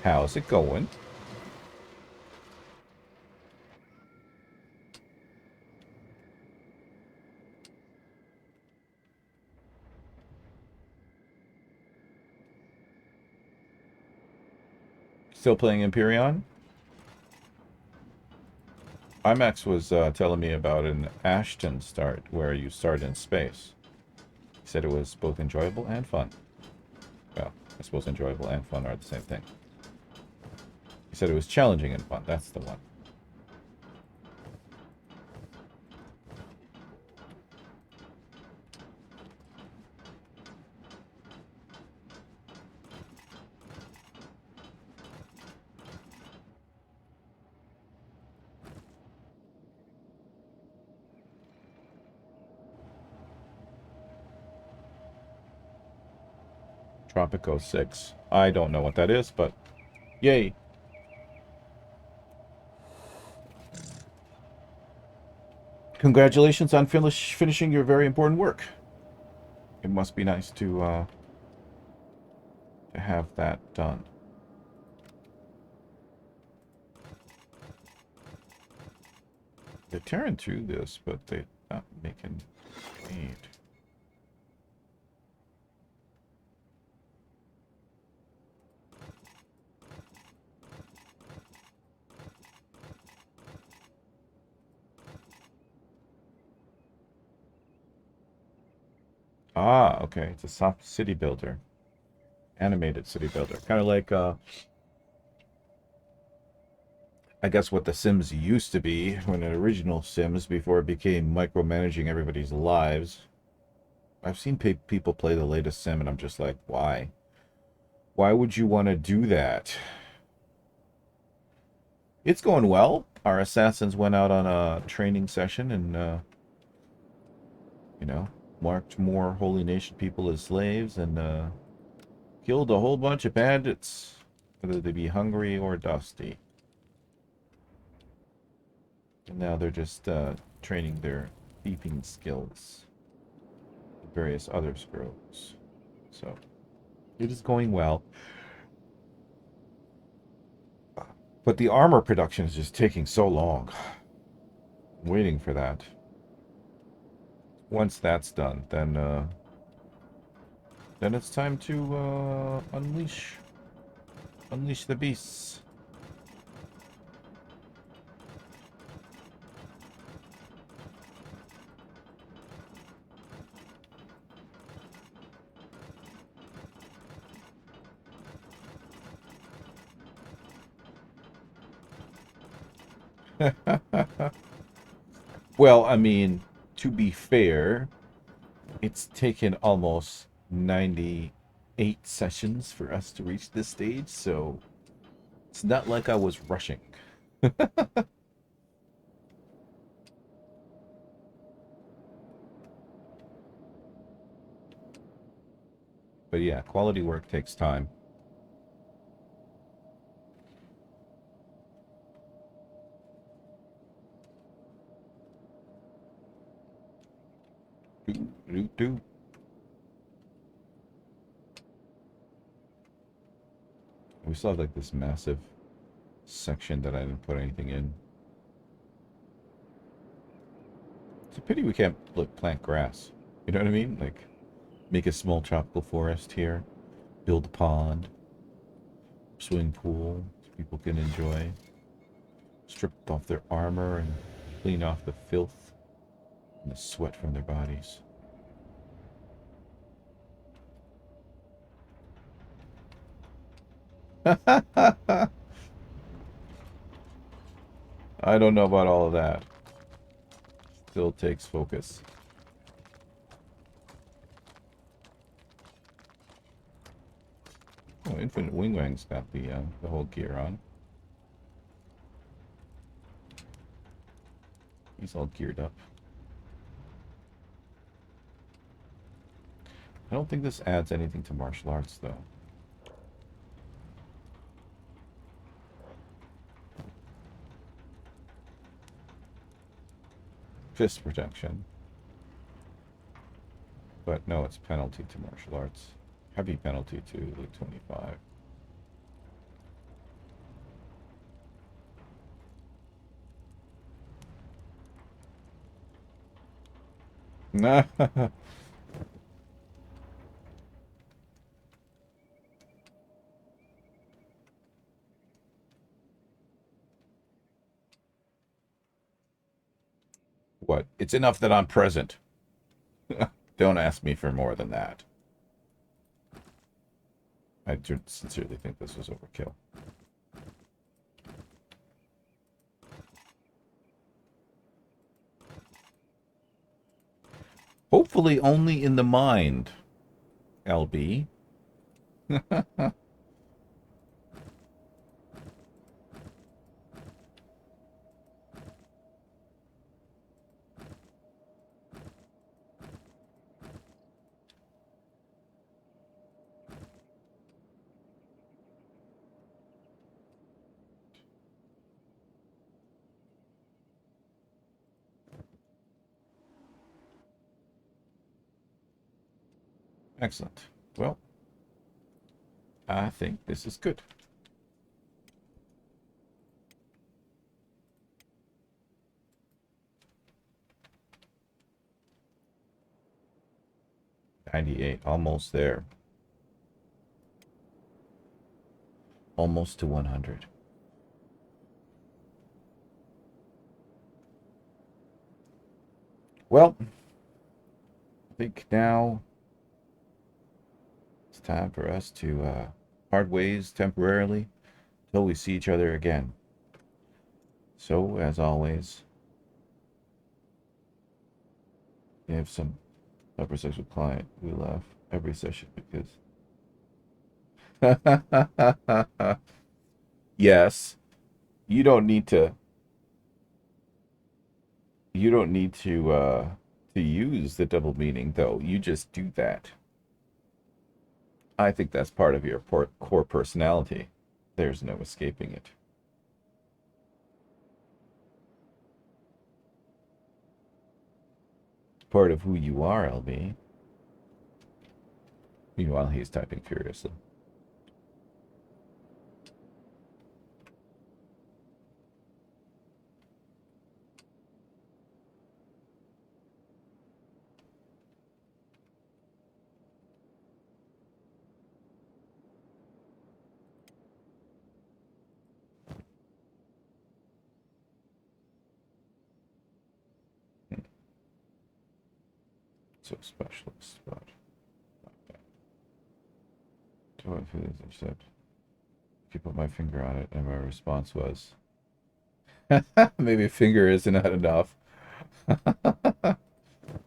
How's it going? Still playing Empyrean? IMAX was telling me about an Ashton start where you start in space. He said it was both enjoyable and fun. Well, I suppose enjoyable and fun are the same thing. He said it was challenging and fun. That's the one. Tropico 6. I don't know what that is, but yay. Congratulations on finishing your very important work. It must be nice to have that done. They're tearing through this, but they're not making aid. Ah, okay. It's a soft city builder. Animated city builder. Kind of like, I guess what the Sims used to be when an original Sims before it became micromanaging everybody's lives. I've seen people play the latest Sim and I'm just like, why? Why would you want to do that? It's going well. Our assassins went out on a training session and, you know, marked more Holy Nation people as slaves and killed a whole bunch of bandits, whether they be hungry or dusty. And now they're just training their thieving skills, various other skills. So it is going well. But the armor production is just taking so long. I'm waiting for that. Once that's done, then it's time to unleash the beasts. Well, I mean, to be fair, it's taken almost 98 sessions for us to reach this stage, so it's not like I was rushing. But yeah, quality work takes time. Do. We still have like this massive section that I didn't put anything in. It's a pity we can't like plant grass. You know what I mean? Like make a small tropical forest here, build a pond, swimming pool so people can enjoy. Strip off their armor and clean off the filth and the sweat from their bodies. I don't know about all of that. Still takes focus. Oh, Infinite Wingwang's got the whole gear on. He's all geared up. I don't think this adds anything to martial arts, though. Fist protection. But no, it's penalty to martial arts. Heavy penalty to like 25. Nah. What? It's enough that I'm present. Don't ask me for more than that. I sincerely think this was overkill. Hopefully only in the mind, LB. Excellent. Well, I think this is good. $98, almost there. Almost to 100. Well, I think now it's time for us to part ways temporarily till we see each other again. So, as always, we have some upper sexual client. We laugh every session because yes, you don't need to to use the double meaning, though. You just do that. I think that's part of your core personality. There's no escaping it. Part of who you are, LB. Meanwhile, he's typing furiously. So specialist, but do I feel as I said? I put my finger on it, and my response was, maybe a finger isn't enough.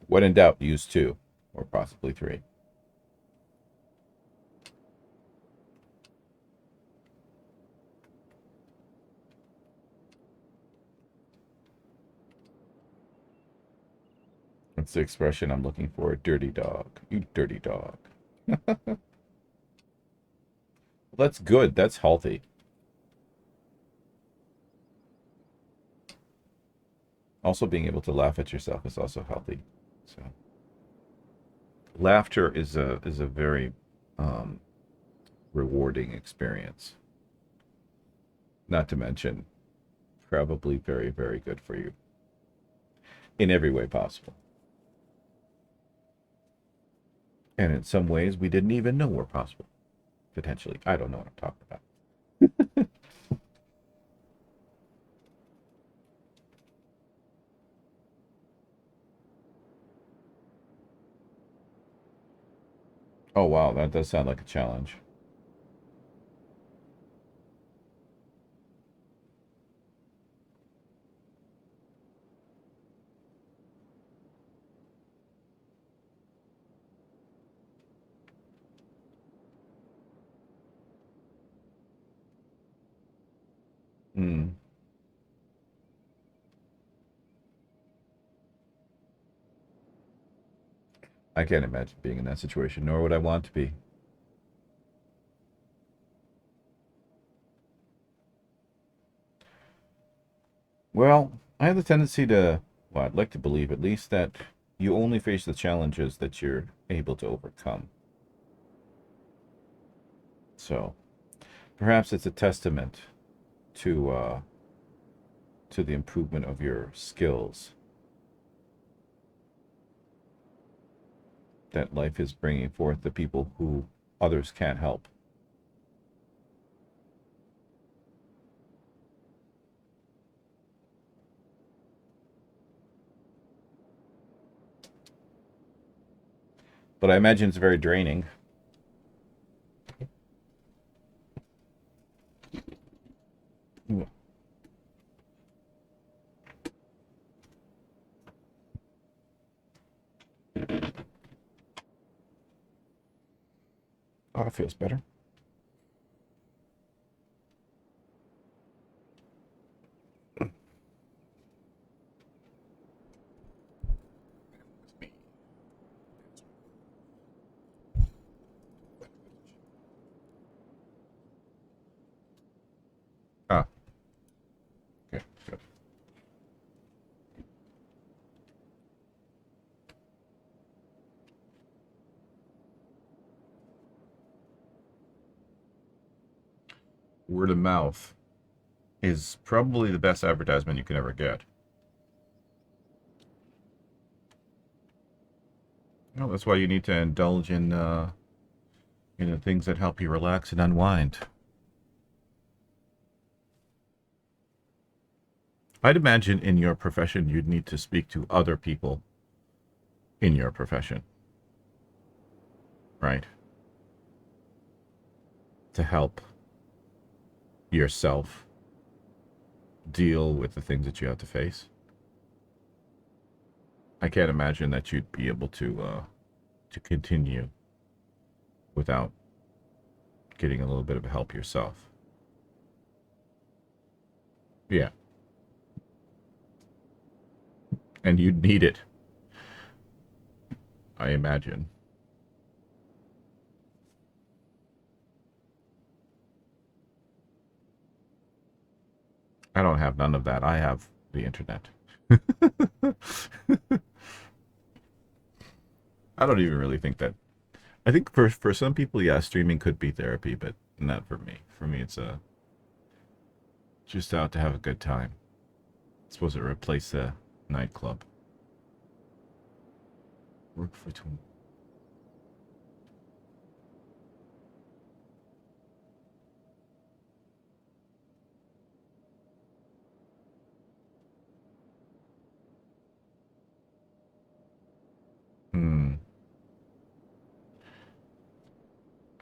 When in doubt, use 2, or possibly 3. That's the expression I'm looking for. Dirty dog. You dirty dog. That's good. That's healthy. Also, being able to laugh at yourself is also healthy. So, laughter is a very rewarding experience. Not to mention, probably very, very good for you in every way possible. And in some ways, we didn't even know were possible. Potentially. I don't know what I'm talking about. Oh, wow. That does sound like a challenge. Hmm. I can't imagine being in that situation, nor would I want to be. Well, I have the tendency to, well, I'd like to believe at least that you only face the challenges that you're able to overcome. So, perhaps it's a testament to the improvement of your skills that life is bringing forth the people who others can't help. But I imagine it's very draining. Ooh. Oh, it feels better. Ah, okay, good. word of mouth is probably the best advertisement you can ever get. Well, that's why you need to indulge in the things that help you relax and unwind. I'd imagine in your profession you'd need to speak to other people in your profession, right? To help yourself deal with the things that you have to face. I can't imagine that you'd be able to continue without getting a little bit of help yourself. Yeah. And you'd need it, I imagine. I don't have none of that. I have the internet. I don't even really think that. I think for some people, yeah, streaming could be therapy, but not for me. For me, it's just out to have a good time. It's supposed to replace the nightclub. Work for 20.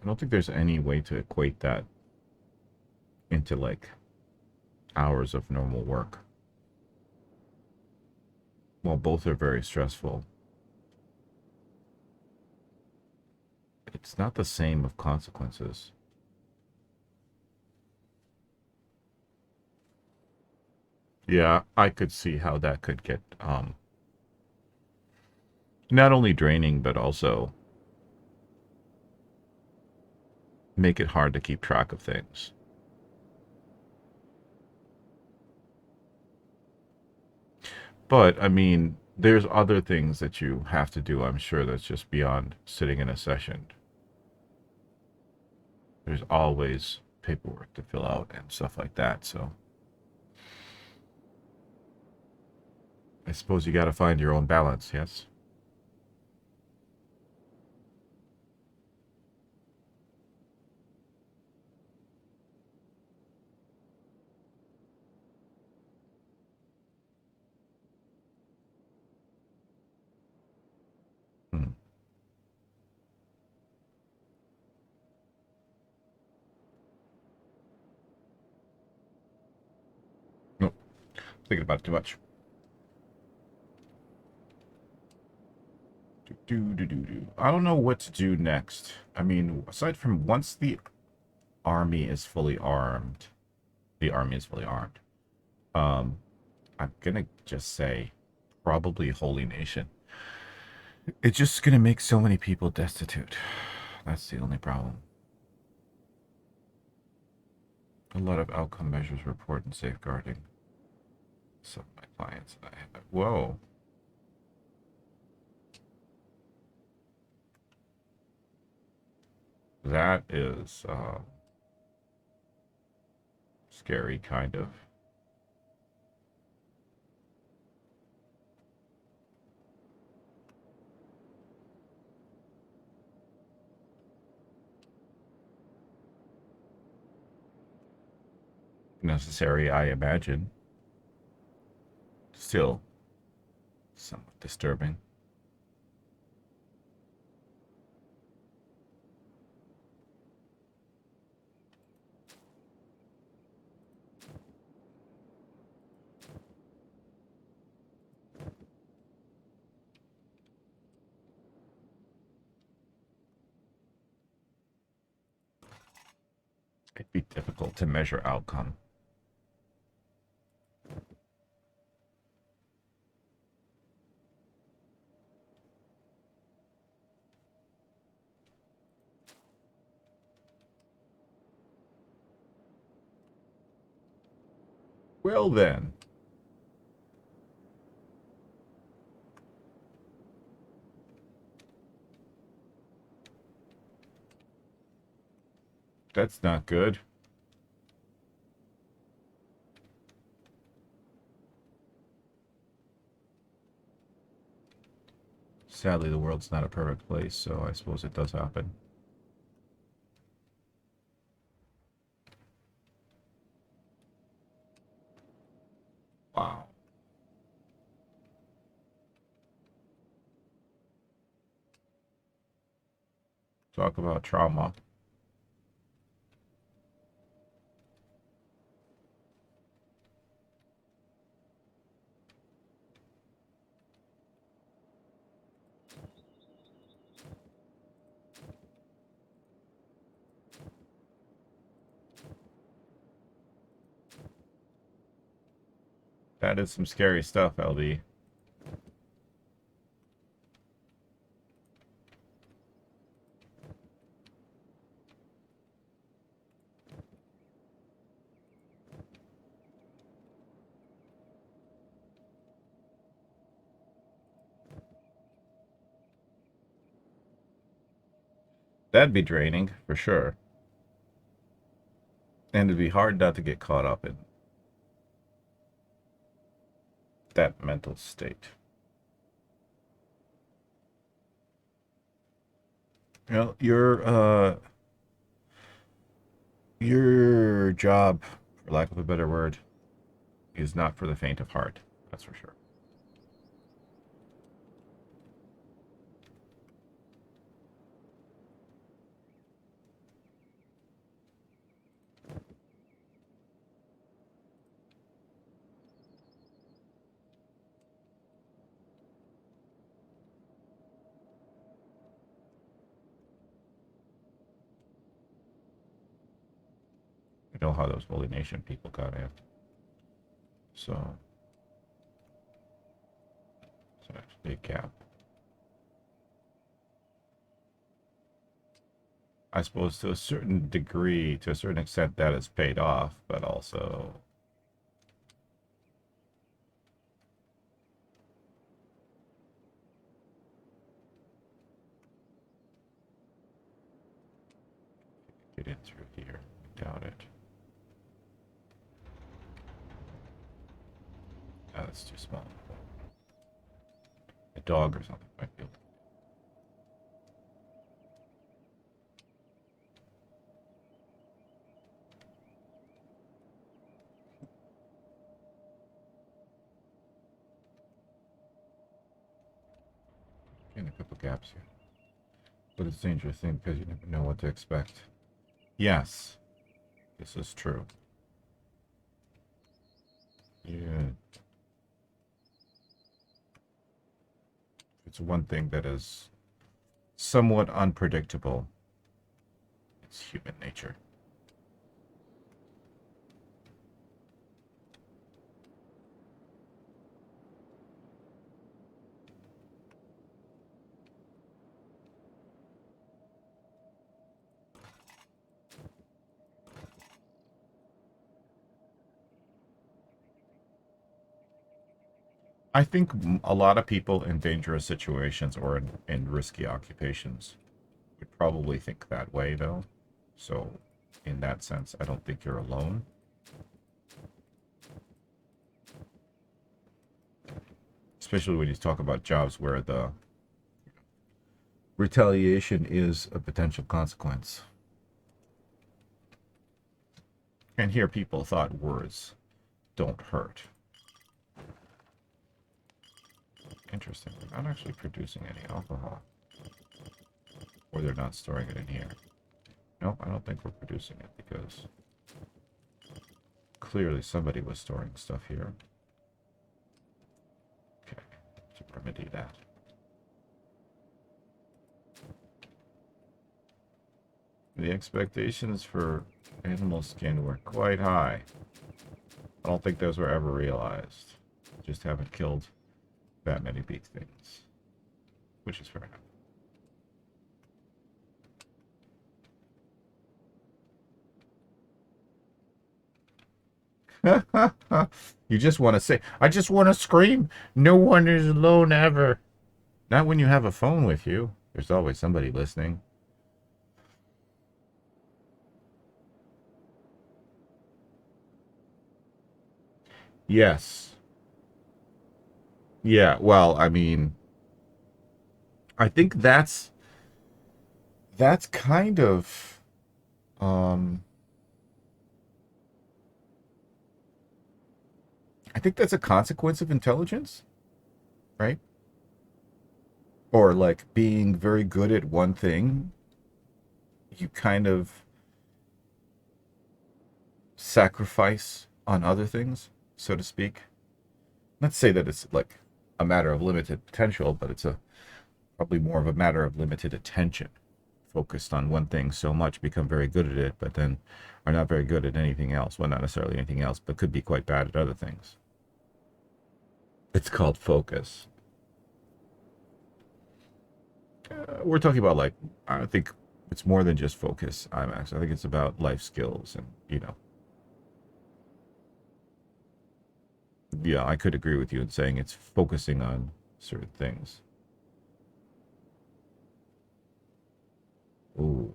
I don't think there's any way to equate that into like hours of normal work. Well, both are very stressful. It's not the same of consequences. Yeah, I could see how that could get not only draining but also make it hard to keep track of things. But I mean, there's other things that you have to do, I'm sure, that's just beyond sitting in a session. There's always paperwork to fill out and stuff like that, so I suppose you got to find your own balance, yes? Hmm. No, thinking about it too much. I don't know what to do next. I mean, aside from once the army is fully armed, Um, I'm gonna just say probably Holy Nation. It's just gonna make so many people destitute. That's the only problem. A lot of outcome measures report and safeguarding some of my clients. Whoa. That is scary, kind of. Necessary, I imagine. Still somewhat disturbing. It'd be difficult to measure outcome. Well then. That's not good. Sadly, the world's not a perfect place, so I suppose it does happen. Wow. Talk about trauma. That is some scary stuff, LD. That'd be draining, for sure. And it'd be hard not to get caught up in that mental state. You know, your job, for lack of a better word, is not for the faint of heart. That's for sure. You know how those Holy Nation people got in. So that's a big gap. I suppose to a certain degree, to a certain extent, that is paid off, but also get in through here. Doubt it. Oh, that's too small. A dog or something might be able to. In a couple gaps here. But it's a dangerous thing because you never know what to expect. Yes, this is true. Yeah. It's one thing that is somewhat unpredictable. It's human nature. I think a lot of people in dangerous situations or in risky occupations would probably think that way, though. So, in that sense, I don't think you're alone. Especially when you talk about jobs where the retaliation is a potential consequence. And here people thought words don't hurt. Interesting. They're not actually producing any alcohol. Or they're not storing it in here. No, I don't think we're producing it because clearly somebody was storing stuff here. Okay, to remedy that. The expectations for animal skin were quite high. I don't think those were ever realized. Just haven't killed that many big things. Which is fair enough. You just want to say, I just want to scream. No one is alone ever. Not when you have a phone with you. There's always somebody listening. Yes. Yeah, well, I mean, I think that's kind of um I think that's a consequence of intelligence, right? Or like being very good at one thing, you kind of sacrifice on other things, so to speak. Not to say that it's like a matter of limited potential, but it's a probably more of a matter of limited attention. Focused on one thing so much, become very good at it, but then are not very good at anything else. Well, not necessarily anything else, but could be quite bad at other things. It's called focus. We're talking about, like, I think it's more than just focus, IMAX. I think it's about life skills and, yeah, I could agree with you in saying it's focusing on certain things. Ooh.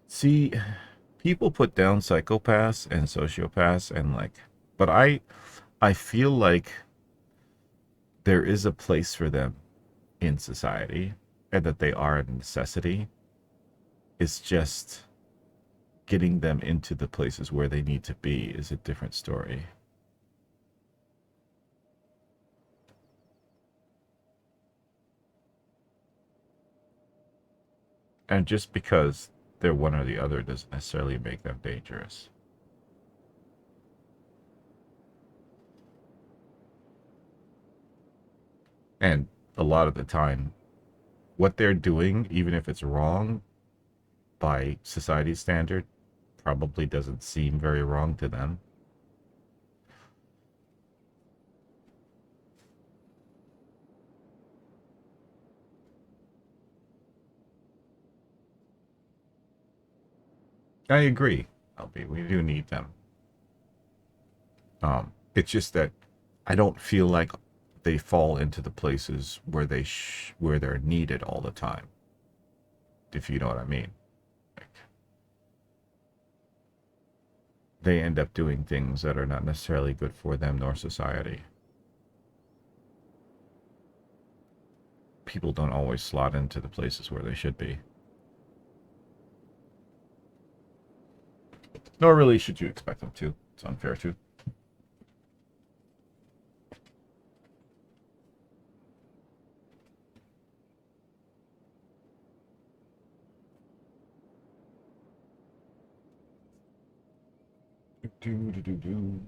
See, people put down psychopaths and sociopaths and like, but I feel like there is a place for them in society and that they are a necessity. It's just getting them into the places where they need to be is a different story. And just because they're one or the other doesn't necessarily make them dangerous. And a lot of the time, what they're doing, even if it's wrong by society's standard, probably doesn't seem very wrong to them. I agree, LB. We do need them. It's just that I don't feel like they fall into the places where where they're needed all the time. If you know what I mean. Like, they end up doing things that are not necessarily good for them nor society. People don't always slot into the places where they should be. Nor really should you expect them to. It's unfair to. Do.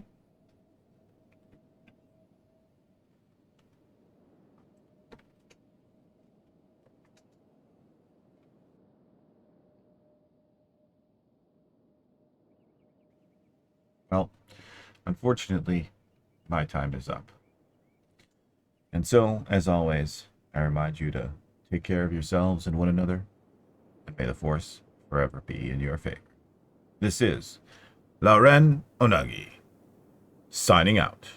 Well, unfortunately, my time is up. And so, as always, I remind you to take care of yourselves and one another, and may the Force forever be in your favor. This is Lao Ren Onagi, signing out.